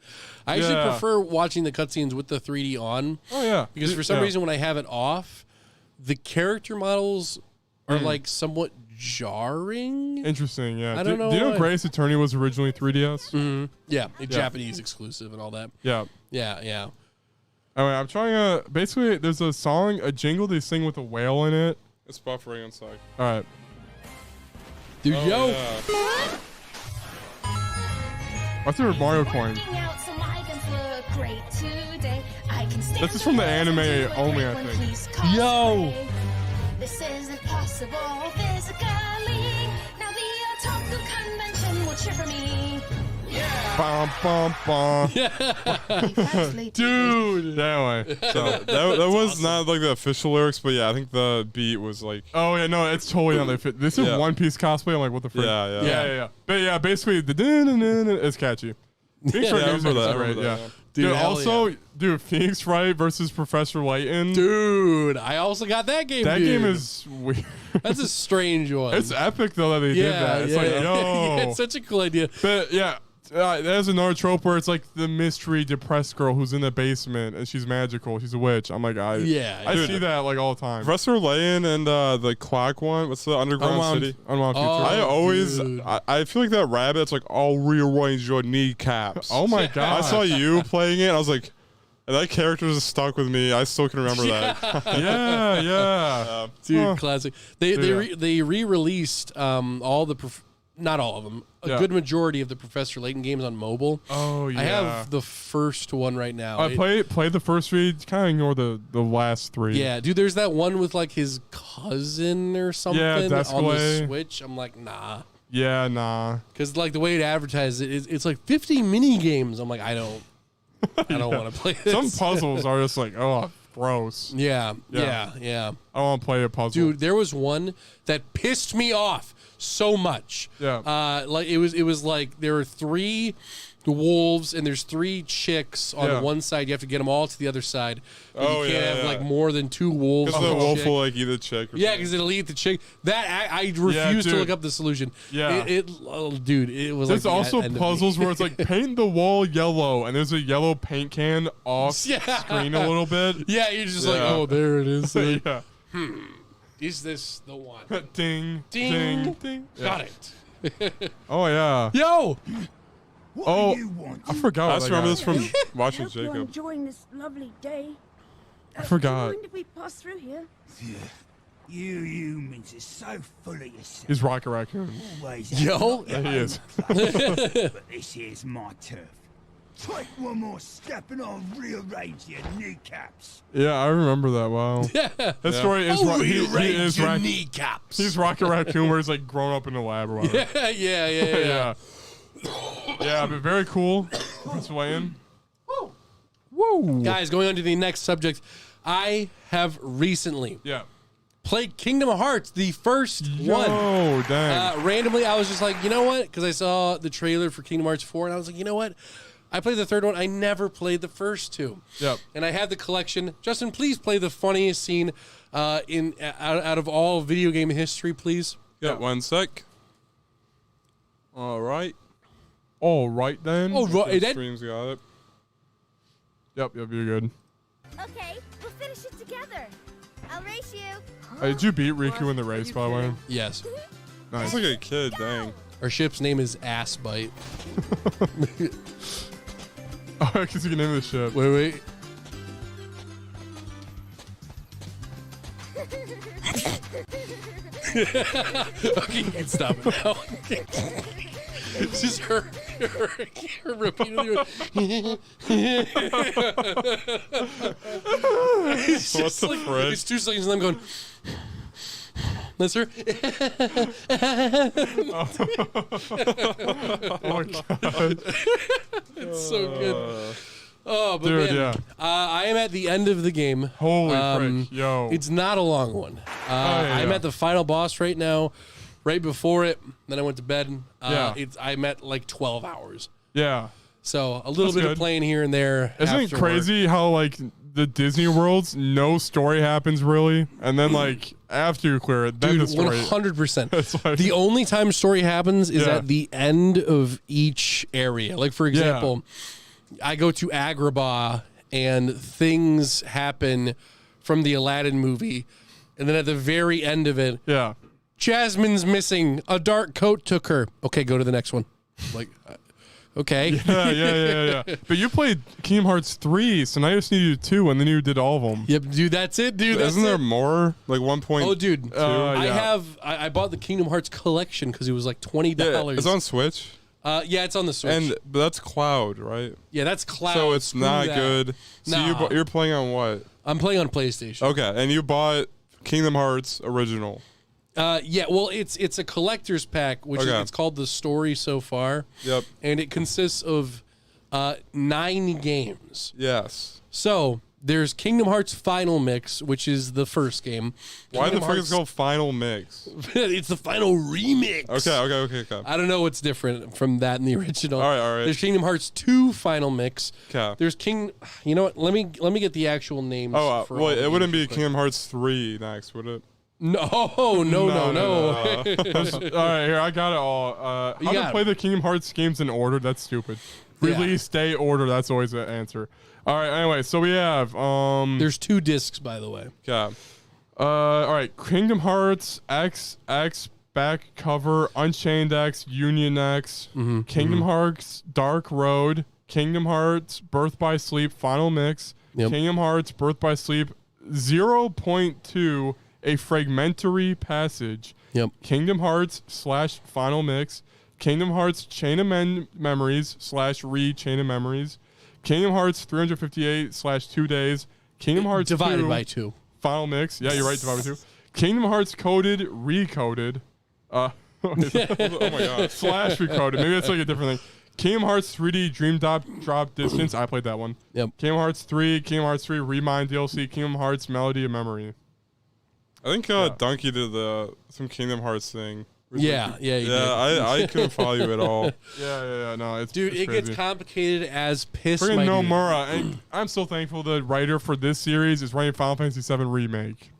I actually prefer watching the cutscenes with the 3D on. Oh, yeah. Because for some reason, when I have it off, the character models are like somewhat jarring. Interesting, yeah. I don't know. Do you know Grace Attorney was originally 3DS? Mm-hmm. Yeah, Japanese exclusive and all that. Yeah. Anyway, I'm trying to. Basically, there's a song, a jingle they sing with a whale in it. It's buffering on side. All right. Dude, yo. Yeah. What's their Mario coin? This is from the anime only, I think. Yo! This isn't possible physically. Now the Otaku convention will cheer for me. Bum, bum, bum. Dude! Anyway. So that was awesome. Not like the official lyrics, but yeah, I think the beat was like. Oh, yeah, no, it's totally not like this is One Piece cosplay. I'm like, what the frick? Yeah. But yeah, basically, the it's catchy. I remember that. Yeah. Dude, hell also, yeah. dude, Phoenix Wright versus Professor Layton. Dude, I also got that game. that dude. game is weird. That's a strange one. It's epic though that they did that. It's like, yo, it's such a cool idea. but yeah. There's another trope where it's like the mystery depressed girl who's in the basement and she's magical. She's a witch. I'm like, I see that like all the time. Professor Layton and the clock one. What's the underground city? Unwound Future. Oh, I always, dude. I feel like that rabbit's like, I'll rearrange your kneecaps. Oh my god! I saw you playing it. And I was like, that character just stuck with me. I still can remember that. yeah. Dude, classic. They Yeah. they re-released all the not all of them, a Yeah. good majority of the Professor Layton games on mobile. Oh yeah. I have the first one right now. I played the first three. Kind of ignore the last three. Yeah, dude. There's that one with like his cousin or something on the Descalay. Switch. I'm like, nah, Yeah. Nah. because like the way it advertised it, it's like 50 mini games. I'm like, I don't want to play this. Some puzzles are just like, oh, gross. Yeah. Yeah. Yeah. I don't want to play a puzzle. Dude, there was one that pissed me off so much. Yeah. Like it was like there were 3 wolves and there's 3 chicks on Yeah. one side. You have to get them all to the other side. But Oh, you can't yeah, have yeah. like more than 2 wolves. Because the per wolf chick. will like eat the chick. Or Yeah, something. because it'll eat the chick. That I refuse to dude. look up the solution. Yeah. Dude, it was. There's like the also end of puzzles me. where it's like paint the wall yellow and there's a yellow paint can off Yeah. screen a little bit. Yeah, you're just like, Yeah. oh, there it is. yeah. Is this the one? Ding, Ding. ding, ding. Got it. Oh yeah. Yo, Oh, You want? I forgot. I what just I remember got. this from watching Hope you're Jacob. enjoying this lovely day. I forgot. Do you mind if we pass through here? You humans are so full of yourself. He's Rocket Raccoon. Always Yo. Yeah, he is. but this here's my turf. Take one more step and I'll rearrange your kneecaps. Yeah, I remember that. Wow. Yeah. That story is he is your Rac- He's Rocket Raccoon where he's like grown up in a lab or whatever. yeah. Yeah. Yeah, but very cool. Prince Wayne. Woo. Guys, going on to the next subject. I have recently Yeah. played Kingdom Hearts, the first one. Oh, dang. Randomly, I was just like, you know what? Because I saw the trailer for Kingdom Hearts 4, and I was like, you know what? I played the third one. I never played the first 2. Yep. And I have the collection. Justin, please play the funniest scene out of all video game history, please. Yeah, 1 sec. All right. All right then. Oh, right. That, Stream's got it. Yep, you're good. Okay, we'll finish it together. I'll race you. Did you beat Riku in the race, by the way? yes. It's like a kid, dang. Our ship's name is Ass Bite. Oh, because you can name the ship. Wait. Okay, stop it now. It's just her repeatedly. It's What just the like, frick? it's 2 seconds and I'm going. That's her. Oh my god. It's so good. Oh, but Dude, man, yeah. I am at the end of the game. Holy frick. Yo. It's not a long one. I'm yeah. at the final boss right now. Right before it, then I went to bed. Yeah. I'm at like 12 hours. Yeah. So a little That's bit good. of playing here and there. Isn't it after crazy how like the Disney worlds, no story happens really, and then like after you clear it, then Dude, the story. 100%. It's like- The only time story happens is Yeah. at the end of each area. Like, for example, I go to Agrabah and things happen from the Aladdin movie. And then at the very end of it, Yeah. Jasmine's missing. A dark coat took her. Okay, go to the next one. Like, okay. Yeah. But you played Kingdom Hearts 3, so now you just need to do 2, and then you did all of them. Yep, dude, that's it, dude. That's Isn't there it. more? Like 1.2? Oh, dude. yeah. I bought the Kingdom Hearts collection because it was like $20. Yeah, it's on Switch. Yeah, it's on the Switch. But that's Cloud, right? Yeah, that's Cloud. So it's Screw not that. good. So Nah. you're playing on what? I'm playing on PlayStation. Okay, and you bought Kingdom Hearts original. Yeah, well, it's a collector's pack, which Okay. it's called the Story So Far. Yep. And it consists of 9 games. Yes. So There's Kingdom Hearts Final Mix, which is the first game. Why Kingdom the fuck is Hearts- it called Final Mix? It's the final remix. Okay. I don't know what's different from that in the original. All right. There's Kingdom Hearts 2 Final Mix. Okay. There's You know what? Let me get the actual names. Oh, for well, all the it wouldn't games be real quick. Kingdom Hearts 3 next, would it? No. All right, here I got it all. How got to it. play the Kingdom Hearts games in order? That's stupid. Yeah. Release day order. That's always the answer. All right. Anyway, so we have There's 2 discs, by the way. Okay. all right, Kingdom Hearts X back cover, Unchained X, Union X, Mm-hmm, Kingdom Hearts Dark Road, Kingdom Hearts Birth by Sleep Final Mix, Yep. Kingdom Hearts Birth by Sleep 0.2 a fragmentary passage. Yep. Kingdom Hearts / Final Mix, Kingdom Hearts Chain of Memories / Chain of Memories, Kingdom Hearts 358 / 2 Days, Kingdom Hearts Divided 2 by 2. Final Mix. Yeah, you're right. Divided by 2. Kingdom Hearts Coded Recoded. Oh my god. / Recoded. Maybe that's like a different thing. Kingdom Hearts 3D Dream Drop Distance. I played that one. Yep. Kingdom Hearts 3, Kingdom Hearts 3 Remind DLC, Kingdom Hearts Melody of Memory. I think Donkey did some Kingdom Hearts thing. Yeah, he did. I couldn't follow you at all. Yeah. No, it's Dude, it's it crazy. gets complicated as piss. Friggin' my dude. Nomura, and I'm so thankful the writer for this series is writing Final Fantasy VII Remake.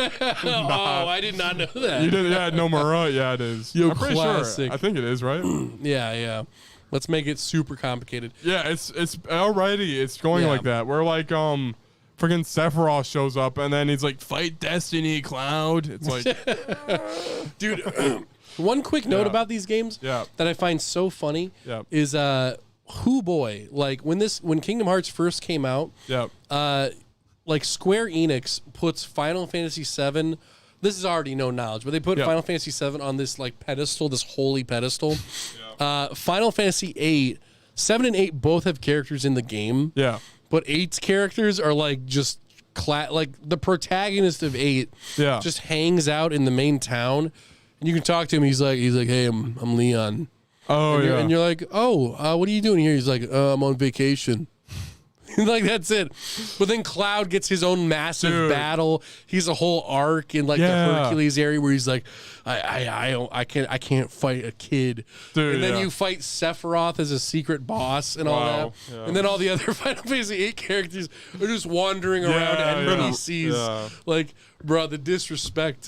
Oh, I did not know that. You did, yeah, Nomura, yeah, it is. Yo, I'm pretty classic. sure. I think it is, right? Yeah. Let's make it super complicated. Yeah, it's already it's going Yeah. like that. Where like freaking Sephiroth shows up and then he's like, fight Destiny, Cloud. It's like, Dude, one quick note Yeah. about these games Yeah. that I find so funny Yeah. is boy, like when Kingdom Hearts first came out, yeah, like Square Enix puts Final Fantasy VII. This is already no knowledge, but they put Yeah. Final Fantasy VII on this like pedestal, this holy pedestal. Final Fantasy VIII, 7 and 8 both have characters in the game, yeah, but 8's characters are like just like the protagonist of 8 yeah. just hangs out in the main town, and you can talk to him. He's like, hey, I'm Leon. Oh And yeah. you're, and you're like, what are you doing here? He's like, I'm on vacation. Like, that's it. But then Cloud gets his own massive Dude. battle. He's a whole arc in like Yeah. the Hercules area where he's like, I can't fight a kid. Dude, and then yeah. you fight Sephiroth as a secret boss and all Wow. that. Yeah. And then all the other Final Fantasy VIII characters are just wandering around NPCs. Yeah. Like, bro, the disrespect.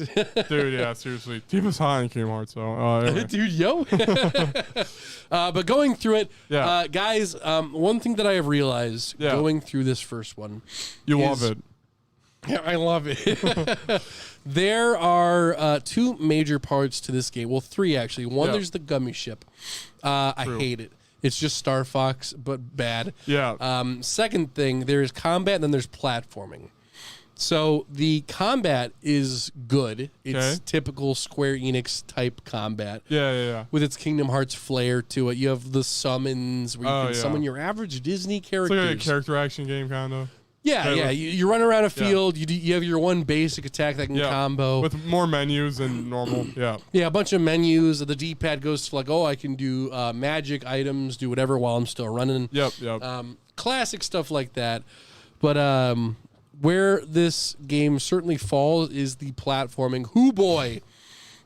Dude, yeah, seriously. Deep is high in Kingdom Hearts, though. Anyway. Dude, yo. But going through it, Yeah. guys, one thing that I have realized Yeah. going through this first one, You is- love it. yeah, I love it. There are 2 major parts to this game. Well, 3 actually. One, Yeah. there's the gummy ship. I hate it. It's just Star Fox, but bad. Yeah. Second thing, there's combat, and then there's platforming. So the combat is good. It's Okay. typical Square Enix type combat. Yeah. With its Kingdom Hearts flair to it. You have the summons where you Oh, can yeah. summon your average Disney It's characters. like a character action game, kind of. Yeah. You run around a field. You have your one basic attack that can Yeah. combo. With more menus than normal. Yeah. Yeah, a bunch of menus. The D-pad goes to like, I can do magic items, do whatever while I'm still running. Yep. Classic stuff like that. But where this game certainly falls is the platforming. Hoo boy,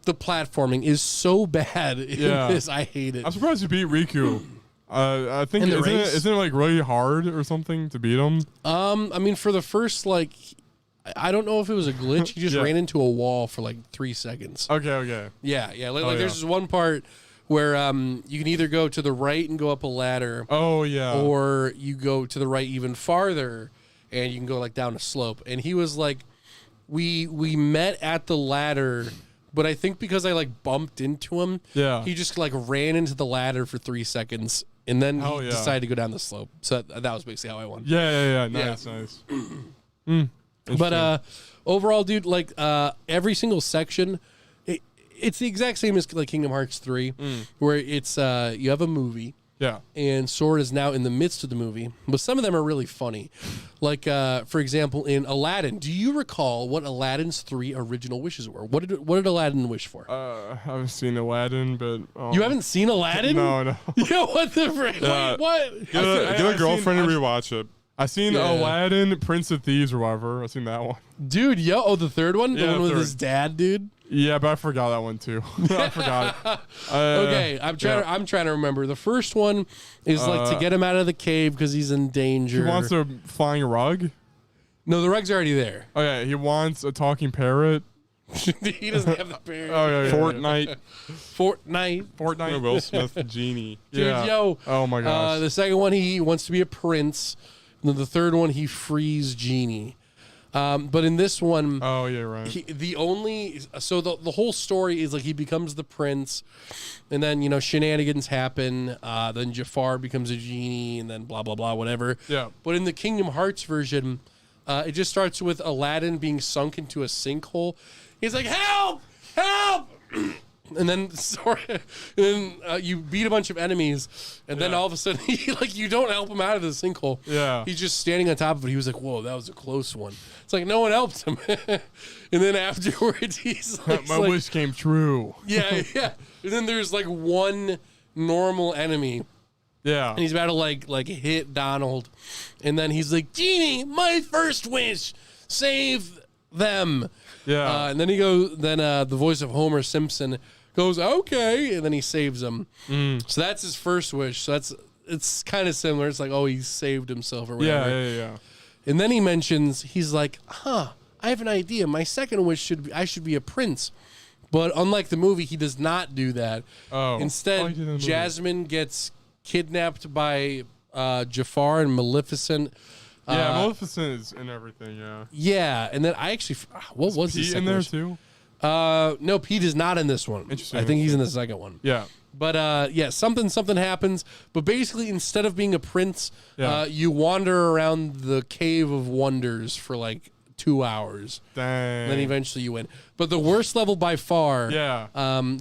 the platforming is so bad in Yeah. this. I hate it. I'm surprised you beat Riku. I think In the isn't race? it like really hard or something to beat him? I mean, for the first I don't know if it was a glitch. He just Yeah. ran into a wall for like 3 seconds. Okay. Yeah. Like, Oh, there's yeah. this one part where you can either go to the right and go up a ladder, Oh yeah. or you go to the right even farther and you can go like down a slope. And he was like, we met at the ladder, but I think because I like bumped into him, Yeah. he just like ran into the ladder for 3 seconds and then Hell he yeah. decided to go down the slope. So that was basically how I won. Yeah. Nice. But overall, dude, like every single section, it's the exact same as like Kingdom Hearts 3, where it's you have a movie. Yeah. And Sword is now in the midst of the movie, but some of them are really funny. Like, for example, in Aladdin, do you recall what Aladdin's 3 original wishes were? What did Aladdin wish for? I haven't seen Aladdin, but You haven't seen Aladdin? No. Yo, what the frick? Yeah. Wait, what? Get a I've girlfriend seen- and rewatch it. I seen Yeah. Aladdin, Prince of Thieves, or whatever. I seen that one. Dude, the third one, the Yeah, one with third. his dad, dude. Yeah, but I forgot that one too. I forgot it. Okay, I'm trying to remember. The first one is like to get him out of the cave because he's in danger. He wants a flying rug. No, the rug's already there. Oh yeah, he wants a talking parrot. He doesn't have the parrot. Oh yeah, Fortnite. Fortnite. Will Smith genie. Dude, Yeah. yo. Oh my gosh. The second one, he wants to be a prince. And then the third one, he frees Genie. But in this one, Oh yeah, right. the whole story is like he becomes the prince, and then shenanigans happen. Then Jafar becomes a genie, and then blah blah blah, whatever. Yeah. But in the Kingdom Hearts version, it just starts with Aladdin being sunk into a sinkhole. He's like, "Help! Help!" And then you beat a bunch of enemies, and then all of a sudden, you don't help him out of the sinkhole. Yeah. He's just standing on top of it. He was like, "Whoa, that was a close one." It's like no one helped him. And then afterwards, he's like, My wish came true. yeah. And then there's like one normal enemy, Yeah. and he's about to like hit Donald, and then he's like, "Genie, my first wish, save them." Yeah. And then the voice of Homer Simpson goes, "Okay," and then he saves him. So that's his first wish. So it's kind of similar. It's like, oh, he saved himself or whatever. Yeah. And then he mentions, he's like, I have an idea. My second wish I should be a prince. But unlike the movie, he does not do that. Oh. Instead, Oh, he did in the movie. Jasmine gets kidnapped by Jafar and Maleficent. Yeah, Maleficent is in everything. Yeah. Yeah, and then I actually, what was the Pete second in there wish? too? No, Pete is not in this one. Interesting. I think he's in the second one. Yeah. But something happens. But basically, instead of being a prince, Yeah. you wander around the Cave of Wonders for like 2 hours. Dang. And then eventually you win. But the worst level by far. Yeah.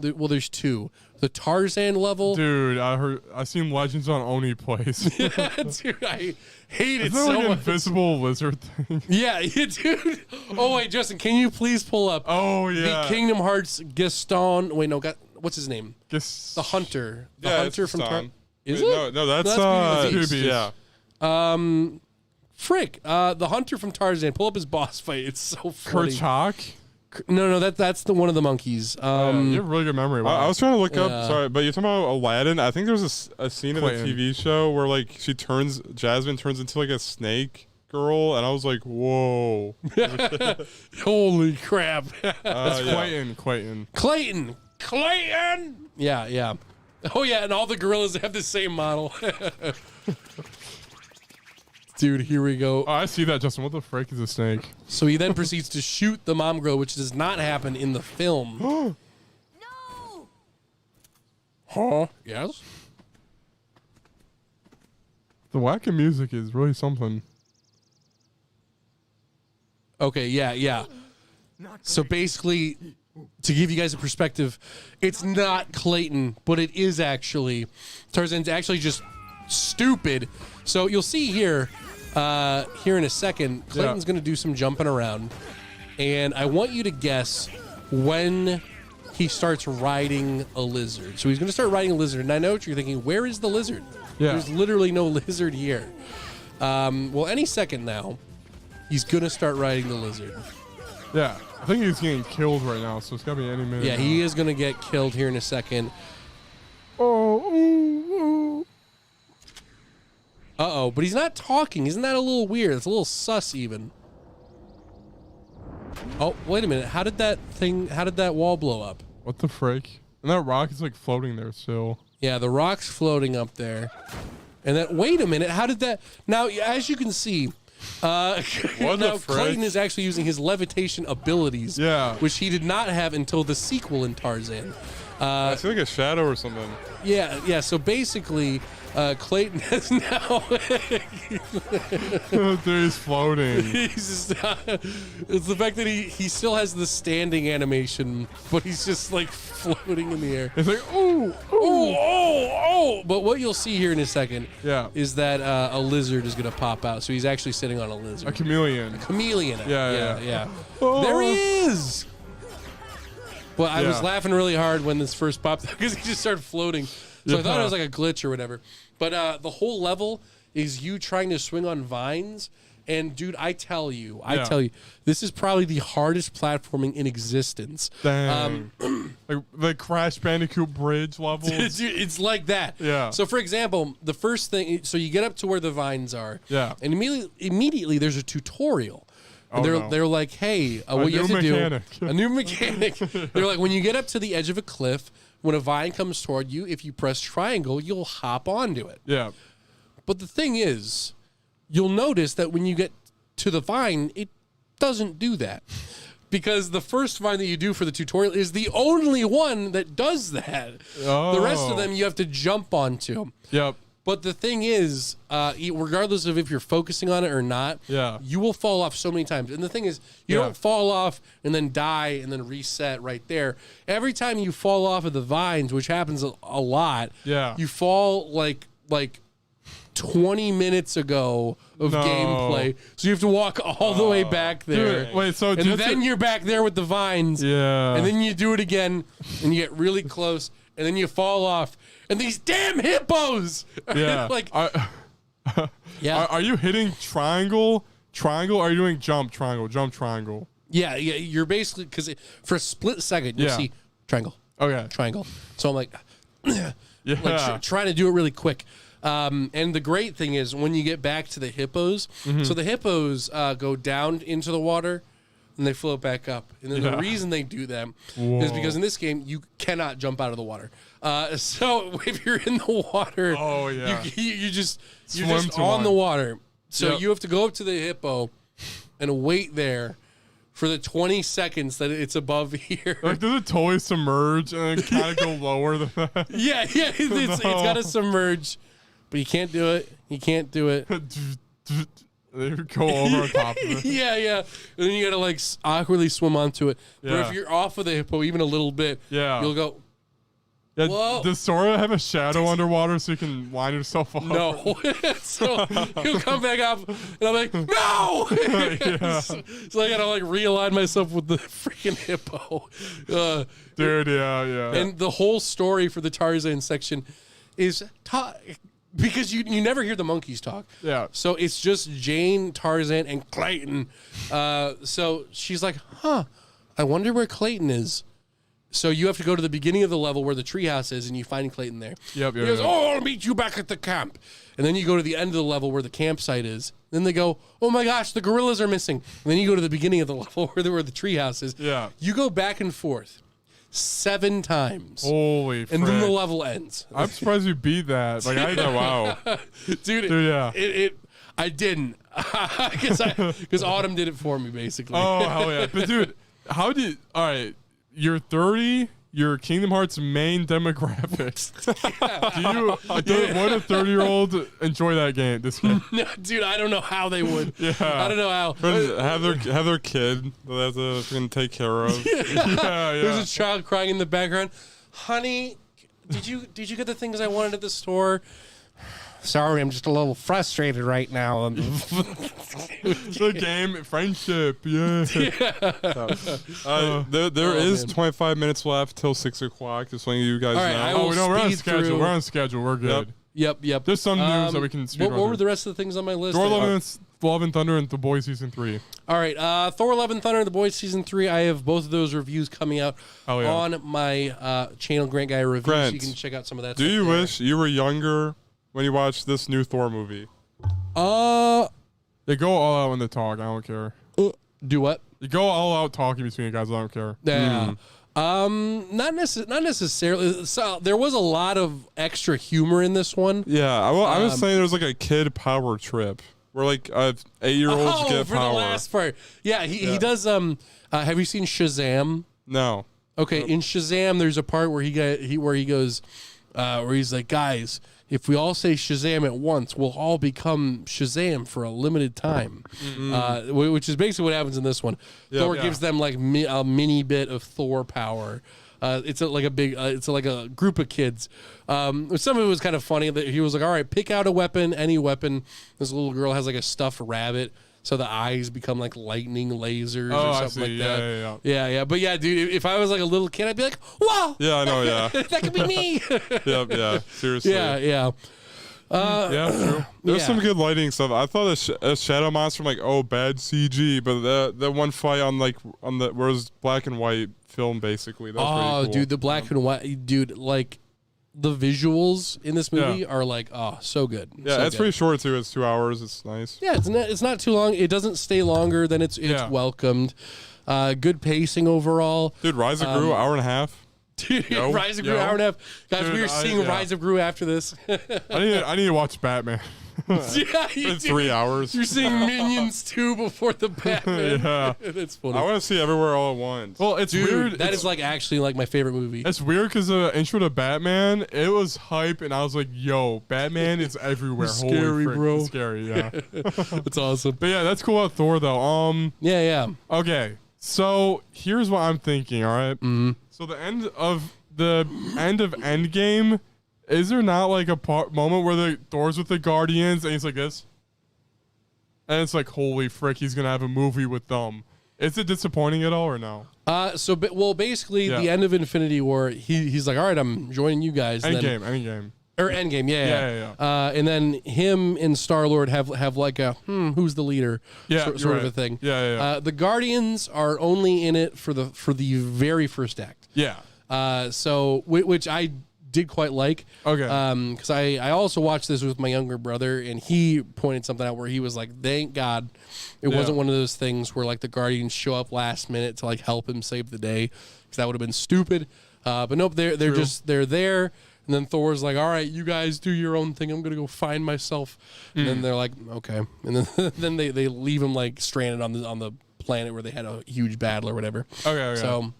There's two. The Tarzan level. Dude, I seen Legends on Oni Place. Dude, I hate it Is that so like an much. invisible lizard thing? Yeah, dude. Oh wait, Justin, can you please pull up Oh yeah. the Kingdom Hearts Gaston? Wait, no, what's his name? Guess The hunter. The Yeah, hunter it's from Gaston. Is Wait, it? No, that's Beauty and the Beast. yeah. Frick. The hunter from Tarzan. Pull up his boss fight. It's so funny. Kerchak. No, that's the one of the monkeys. You have a really good memory. Wow. I was trying to look Yeah. up. Sorry, but you're talking about Aladdin. I think there was a scene in the Clayton. TV show where like Jasmine turns into like a snake girl, and I was like, whoa. Holy crap. That's yeah. Clayton. Clayton. Yeah. Oh yeah, and all the gorillas have the same model. Dude, here we go. Oh, I see that, Justin. What the frick is a snake? So he then proceeds to shoot the mom gorilla, which does not happen in the film. No! Huh? Yes? The wacky music is really something. Okay, yeah. So basically, to give you guys a perspective, it's not Clayton, but it is actually. Tarzan's actually just stupid. So you'll see here in a second, Clayton's going to do some jumping around. And I want you to guess when he starts riding a lizard. So he's going to start riding a lizard. And I know what you're thinking. Where is the lizard? Yeah. There's literally no lizard here. Well, any second now, he's going to start riding the lizard. Yeah. I think he's getting killed right now, so it's got to be any minute. Yeah, he is going to get killed here in a second. Oh. Uh-oh, but he's not talking. Isn't that a little weird? It's a little sus even. Oh, wait a minute. How did that wall blow up? What the frick? And that rock is like floating there still. Yeah, the rock's floating up there. And then, wait a minute. How did that... Now, as you can see, now the frick? Clayton is actually using his levitation abilities. Yeah. Which he did not have until the sequel in Tarzan. I see like a shadow or something. Yeah. So basically, Clayton has now... Dude, he's floating. He's just, it's the fact that he still has the standing animation, but he's just like floating in the air. It's like, Oh! But what you'll see here in a second Yeah. is that a lizard is going to pop out. So he's actually sitting on a lizard. A chameleon. Chameleon. Yeah. There he is! Well, I was Yeah. laughing really hard when this first popped up because he just started floating. So I thought it was like a glitch or whatever. But the whole level is you trying to swing on vines. And dude, I tell you, this is probably the hardest platforming in existence. Dang. Like Crash Bandicoot bridge levels. Dude, it's like that. Yeah. So for example, the first thing, so you get up to where the vines are. Yeah. And immediately there's a tutorial. And they're like, hey, what you have to do, a new mechanic. They're like, when you get up to the edge of a cliff, when a vine comes toward you, if you press triangle, you'll hop onto it. Yeah. But the thing is, you'll notice that when you get to the vine, it doesn't do that. Because the first vine that you do for the tutorial is the only one that does that. The rest of them you have to jump onto. Yep. But the thing is, regardless of if you're focusing on it or not, you will fall off so many times. And the thing is, you don't fall off and then die and then reset right there. Every time you fall off of the vines, which happens a lot, you fall like 20 minutes ago of gameplay. So you have to walk all the way back there. Dude, wait, so and then you're back there with the vines. Yeah. And then you do it again and you get really close and then you fall off. And these damn hippos. Yeah. Like Are you hitting triangle? Triangle? Or are you doing jump triangle? Jump triangle. Yeah, you're basically because for a split second you see triangle. Okay. Triangle. So I'm like trying to do it really quick. And the great thing is when you get back to the hippos, so the hippos go down into the water and they float back up. And then the reason they do that is because in this game, you cannot jump out of the water. So if you're in the water, you're just on the water. So you have to go up to the hippo and wait there for the 20 seconds that it's above here. Like, does it totally submerge and then kind of go lower than that? Yeah. It's got to submerge. But you can't do it. You can't do it. They go over on top of it. Yeah. And then you gotta like awkwardly swim onto it. But if you're off of the hippo even a little bit, you'll go. Yeah, whoa. does Sora have a shadow underwater so you can wind yourself up? No. So he'll come back up, and I'm like, no. So I gotta like realign myself with the freaking hippo. Dude, yeah. And the whole story for the Tarzan section is because you never hear the monkeys talk. Yeah. So it's just Jane, Tarzan, and Clayton. So she's like, I wonder where Clayton is. So you have to go to the beginning of the level where the treehouse is, and you find Clayton there. Yep. He goes, I'll meet you back at the camp. And then you go to the end of the level where the campsite is. Then they go, oh my gosh, the gorillas are missing. And then you go to the beginning of the level where the treehouse is. Yeah. You go back and forth 7 times. Holy frick. And then the level ends. I'm surprised you beat that. Like, wow. Dude, yeah. I didn't. Because Autumn did it for me, basically. Oh, hell yeah. But, dude, all right, you're 30, you're Kingdom Hearts main demographics. Would a 30-year-old enjoy that game, this game? No, dude, I don't know how they would. I don't know how. Have their kid that they have to freaking take care of. There's a child crying in the background. Honey, did you get the things I wanted at the store? Sorry, I'm just a little frustrated right now. The game, friendship, There is 25 minutes left till 6 o'clock. Just letting you guys know. We're on schedule. We're on schedule. We're good. Yep. There's some news that we can speak What were the rest of the things on my list? Thor Love and Thunder and The Boys Season 3. All right, Thor: Love and Thunder and The Boys Season 3. I have both of those reviews coming out on my channel, Grant Guy Reviews. Grant, So you can check out some of that. Do you wish you were younger when you watched this new Thor movie? They go all out when they talk. I don't care. Do what? You go all out talking between you guys. I don't care. Yeah. Not necessarily. So there was a lot of extra humor in this one. Yeah, I was saying there was like a kid power trip where like 8-year-olds get for power. the last part. Yeah, he does. Have you seen Shazam? No. Okay, in Shazam, there's a part where he goes, where he's like, guys, if we all say Shazam at once, we'll all become Shazam for a limited time, which is basically what happens in this one. Thor gives them like a mini bit of Thor power. It's like a group of kids. Some of it was kind of funny that he was like, all right, pick out a weapon, any weapon. This little girl has like a stuffed rabbit. So the eyes become like lightning lasers or something like that. Yeah. But yeah, dude, if I was like a little kid, I'd be like, whoa. Yeah, I know, yeah. That could be me. Yeah, seriously. Yeah. Yeah, true. There's Yeah. some good lighting stuff. I thought a shadow monster, I'm like, oh, bad CG, but that one fight on the where it was black and white film basically. That was pretty cool. Dude, the black and white, dude, like the visuals in this movie Yeah. are like, so good. Yeah, so it's good. pretty short too. It's 2 hours. It's nice. Yeah, it's not too long. It doesn't stay longer than it's Yeah. welcomed. Good pacing overall. Dude, Rise of Gru, hour and a half. Dude, Yo, Rise of Gru, yo. hour and a half. Guys, Dude, we are seeing yeah. Rise of Gru after this. I need to watch Batman. Yeah, In 3 hours. You're seeing Minions 2 before the Batman. Yeah. That's funny. I want to see Everywhere All at Once. Well, it's Dude, weird. that is like actually like my favorite movie. It's weird because the intro to Batman, it was hype, and I was like, "Yo, Batman is everywhere." It's Holy scary, frick, bro. it's scary, yeah. It's awesome. But yeah, that's cool about Thor, though. Yeah. Okay, so here's what I'm thinking. All right? So the end of Endgame, is there not like a moment where the Thor's with the Guardians and he's like this, and it's like, holy frick, he's gonna have a movie with them. Is it disappointing at all or no? Basically, Yeah. the end of Infinity War, he's like, all right, I'm joining you guys. And then- Endgame. Or Endgame, Yeah. and then him and Star-Lord have like a who's the leader, Yeah, sort you're of a right. thing. Yeah. The Guardians are only in it for the very first act. Yeah. Which I did quite like. Okay. Because I also watched this with my younger brother, and he pointed something out where he was like, "Thank God, it Yeah. wasn't one of those things where like the Guardians show up last minute to like help him save the day, because that would have been stupid." But nope, they're there. And then Thor's like, "All right, you guys do your own thing. I'm gonna go find myself." And then they're like, "Okay." And then then they leave him like stranded on the planet where they had a huge battle or whatever. Okay. So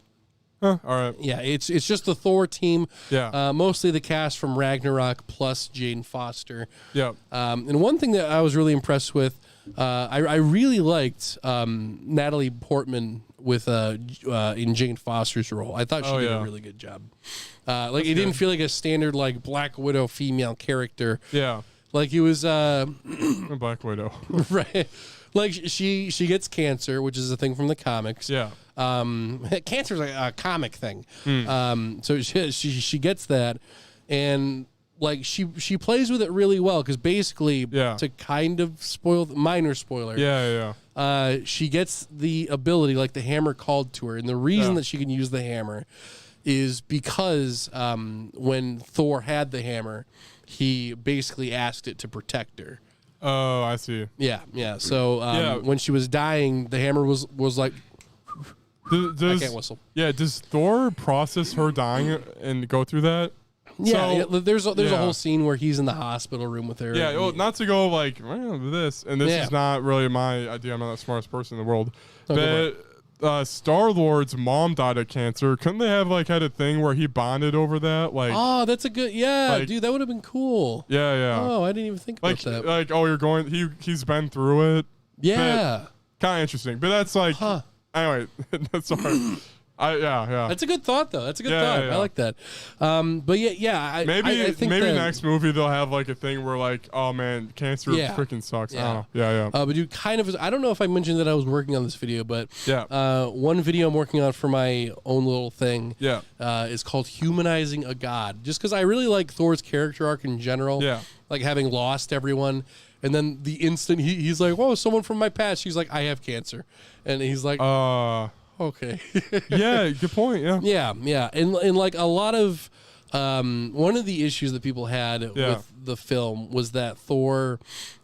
All right. yeah, it's just the Thor team. Yeah. Mostly the cast from Ragnarok plus Jane Foster. Yeah. And one thing that I was really impressed with, I really liked Natalie Portman with in Jane Foster's role. I thought she did a really good job. It didn't feel like a standard like Black Widow female character. Yeah. Like it was Black Widow. right. Like she gets cancer, which is a thing from the comics. Yeah. Cancer is a comic thing. So she gets that, and like she plays with it really well, because basically to kind of minor spoiler. Yeah. She gets the ability, like the hammer called to her, and the reason that she can use the hammer is because when Thor had the hammer, he basically asked it to protect her. Oh, I see. Yeah. So when she was dying, the hammer was like, I can't whistle. Yeah, does Thor process her dying and go through that? Yeah, So- there's a yeah. whole scene where he's in the hospital room with her. Yeah, well, not to go like this, and this is not really my idea. I'm not the smartest person in the world. go But Star-Lord's mom died of cancer. Couldn't they have like had a thing where he bonded over that? Like, Oh, that's a good. Dude, that would have been cool. yeah. Oh, I didn't even think about that. Like, oh, you're going. He's been through it. Yeah. Kind of interesting, but that's like. Anyway, that's all right. Yeah. That's a good thought, though. That's a good Yeah, thought. yeah. I like that. But yeah. Maybe I think maybe that, next movie they'll have like a thing where like, oh man, cancer freaking sucks. I don't know. Yeah. But dude, I don't know if I mentioned that I was working on this video, but Yeah. one video I'm working on for my own little thing Yeah. is called Humanizing a God. Just because I really like Thor's character arc in general. Yeah. Like having lost everyone. And then the instant he's like, whoa, someone from my past. She's like, I have cancer. And he's like, okay. Yeah, good point. Yeah. Yeah. And like a lot of one of the issues that people had with the film was that Thor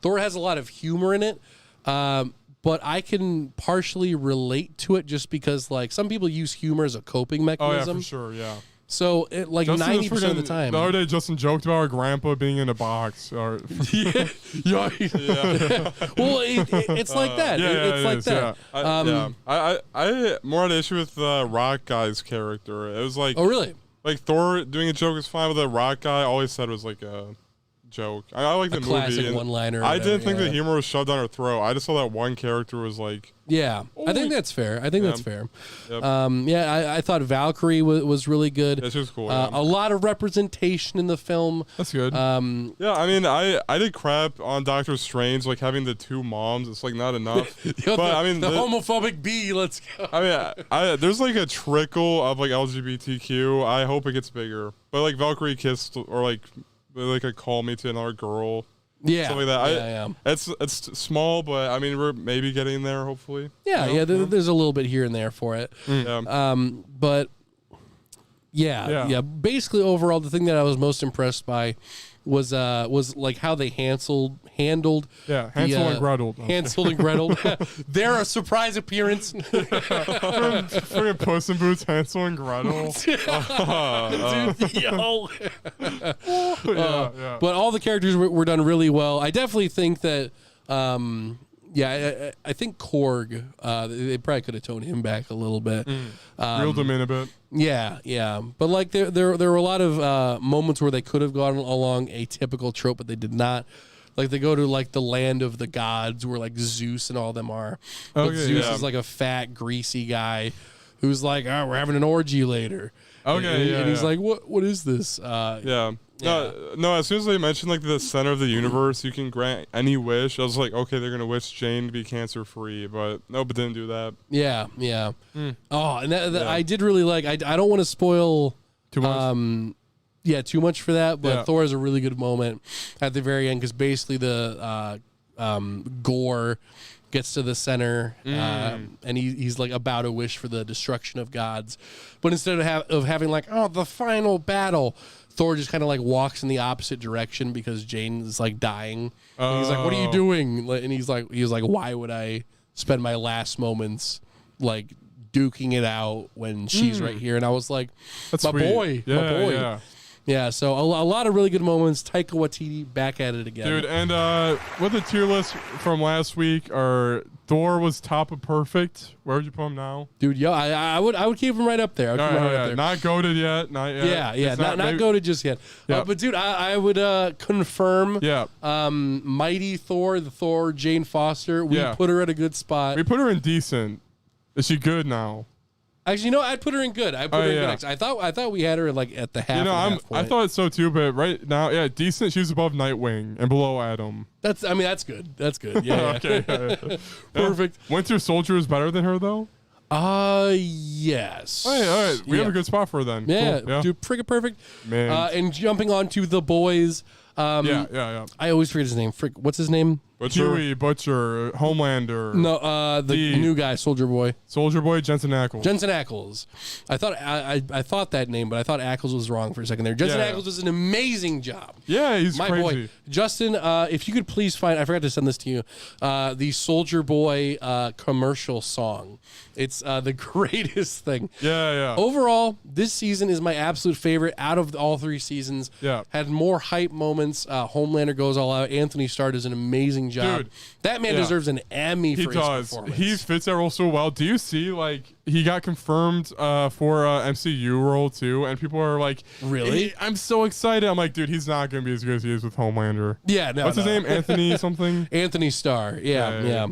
has a lot of humor in it. But I can partially relate to it just because like some people use humor as a coping Oh mechanism. yeah, for sure. Yeah. So it, like 90% of the time. The other day, Justin joked about our grandpa being in a box. Or Well, it's like that. It's like that. I more had an issue with the Rock guy's character. It was like, Oh, really? like Thor doing a joke is fine, but the Rock guy always said was like a joke. I like the movie. Classic and one-liner or I didn't whatever, think yeah. the humor was shoved down her throat. I just saw that one character was like, Yeah, I think that's fair. That's fair. Yep. I thought Valkyrie was really good. Yeah, she was cool. A lot of representation in the film. That's good. Yeah, I mean, I did crap on Doctor Strange, like having the two moms. It's like not enough. But I mean, the homophobic bee. Let's go. I mean, there's like a trickle of like LGBTQ. I hope it gets bigger. But like Valkyrie kissed or like like a call me to another girl. Yeah, Something like that. yeah. It's small, but I mean we're maybe getting there hopefully. Yeah, there's a little bit here and there for it. Yeah. But yeah. Basically, overall, the thing that I was most impressed by was like how they handled Hansel and Gretel. Hansel and Gretel. They're a surprise appearance. Freaking Puss in Boots, Hansel and Gretel. Dude, yo. Yeah. But all the characters were done really well. I definitely think that. I think Korg. They probably could have toned him back a little bit. Reeled him in a bit. Yeah. But like there were a lot of moments where they could have gone along a typical trope, but they did not. Like they go to like the land of the gods, where like Zeus and all them are. But Zeus is like a fat, greasy guy who's like, "Oh, we're having an orgy later." And he's like, "What is this?" Yeah. No, as soon as they mentioned like the center of the universe, you can grant any wish. I was like, okay, they're gonna wish Jane to be cancer free, but didn't do that. Yeah. Oh, and that I did really like. I don't want to spoil Too much. too much for that, but Yeah. Thor has a really good moment at the very end because basically the Gore gets to the center and he's like about to wish for the destruction of gods, but instead of having like the final battle, Thor just kind of like walks in the opposite direction because Jane is like dying. And he's like, "What are you doing?" And he's like, "Why would I spend my last moments like duking it out when she's right here?" And I was like, That's my sweet. boy. Yeah, so a lot of really good moments. Taika Waititi back at it again. Dude, and with the tier list from last week, Thor was top of perfect. Where would you put him now? Dude, yo, I would keep him right up there. Not goated yet. Not yet. Yeah, not goated just yet. Yeah. But dude, I would confirm. Yeah. Mighty Thor, the Thor, Jane Foster. We Yeah. put her at a good spot. We put her in decent. Is she good now? Actually, I'd put her in good. I put her in good. I thought we had her like at the half. I thought so too, but right now, decent. She's above Nightwing and below Adam. That's good. That's good. Yeah. Okay. Perfect. Winter Soldier is better than her though. Yes. All right. We have a good spot for her then. Yeah, Cool. dude, freaking perfect. Man. And jumping on to The Boys. Yeah. I always forget his name. What's his name? Huey, Butcher, Homelander. No, the new guy, Soldier Boy. Soldier Boy, Jensen Ackles. Jensen Ackles. I thought that name, but I thought Ackles was wrong for a second there. Jensen Ackles does an amazing job. Yeah, he's My crazy. boy. Justin, if you could please find, I forgot to send this to you, the Soldier Boy commercial song. It's the greatest thing. Yeah. Overall, this season is my absolute favorite out of all 3 seasons. Yeah. Had more hype moments. Homelander goes all out. Anthony Starr does an amazing job. Dude, that man deserves an Emmy for his performance. He fits that role so well. Do you see, like, he got confirmed for MCU role too, and people are like, really? I'm so excited. I'm like, dude, he's not going to be as good as he is with Homelander. Yeah, no. What's his name? Anthony something? Anthony Starr. Yeah.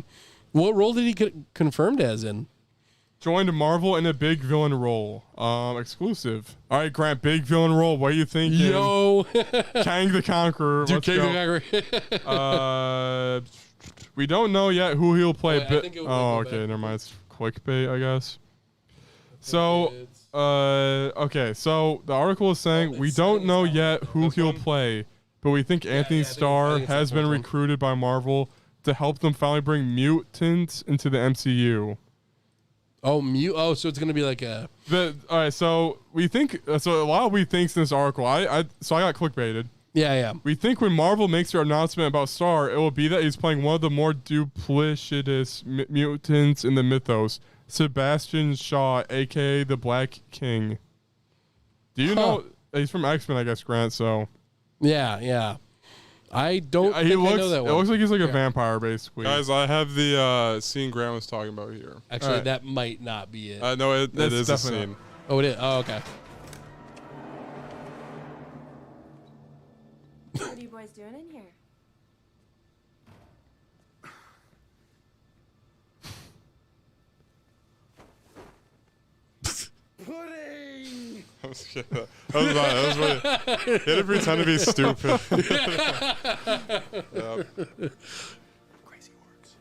What role did he get confirmed as in? Joined Marvel in a big villain role. Exclusive. All right, Grant, big villain role. What are you thinking? Yo. Kang the Conqueror. Dude, Kang the Conqueror. We don't know yet who he'll play. Okay, never mind. It's clickbait, I guess. So, okay. So the article is saying we don't know yet who he'll play, but we think Anthony Starr has been recruited by Marvel to help them finally bring mutants into the MCU. Oh, so it's gonna be like a. All right, so we think. So a lot of we thinks in this article. I got clickbaited. Yeah. We think when Marvel makes their announcement about Starr, it will be that he's playing one of the more duplicitous mutants in the mythos, Sebastian Shaw, aka the Black King. Do you know he's from X-Men? I guess, Grant. So. Yeah. I don't. I know that one. It looks like he's like a vampire, basically. Guys, I have the scene Grant was talking about here. Actually, that might not be it. No, it is a scene. Oh, it is. Oh, okay. What are you boys doing in here? Pudding! That was really. He had to pretend to be stupid. Crazy works.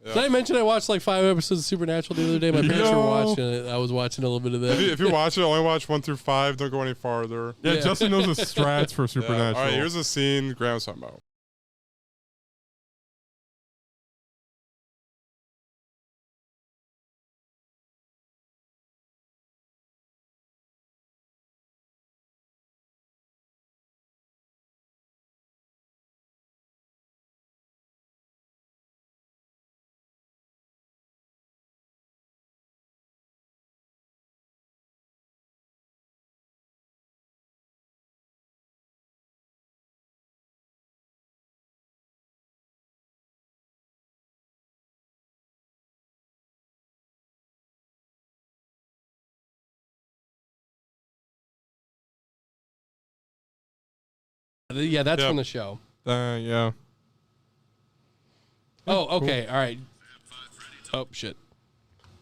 Did I mention I watched like 5 episodes of Supernatural the other day? My parents were watching it. I was watching a little bit of that. If you watch it, only watch 1 through 5. Don't go any farther. Yeah, Justin knows the strats for Supernatural. All right, here's a scene Graham was talking about. Yeah, that's from the show. Yeah. Oh, okay. All right. Oh, shit.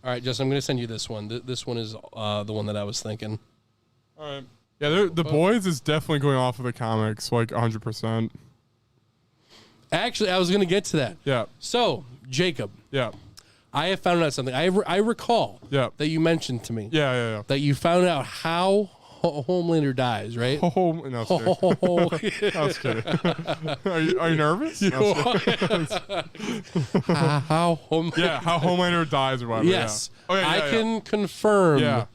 All right, Justin, I'm going to send you this one. This one is the one that I was thinking. All right. Yeah, the Boys is definitely going off of the comics, like 100%. Actually, I was going to get to that. Yeah. So, Jacob. Yeah. I have found out something. I recall that you mentioned to me. Yeah. That you found out how Homelander dies, right? No, I was kidding. Are you nervous? How Homelander dies or whatever. Yes. Yeah. I can confirm. Yeah.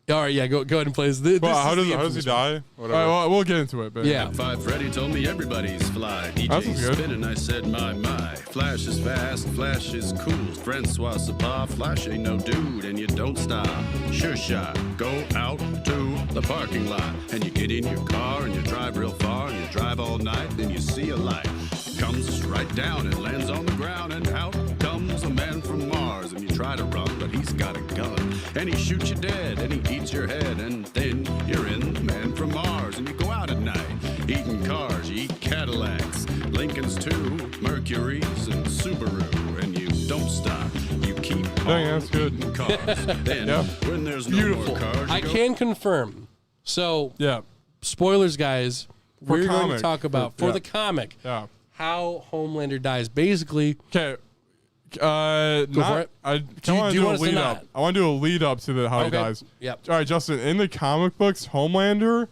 All right, go ahead and play this. How does he die? Whatever. All right, well, we'll get into it. But yeah. 5 Freddy told me everybody's fly. DJ spinning, I said, my. Flash is fast, Flash is cool. Francois Sapar, Flash ain't no dude, and you don't stop. Sure shot, go out to the parking lot. And you get in your car, and you drive real far, and you drive all night, then you see a light. Comes right down and lands on the ground, and out comes a man from Mars. And you try to run, but he's got a gun. And he shoots you dead, and he eats your head, and then you're in the Man from Mars. And you go out at night, eating cars, you eat Cadillacs, Lincolns too, Mercuries, and Subaru. And you don't stop, you keep on eating cars. Then, when there's no more cars, I can confirm. So, spoilers, guys. We're going to talk about, for the comic, how Homelander dies. Basically, okay. Go for it. I want to do a lead up. I want to do a lead up to how he dies. Yep. All right, Justin. In the comic books, Homelander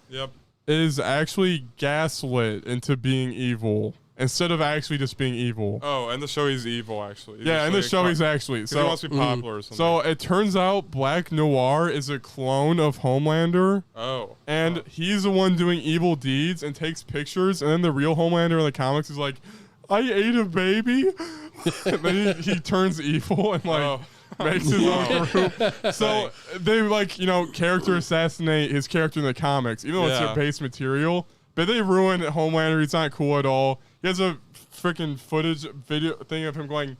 is actually gaslit into being evil instead of actually just being evil. Oh, in the show he's evil actually. In the show he's actually. So he wants to be popular or something. So it turns out Black Noir is a clone of Homelander. Oh. And he's the one doing evil deeds and takes pictures, and then the real Homelander in the comics is like, I ate a baby. And then he turns evil and makes his own group. So they character assassinate his character in the comics, even though it's their base material. But they ruin Homelander. He's not cool at all. He has a freaking footage video thing of him going,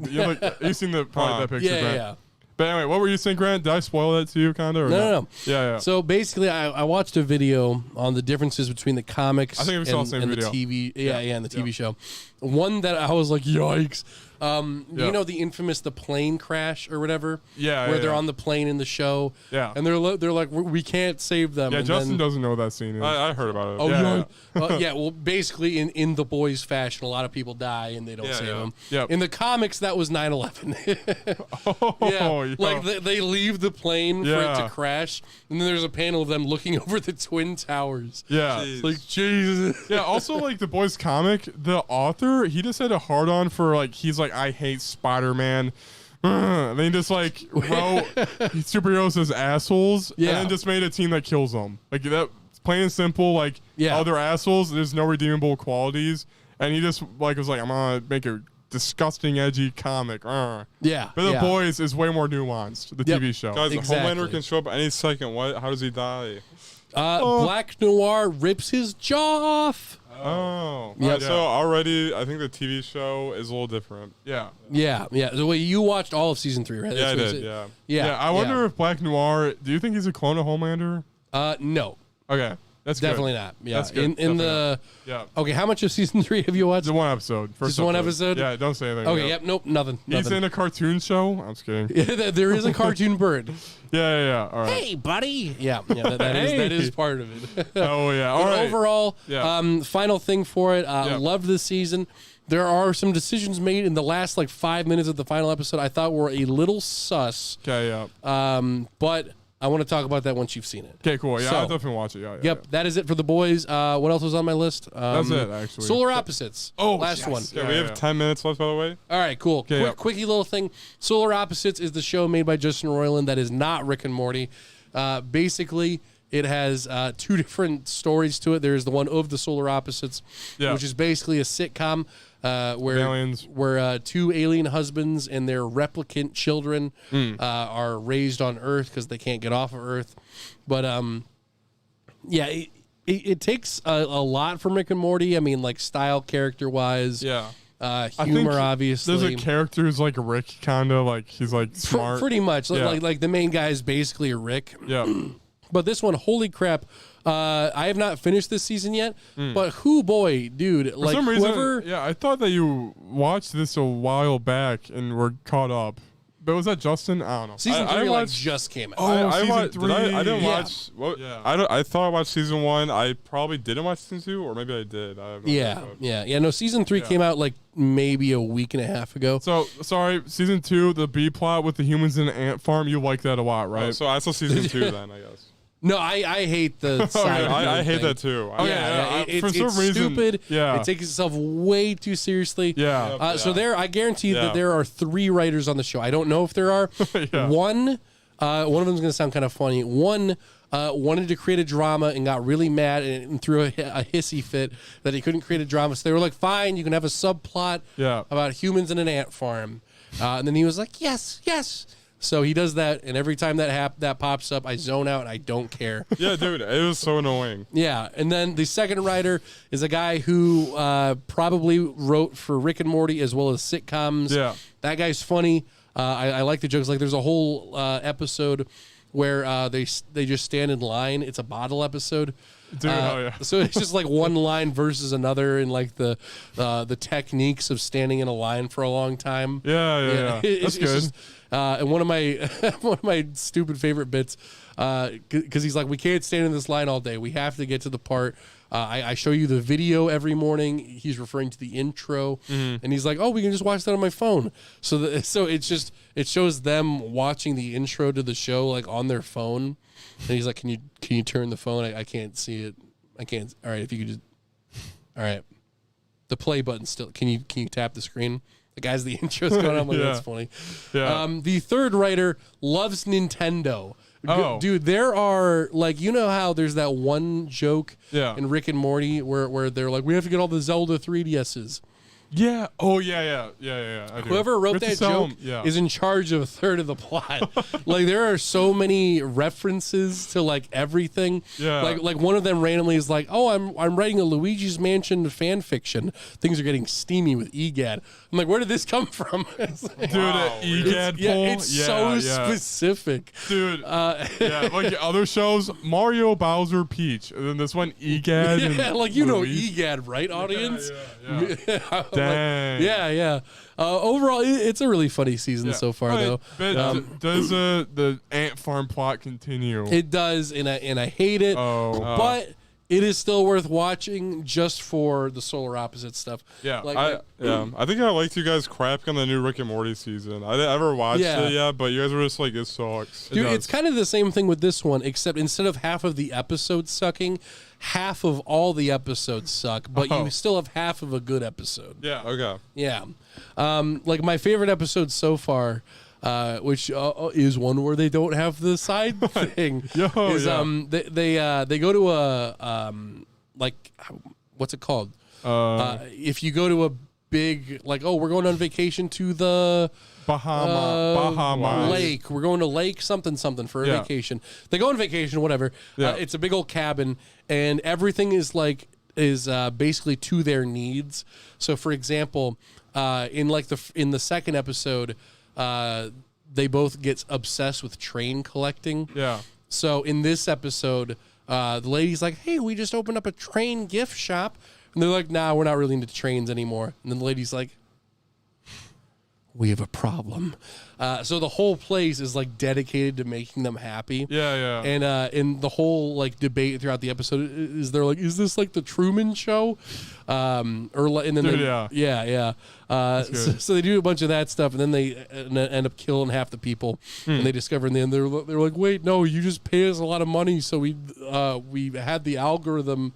you've seen that picture, Grant. Yeah. But anyway, what were you saying, Grant? Did I spoil that to you, kind of? No. Yeah. So basically, I watched a video on the differences between the comics and the TV. And the TV show. One that I was like, yikes. You know the infamous the plane crash or whatever. Where they're on the plane in the show. Yeah. And they're like, we can't save them. Yeah. And Justin doesn't know what that scene is. I heard about it. Oh yeah. Well, basically in the boys' fashion, a lot of people die and they don't save them. Yep. In the comics, that was 9/11. Like they leave the plane for it to crash, and then there's a panel of them looking over the Twin Towers. Yeah. It's like, Jesus. Yeah. Also, like the boys' comic, the author, he just had a hard on for he's like, I hate Spider-Man. And then he just wrote superheroes as assholes, and then just made a team that kills them. Like that, plain and simple. Oh, they're assholes. There's no redeemable qualities, and he just was like, I'm gonna make a disgusting, edgy comic. Yeah. But the boys is way more nuanced. The TV show. Guys, Homelander can show up any second. How does he die? Black Noir rips his jaw off. Oh. Yeah. So already, I think the TV show is a little different. Yeah. The way you watched all of season 3, right? Yeah, I did. Yeah. I wonder if Black Noir. Do you think he's a clone of Homelander? No. Okay. That's definitely good. not. Yeah, That's good. in Definitely the not. Okay, how much of season 3 have you watched? The one episode. First Just one episode? Yeah, don't say anything. Okay, yep, nope, nothing. He's in a cartoon show. I'm just kidding. Yeah, there is a cartoon bird. Yeah. All right. Hey, buddy. Yeah, that is part of it. Oh yeah. All But right. overall, Yeah. final thing for it. Loved this season. There are some decisions made in the last 5 minutes of the final episode I thought were a little sus. Okay. Yeah. But I want to talk about that once you've seen it. Okay. Cool. Yeah. So- I'll definitely watch it. Yeah. Yep, that is it for the boys. What else was on my list? That's it, actually. Solar Opposites. Oh, last yes. one. Yeah, we have 10 minutes left, by the way. All right, cool. Okay, yep. Quickie little thing. Solar Opposites is the show made by Justin Roiland that is not Rick and Morty. Basically, it has 2 different stories to it. There's the one of the Solar Opposites, which is basically a sitcom where 2 alien husbands and their replicant children are raised on Earth because they can't get off of Earth. But it takes a lot from Rick and Morty. I mean, style, character wise. Yeah. Humor, obviously. There's a character who's like Rick, kind of he's smart. Pretty much. Yeah. Like the main guy is basically a Rick. Yeah. But this one, holy crap. I have not finished this season yet, but boy, dude. For some reason, I thought that you watched this a while back and were caught up. But was that Justin? I don't know. Season 3 just came out. Oh, season 3. I didn't Yeah. watch. What? Yeah. I thought I watched season 1. I probably didn't watch season 2, or maybe I did. I have no idea. No, season 3 came out maybe a week and a half ago. So, sorry, season 2, the B plot with the humans in the ant farm, you like that a lot, right? Oh, so I saw season 2 then, I guess. No, I hate the side. I hate thing. that too. For some it's reason, stupid. yeah. It takes itself way too seriously. Yeah. So I guarantee you that Yeah. there are 3 writers on the show. I don't know if there are. Yeah. One of them is going to sound kind of funny. One wanted to create a drama and got really mad and threw a hissy fit that he couldn't create a drama. So they were like, fine, you can have a subplot about humans in an ant farm. And then he was like, yes. So he does that, and every time that pops up, I zone out and I don't care. Yeah, dude, it was so annoying. Yeah, and then the second writer is a guy who probably wrote for Rick and Morty as well as sitcoms. Yeah. That guy's funny. I like the jokes. There's a whole episode where they just stand in line. It's a bottle episode. Dude, So it's just one line versus another, and the techniques of standing in a line for a long time. Yeah. That's good. Just, and one of my stupid favorite bits, because he's like, we can't stand in this line all day. We have to get to the part. I show you the video every morning. He's referring to the intro, and he's like, oh, we can just watch that on my phone. So it shows them watching the intro to the show on their phone, and he's like, can you turn the phone? I can't see it. I can't. All right, if you could just. All right, the play button still. Can you tap the screen? The guys, the intro's going on. I'm like, that's funny. Yeah. The third writer loves Nintendo. Oh. Dude, there are how there's that one joke Yeah. in Rick and Morty where they're like, we have to get all the Zelda 3DSs. Yeah. Oh, yeah. I do. Whoever wrote We have to that sell joke 'em. is in charge of a third of the plot. There are so many references to everything. Yeah. Like one of them randomly is like, "Oh, I'm writing a Luigi's Mansion fan fiction. Things are getting steamy with EGAD." I'm like, "Where did this come from?" It's like, Dude, EGAD poll. it's so specific. Dude, like other shows, Mario, Bowser, Peach, and then this one, EGAD. Yeah, and Luigi. EGAD, right, audience? Yeah. Dang. Yeah. Overall, it's a really funny season so far, though. But does the ant farm plot continue? It does, and I hate it. But it is still worth watching just for the Solar Opposite stuff. Yeah. I think I liked you guys crapping on the new Rick and Morty season. I never watched it yet, but you guys were just like, it sucks. Dude, it's kind of the same thing with this one, except instead of half of the episodes sucking, half of all the episodes suck, but you still have half of a good episode. Yeah. Okay. Yeah. My favorite episode so far, which is one where they don't have the side thing, is they go to a what's it called? If you go to a big we're going on vacation to the Bahamas lake. We're going to lake something for a vacation. They go on vacation, whatever. Yeah. It's a big old cabin, and everything is basically to their needs. So, for example, in the second episode, they both get obsessed with train collecting. Yeah. So in this episode, the lady's like, hey, we just opened up a train gift shop. And they're like, nah, we're not really into trains anymore. And then the lady's like, we have a problem. So the whole place is like dedicated to making them happy. Yeah. And the whole like debate throughout the episode is they're like, is this like the Truman Show? So they do a bunch of that stuff, and then they end up killing half the people. And they discover in the end they're like, wait, no, you just pay us a lot of money, so we had the algorithm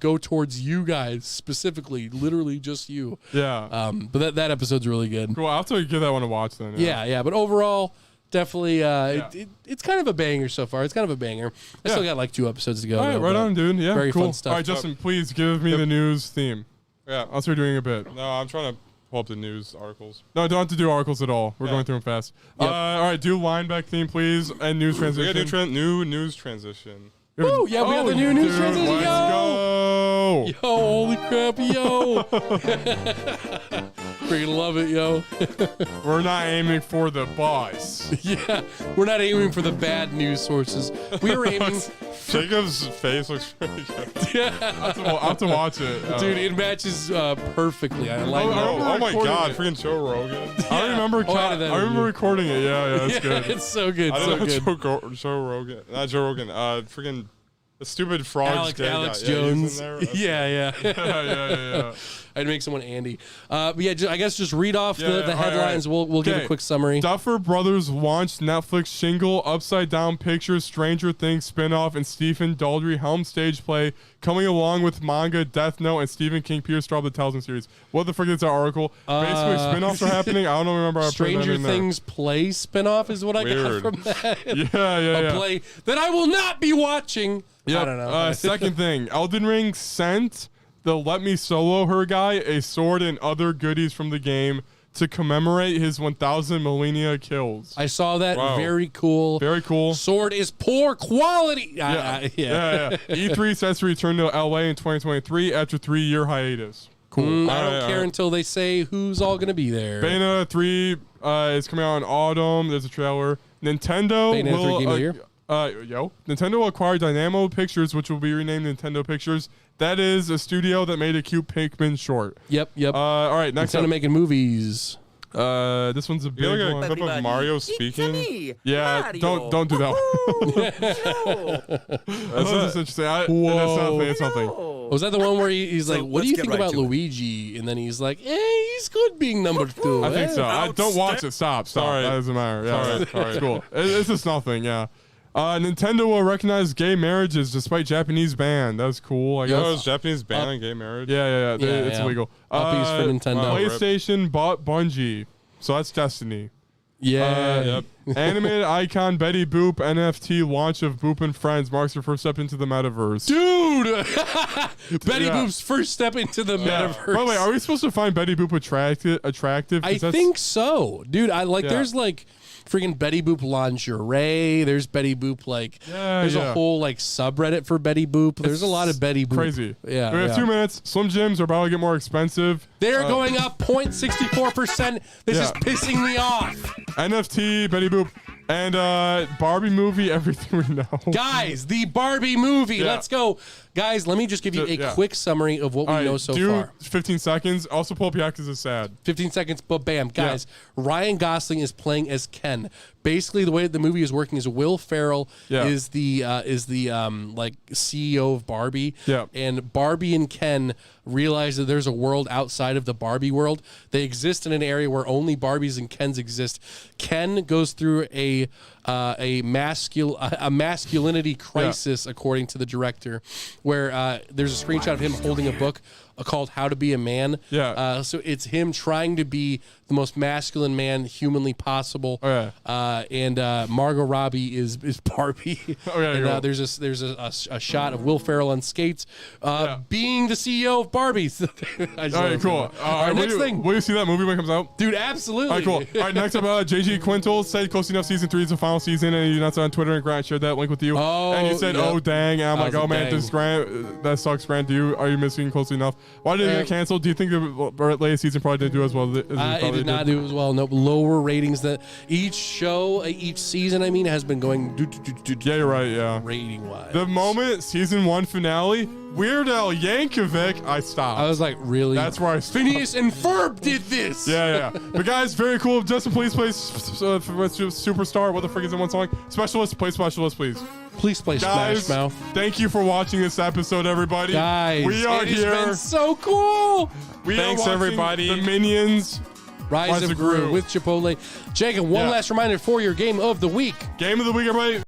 go towards you guys specifically, literally just you. Yeah. But that episode's really good. Cool. I'll have to give that one a watch then. Yeah. But overall, definitely, it's kind of a banger so far. It's kind of a banger. I still got like 2 episodes to go. All right, right on, dude. Yeah, very cool. fun stuff. All right, Justin, please give me the news theme. Yeah. I'll start doing a bit. No, I'm trying to pull up the news articles. No, don't have to do articles at all. We're going through them fast. Yep. All right, do lineback theme, please, and news transition. We got new news transition. Woo, yeah, we got the new news transition. Let's go. Yo, holy crap, yo. Freaking love it, yo. We're not aiming for the boss. Yeah, we're not aiming for the bad news sources. We were aiming. Jacob's face looks really good. I'll have to watch it. Dude, it matches perfectly. I like it. Oh my God, freaking Joe Rogan. I remember recording it. Yeah, it's good. It's so good. I So don't know good. Joe Rogan. Not Joe Rogan. Freaking the stupid frog. Alex guy. Jones. Yeah, Yeah. I'd make someone Andy. But yeah, I guess just read off the all headlines. right. We'll give a quick summary. Duffer Brothers launched Netflix Shingle, Upside Down Pictures, Stranger Things spinoff, and Stephen Daldry helm stage play, coming along with manga, Death Note, and Stephen King Pierce Straub the Talisman series. What the frick is that article? Basically, spinoffs are happening. I don't remember. Stranger Things play spinoff is what I got from that. Yeah. A play that I will not be watching. Yep. I don't know. Second thing, Elden Ring sent the Let Me Solo Her guy a sword and other goodies from the game to commemorate his 1,000 Millennia kills. I saw that. Wow. Very cool. Very cool. Sword is poor quality. Yeah. E3 sets to return to LA in 2023 after 3-year hiatus. Cool. I don't care until they say who's all going to be there. Bayonetta 3 is coming out in autumn. There's a trailer. Nintendo Bayonetta 3 Game of the Year? Nintendo will acquire Dynamo Pictures, which will be renamed Nintendo Pictures. That is a studio that made a cute Pikmin short. Yep. All right, next Nintendo up. making movies. This one's a big You got one. a clip of Mario speaking. Yeah, don't do that. That's interesting. That's something. Was that the one where he's like, what do you think about Luigi? And then he's like, he's good being number 2. I think so. Don't watch it. Stop. Sorry. That doesn't matter. Yeah, Sorry. it's cool. It's just nothing. Yeah. Nintendo will recognize gay marriages despite Japanese ban. That's cool. I guess. Oh, it's Japanese ban on gay marriage. Yeah. It's illegal. Uppies for Nintendo. PlayStation bought Bungie, so that's Destiny. Yeah. Animated icon Betty Boop NFT launch of Boop and Friends marks her first step into the metaverse. Dude! Betty Boop's first step into the metaverse. By the way, are we supposed to find Betty Boop attractive? I think so. Dude, there's like freaking Betty Boop lingerie. There's Betty Boop there's a whole subreddit for Betty Boop. There's a lot of Betty Boop. Crazy. Yeah. We have 2 minutes. Slim Jims are about to get more expensive. They're going up 0.64%. This is pissing me off. NFT, Betty Boop, and Barbie movie, everything we know. Guys, the Barbie movie. Let's go. Guys, let me just give you a quick summary of what we know so far. 15 seconds. Also pull up Yakuza is sad. 15 seconds, but bam. Guys, Ryan Gosling is playing as Ken. Basically, the way the movie is working is Will Ferrell is the CEO of Barbie. Yeah. And Barbie and Ken realize that there's a world outside of the Barbie world. They exist in an area where only Barbies and Kens exist. Ken goes through a masculinity crisis, according to the director, where there's a screenshot of him holding a book called How to Be a Man. Yeah. So it's him trying to be the most masculine man humanly possible. And Margot Robbie is Barbie. And there's a shot of Will Ferrell on skates being the CEO of Barbie. All right, cool. All right, next thing. Will you see that movie when it comes out? Dude, absolutely. All right, cool. All right, next up, JG Quintel said Close Enough Season 3 is the final season, and you announced it on Twitter, and Grant shared that link with you. And you said, oh, dang. And I'm like, oh, man, that sucks, Grant. Are you missing Close Enough? Why did it get canceled? Do you think the latest season probably didn't do as well as it it did not do as well. No, lower ratings than each show, each season, I mean, has been going Yeah, you're right, yeah. rating-wise. The moment season 1 finale, Weird Al Yankovic, I stopped. I was like, really? That's where I stopped. Phineas and Ferb did this. Yeah. But guys, very cool. Justin, please play Superstar. What the frick is in one song? Specialist, play Specialist, please. Please play Guys, Smash Mouth. Thank you for watching this episode, everybody. Guys, we are it here. has been so cool. Thanks, everybody. The Minions. Rise of Gru with Chipotle. Jacob, one last reminder for your game of the week. Game of the week, everybody.